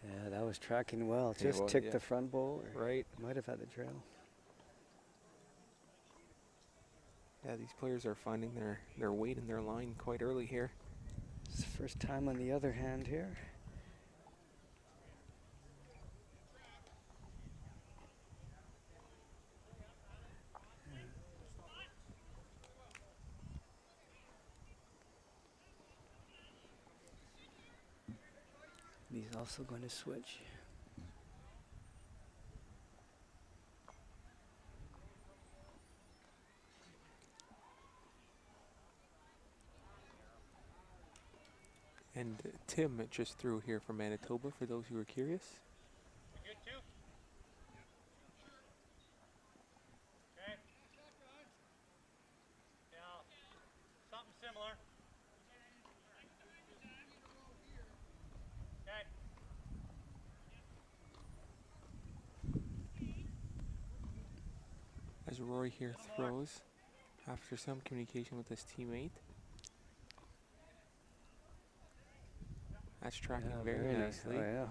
yeah, that was tracking well. It Just was, ticked yeah. the front bull. Or Right. might have had the trail. Yeah, these players are finding their weight in their line quite early here. It's the first time on the other hand here. He's also going to switch. And Tim just threw here from Manitoba, for those who were curious. Good too? Okay. Now, something similar. Okay. As Rory here throws, after some communication with his teammate. That's tracking Yeah, very nice. nicely. Oh, yeah.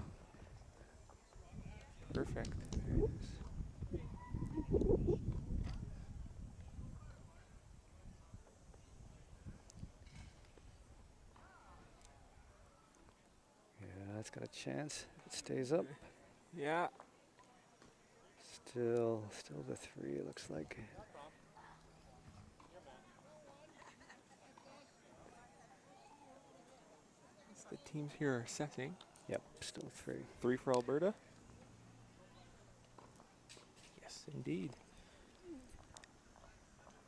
Perfect. Very nice. Yeah, that's got a chance. If it stays up. Yeah. Still the 3, it looks like. As the teams here are assessing. Yep, still 3. 3 for Alberta. Yes, indeed.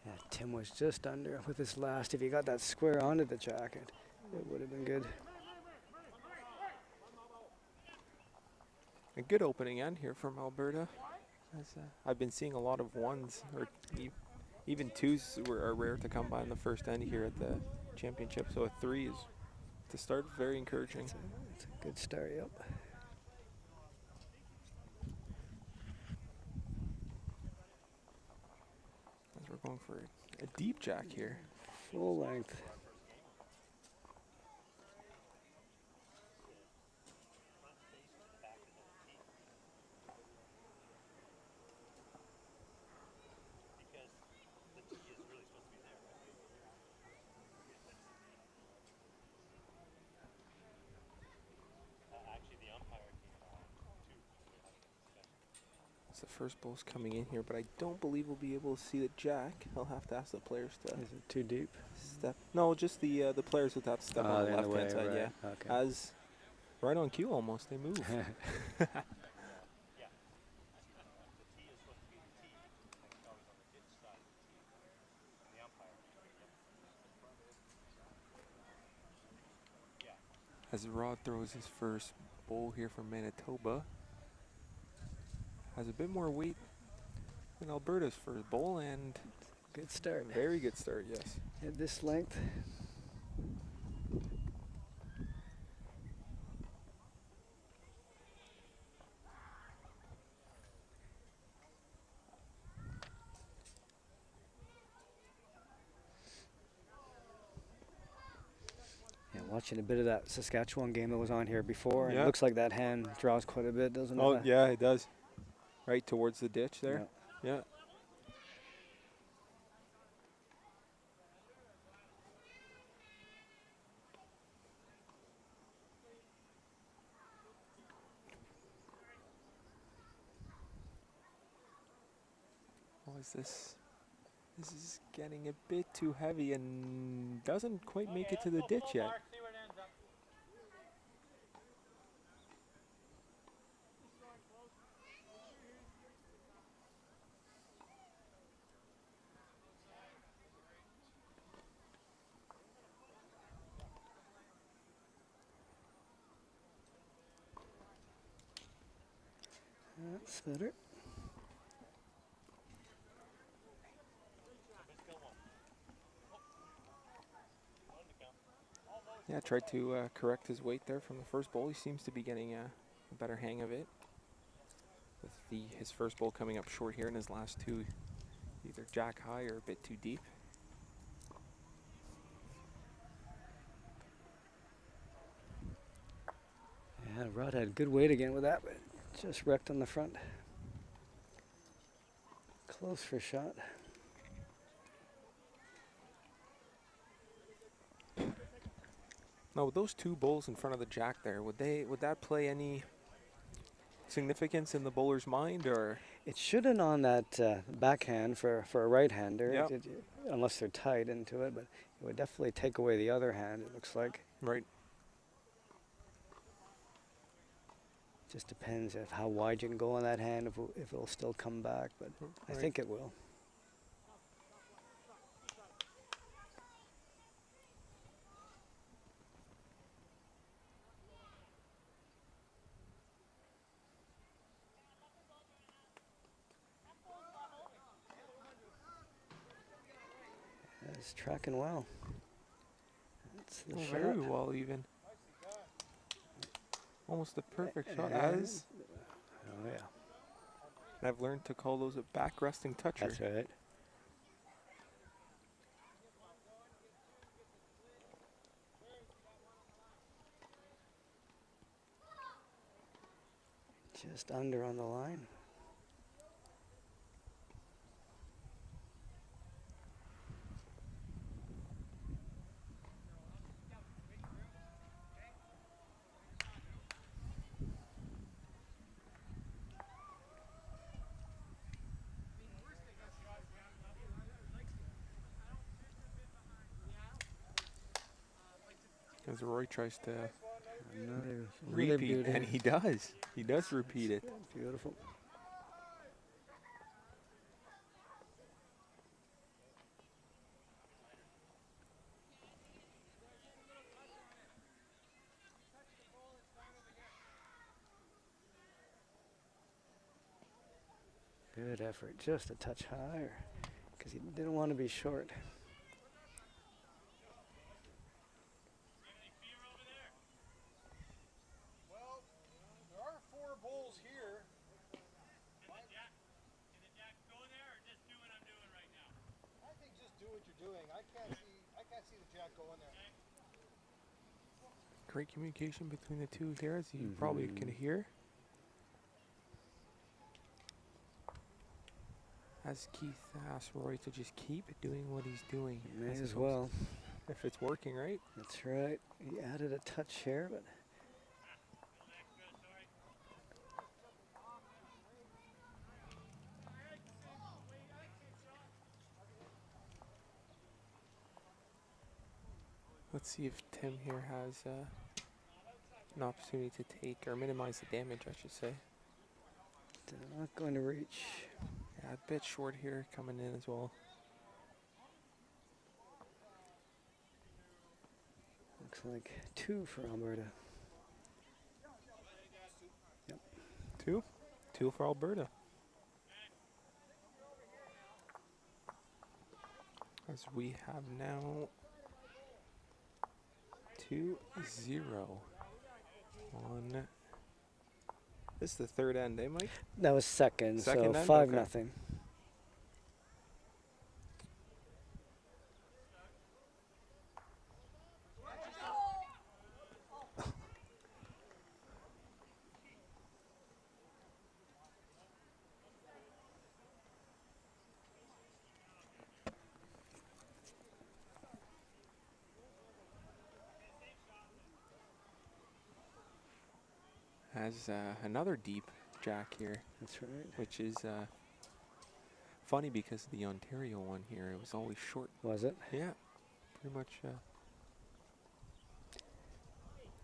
Yeah, Tim was just under with his last. If he got that square onto the jacket, it would have been good. A good opening end here from Alberta. As, I've been seeing a lot of 1s, or even 2s are rare to come by in the first end here at the championship. So a 3 is, to start, very encouraging. It's a good start, yep. As we're going for a deep jack here. Full length. As the first ball's coming in here, but I don't believe we'll be able to see the jack. I'll have to ask the players to Is it too deep? step. No, just the players would have to step on the they're in left-hand way, side. right. Yeah, Okay. as right on cue almost. They move. As Rod throws his first bowl here from Manitoba. Has a bit more weight than Alberta's first bowl, and Good start. very good start, yes. At this length. Yeah, watching a bit of that Saskatchewan game that was on here before. And Yeah. it looks like that hand draws quite a bit, doesn't it? Oh, yeah, it does. Right towards the ditch there. Yeah. Oh, is this? This is getting a bit too heavy and doesn't quite make it to the ditch yet. That's better. Yeah, tried to correct his weight there from the first bowl. He seems to be getting a better hang of it. With his first bowl coming up short here, and his last two either jack high or a bit too deep. Yeah, Rod had good weight again with that, but just wrecked on the front. Close for shot. Now, with those two bowls in front of the jack there, would that play any significance in the bowler's mind, or? It shouldn't on that backhand for a right-hander, Yep. unless they're tied into it, but it would definitely take away the other hand, it looks like. Right. Just depends if how wide you can go on that hand, if it'll still come back, but I Right. think it will. It's tracking well. That's the shot. Very well, even. Almost a perfect shot. And- As Oh yeah, I've learned to call those a back resting toucher. that's right. Just under on the line. As Roy tries to Another repeat, beauty. and he does. He does repeat it. Beautiful. Good effort, just a touch higher, because he didn't want to be short. Well, there are 4 bowls here. I think just do what you're doing. I can't see the jack going there. Great communication between the two here, as you probably can hear. As Keith asked Roy to just keep doing what he's doing. May as as opposed- well. If it's working, right? That's right. He added a touch here, but Let's see if Tim here has an opportunity to take or minimize the damage, I should say. They're not going to reach. Yeah, a bit short here coming in as well. Looks like 2 for Alberta. Yep. 2? 2 for Alberta. As we have now 2-0 on. This is the third end, eh, Mike? That was second, Second so end? 5 Okay. nothing. Has another deep jack here, That's right. which is funny because the Ontario one here, it was always short. Was it? Yeah, pretty much.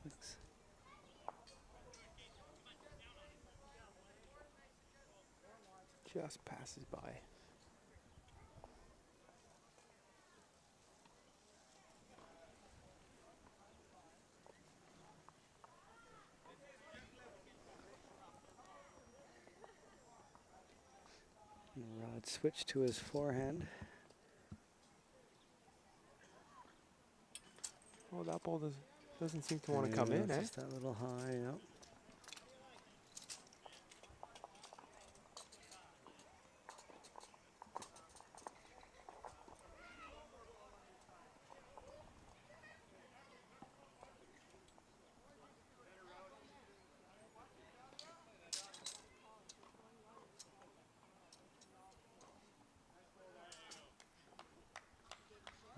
Looks- Just passes by. Rod switched to his forehand. Oh, that ball doesn't seem to want to come in, it's eh? just that little high, yep.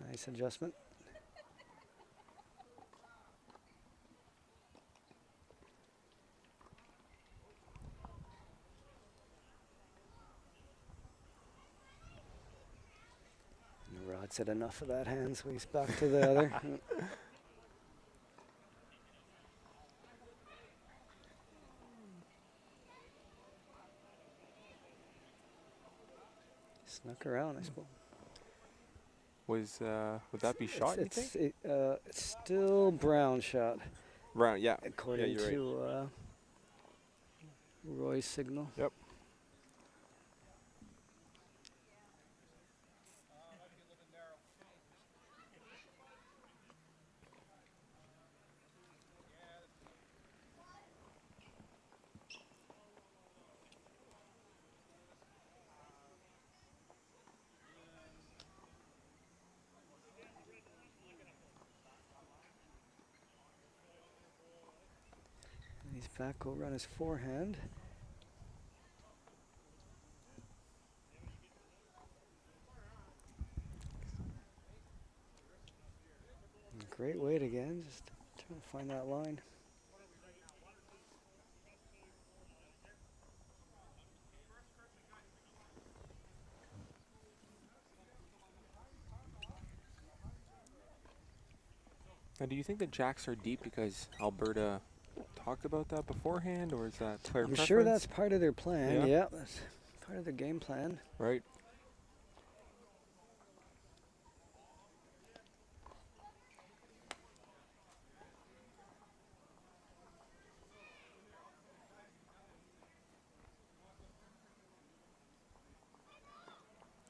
Nice adjustment. And Rod said enough of that hand, so he's back to the other. Snuck around, I suppose. Would that be shot, you think? It's still brown shot, Round, yeah. according you're right. to Roy's signal. Yep. And he's back over on his forehand. Great weight again, just trying to find that line. Now, do you think the jacks are deep because Alberta talked about that beforehand, or is that player I'm preference? sure that's part of their plan. Yeah. Yeah, that's part of their game plan. Right.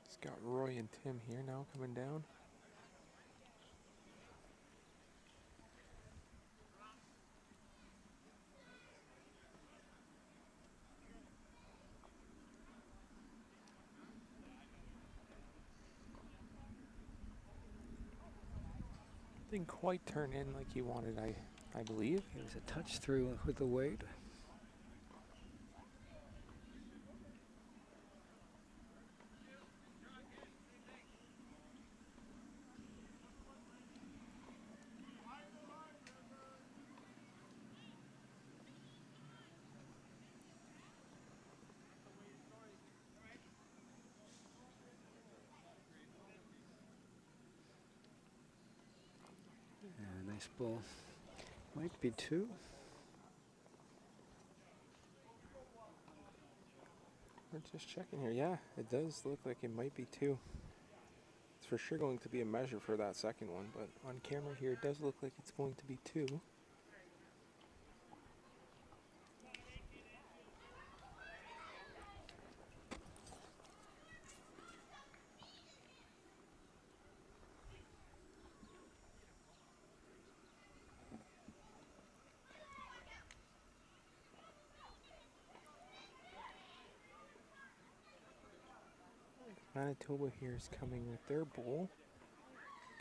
It's got Roy and Tim here now coming down. Didn't quite turn in like he wanted, I believe. It was a touch through with the weight. Nice ball. Might be 2. We're just checking here. Yeah, it does look like it might be 2. It's for sure going to be a measure for that second one, but on camera here, it does look like it's going to be 2. Manitoba here is coming with their bowl.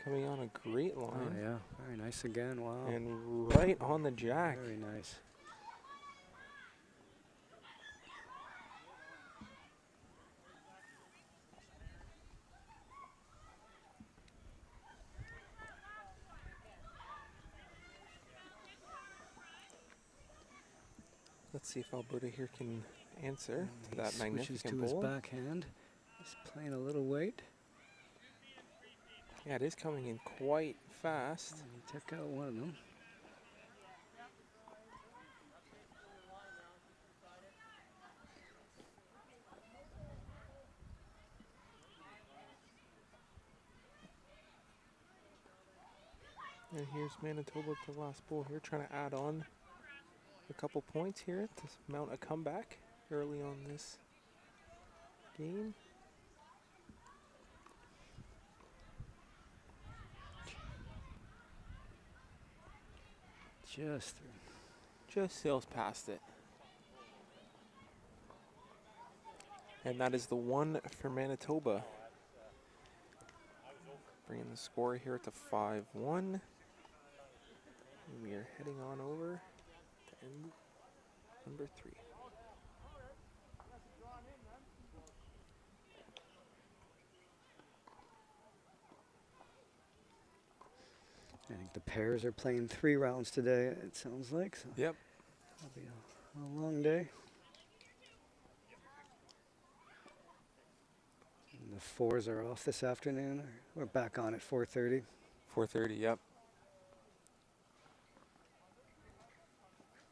Coming on a great line. Oh, yeah. Very nice again. Wow. And right on the jack. Very nice. Let's see if Alberta here can answer to that Switches magnificent to his bowl. backhand. He's playing a little weight. Yeah, it is coming in quite fast. And he took out one of them. And here's Manitoba with the last bowl here, trying to add on a couple points here to mount a comeback early on this game. Just through. Just sails past it. And that is the one for Manitoba. Bringing the score here to 5-1. We are heading on over to end number 3. I think the pairs are playing 3 rounds today, it sounds like. So Yep. it'll be a long day. And the 4s are off this afternoon. We're back on at 4:30. 4:30, yep.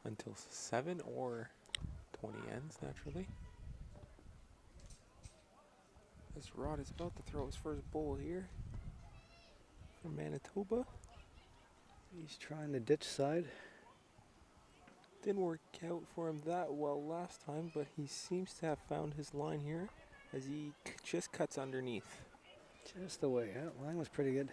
Until 7 or 20 ends, naturally. This Rod is about to throw his first bowl here for Manitoba. He's trying the ditch side. Didn't work out for him that well last time, but he seems to have found his line here as he just cuts underneath. Just the way. Yeah, line was pretty good.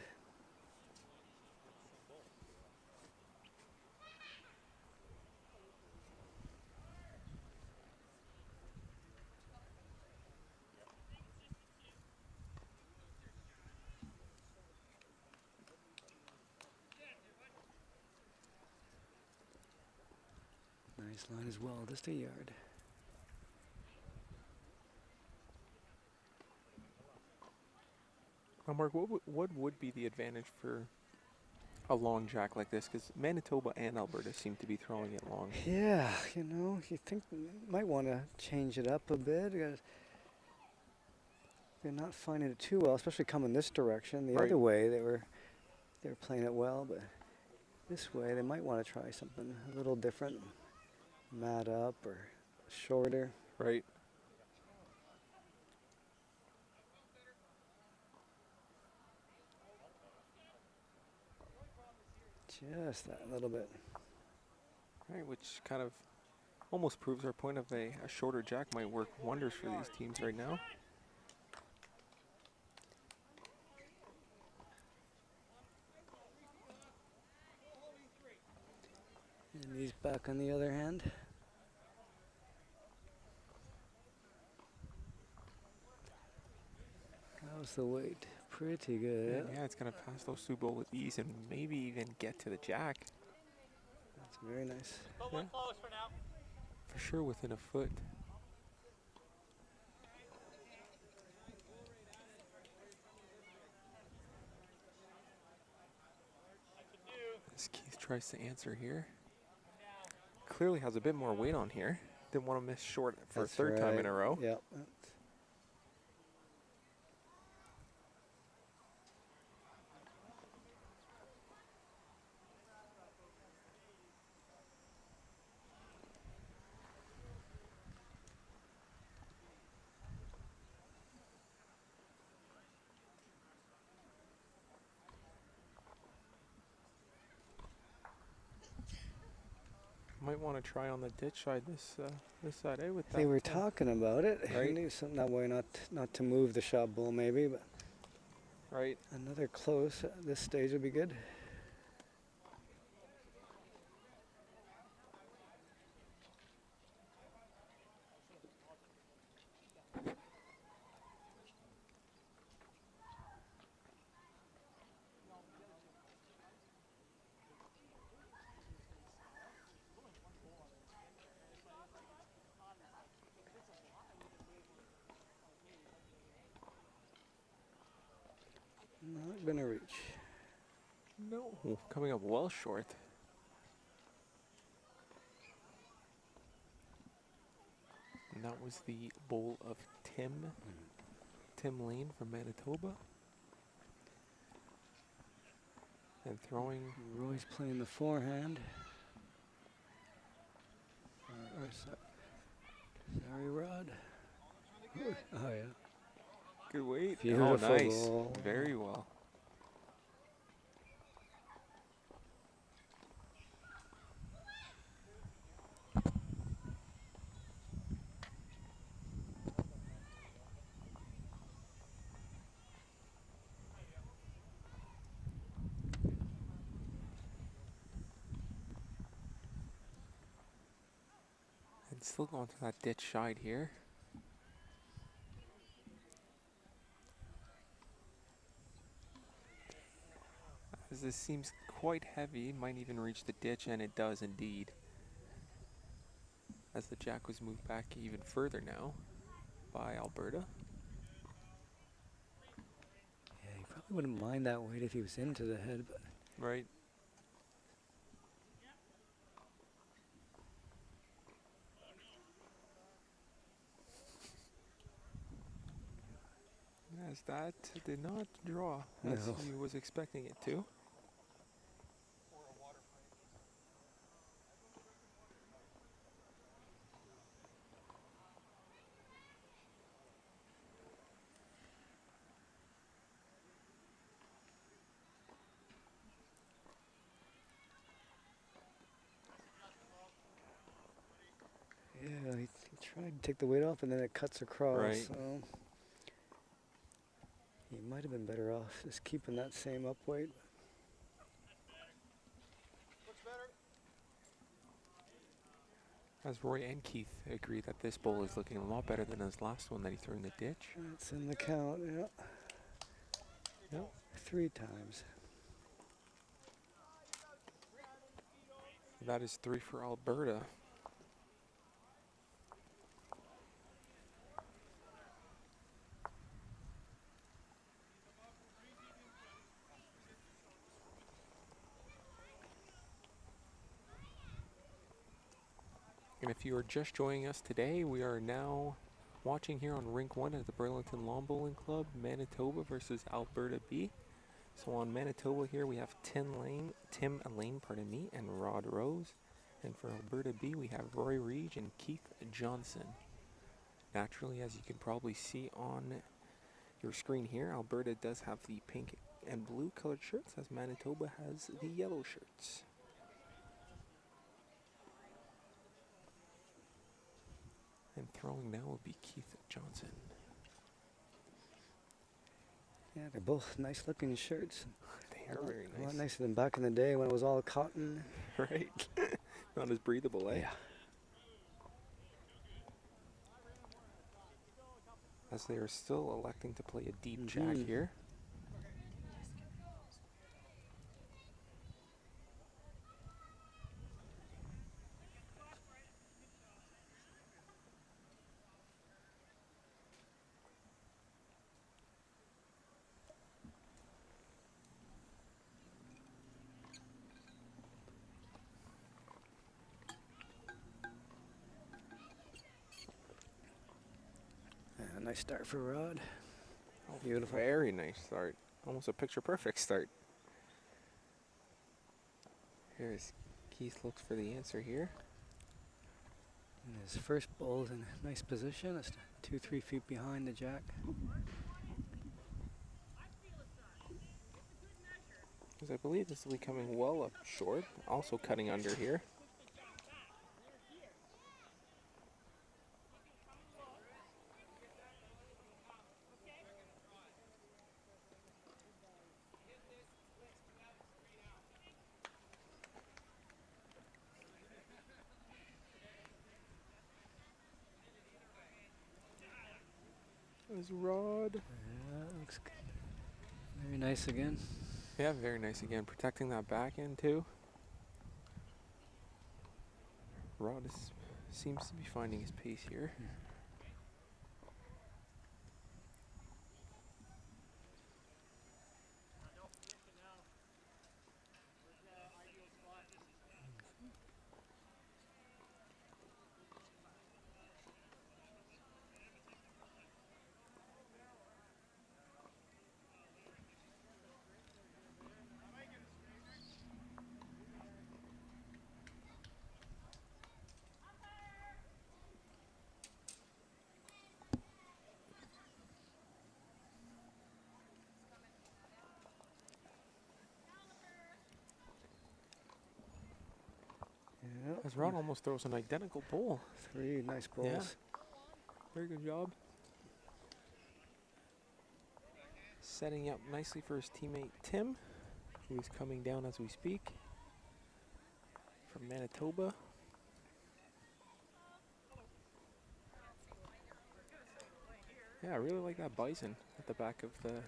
Nice line as well, just a yard. Now, Mark, what would be the advantage for a long jack like this? Because Manitoba and Alberta seem to be throwing it long. Yeah, you know, you think you might want to change it up a bit. They're not finding it too well, especially coming this direction. The Right. other way, they were playing it well, but this way, they might want to try something a little different. Mat up or shorter. Right. Just that little bit. Right, which kind of almost proves our point of a shorter jack might work wonders for these teams right now. And he's back on the other hand. How's the weight? Pretty good. And yeah, it's going to pass those 2 bowls with ease and maybe even get to the jack. That's very nice. Yeah. For sure within a foot. As Keith tries to answer here. Clearly has a bit more weight on here. Didn't want to miss short for That's a third time in a row. Yep. Might want to try on the ditch side this side, eh? With that. They were talking about it. Right. He knew something that way not to move the shot bull maybe, but Right. another close at this stage would be good. Not gonna reach. No. Coming up well short. And that was the bowl of Tim Lane from Manitoba. And throwing. Roy's playing the forehand. Sorry, Rod. Oh yeah. Good weight. Beautiful Oh, nice. ball. Very well. And still going to that ditch side here. As this seems quite heavy, might even reach the ditch, and it does indeed. As the jack was moved back even further now by Alberta. Yeah, he probably wouldn't mind that weight if he was into the head, but Right. As that did not draw as No. he was expecting it to. yeah, he tried to take the weight off and then it cuts across. Right. So he might have been better off just keeping that same up weight. Looks better. As Roy and Keith agree that this bowl is looking a lot better than his last one that he threw in the ditch. That's in the count, yeah. Yep. 3 times. That is 3 for Alberta. And if you are just joining us today, we are now watching here on Rink 1 at the Burlington Lawn Bowling Club, Manitoba versus Alberta B. So on Manitoba here we have Tim Lane, and Rod Rose. And for Alberta B we have Roy Reege and Keith Johnson. Naturally, as you can probably see on your screen here, Alberta does have the pink and blue colored shirts, as Manitoba has the yellow shirts. And throwing now will be Keith Johnson. Yeah, they're both nice looking shirts. They are very A lot nice. nicer than back in the day when it was all cotton. Right? Not as breathable, eh? Yeah. As they are still electing to play a deep jack Mhm. here. Yeah, nice start for Rod. Oh, Beautiful. Very nice start. Almost a picture perfect start. Here's Keith looks for the answer here. And his first ball's in a nice position. It's 2-3 feet behind the jack. Because I believe this will be coming well up short. Also cutting under here. His rod. Yeah, looks good. Very nice again. Yeah, very nice again. Protecting that back end too. Rod seems to be finding his pace here. Yeah, As Rod almost throws an identical bowl. 3 nice bowls. Very good job. Setting up nicely for his teammate Tim, who is coming down as we speak from Manitoba. Yeah, I really like that bison at the back of the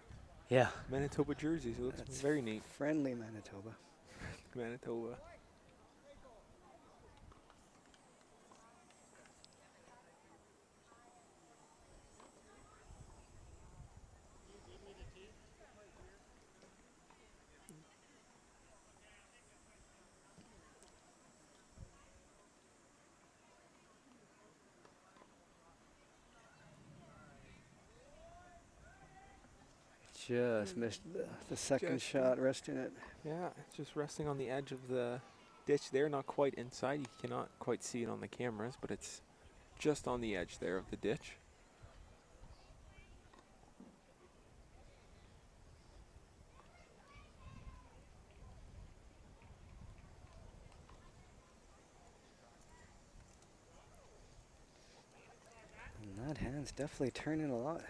Yeah. Manitoba jerseys. It looks That's very neat. Friendly Manitoba. Manitoba. Just missed the second Just shot, resting it. Yeah, it's just resting on the edge of the ditch there, not quite inside. You cannot quite see it on the cameras, but it's just on the edge there of the ditch. And that hand's definitely turning a lot.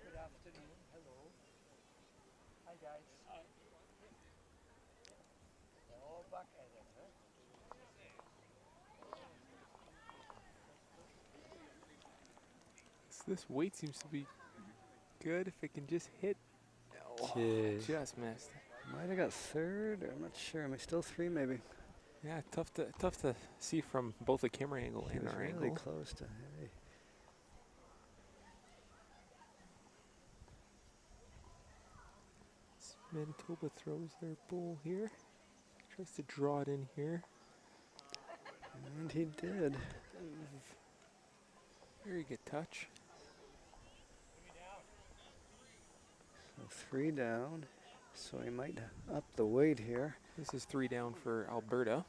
Good afternoon. Hello. Hi, guys. Hi. They're all back at it, huh? This weight seems to be good if it can just hit. Oh, Jeez. just missed. Might have got third, or I'm not sure. Am I still 3 maybe? Yeah, tough to see from both the camera angle He and was our really angle. close to hey. Manitoba throws their bull here. Tries to draw it in here. And he did. Very good touch. So 3 down. So he might up the weight here. This is 3 down for Alberta.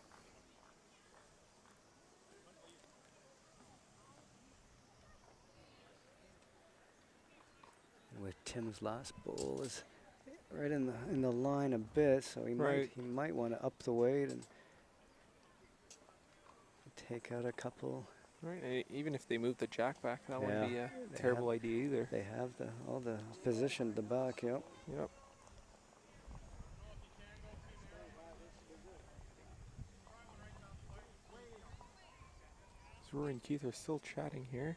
With Tim's last bowl is right in the line a bit, so he might want to up the weight and take out a couple. Right, and even if they move the jack back, that wouldn't be a They terrible have- idea either. They have all the position at the back, yep. Yep. So Rory and Keith are still chatting here.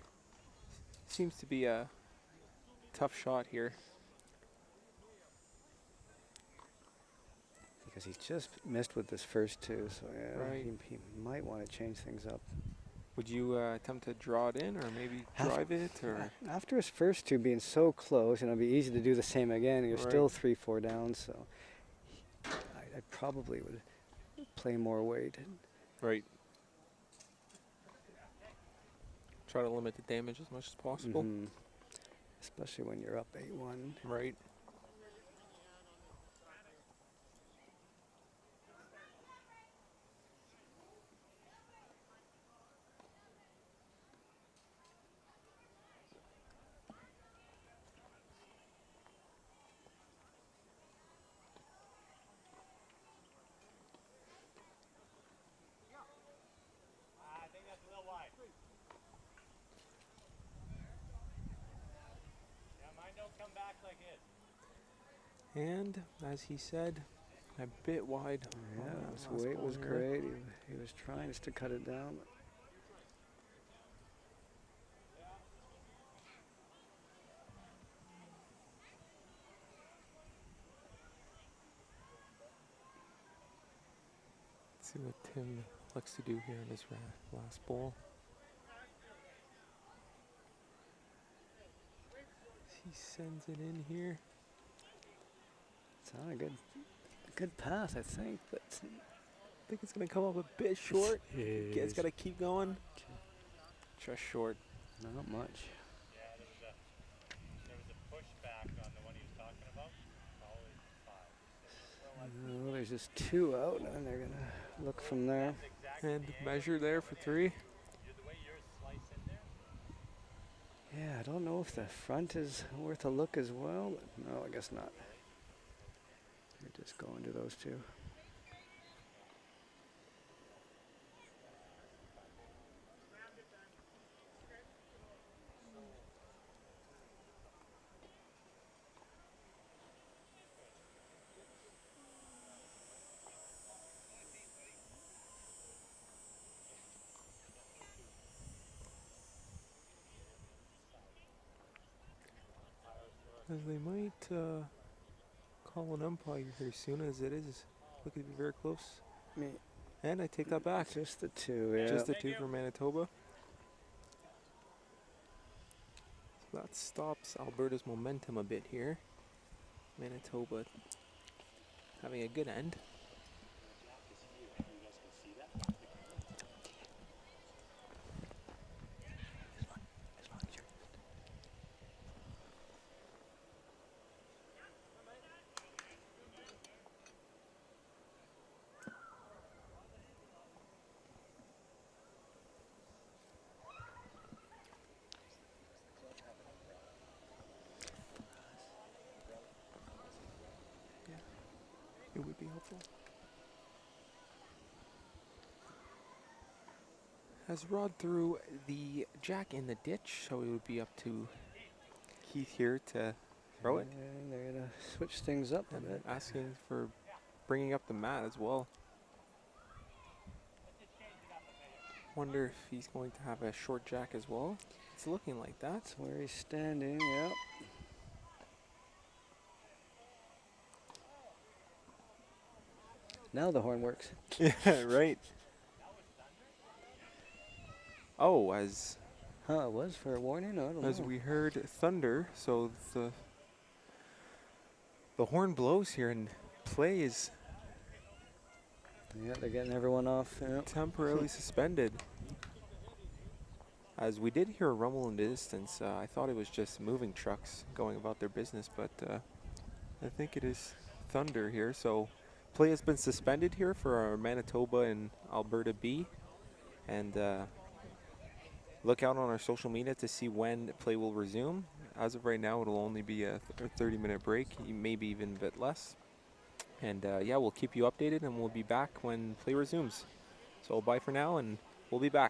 Seems to be a tough shot here. Because he's just missed with this first 2, so yeah, Right. he might want to change things up. Would you attempt to draw it in or maybe drive it? Or After his first 2 being so close, it'd be easy to do the same again. You're Right. still 3-4 down, so I probably would play more weight. Right. Try to limit the damage as much as possible. Mhm. Especially when you're up 8-1. Right. I think that's a little wide. Yeah, mine don't come back like it. And as he said, A bit wide. Yeah, on that his last weight ball was here. great. He was trying just to cut it down. But Let's see what Tim likes to do here in this last bowl. He sends it in here. it's on a good path, I think. But I think it's going to come up a bit short. It's got to keep going. Just short. not much. There was a pushback on the one he was talking about. Always 5. No, there's just 2 out, and they're gonna look from there. And measure there for 3. The way yours slice in there. Yeah, I don't know if the front is worth a look as well. But no, I guess not. They're just going to those 2. As they might call an umpire here soon, as it is looking to be very close. And I take that back. Just the 2, yeah. Just the 2 for Manitoba. So that stops Alberta's momentum a bit here. Manitoba having a good end. It would be helpful. Has Rod threw the jack in the ditch, so it would be up to Keith here to throw it. And they're gonna switch things up a And bit. asking for bringing up the mat as well. Wonder if he's going to have a short jack as well. It's looking like that. That's where he's standing, yep. Now the horn works. Yeah, right. Oh, as Huh, it was for a warning? I don't know. we heard thunder, so the horn blows here and play is Yeah, they're getting everyone off. Yep. temporarily suspended. As we did hear a rumble in the distance, I thought it was just moving trucks going about their business, but I think it is thunder here. So play has been suspended here for our Manitoba and Alberta B. And look out on our social media to see when play will resume. As of right now, it'll only be a 30-minute break, maybe even a bit less. And yeah, we'll keep you updated, and we'll be back when play resumes. So bye for now, and we'll be back.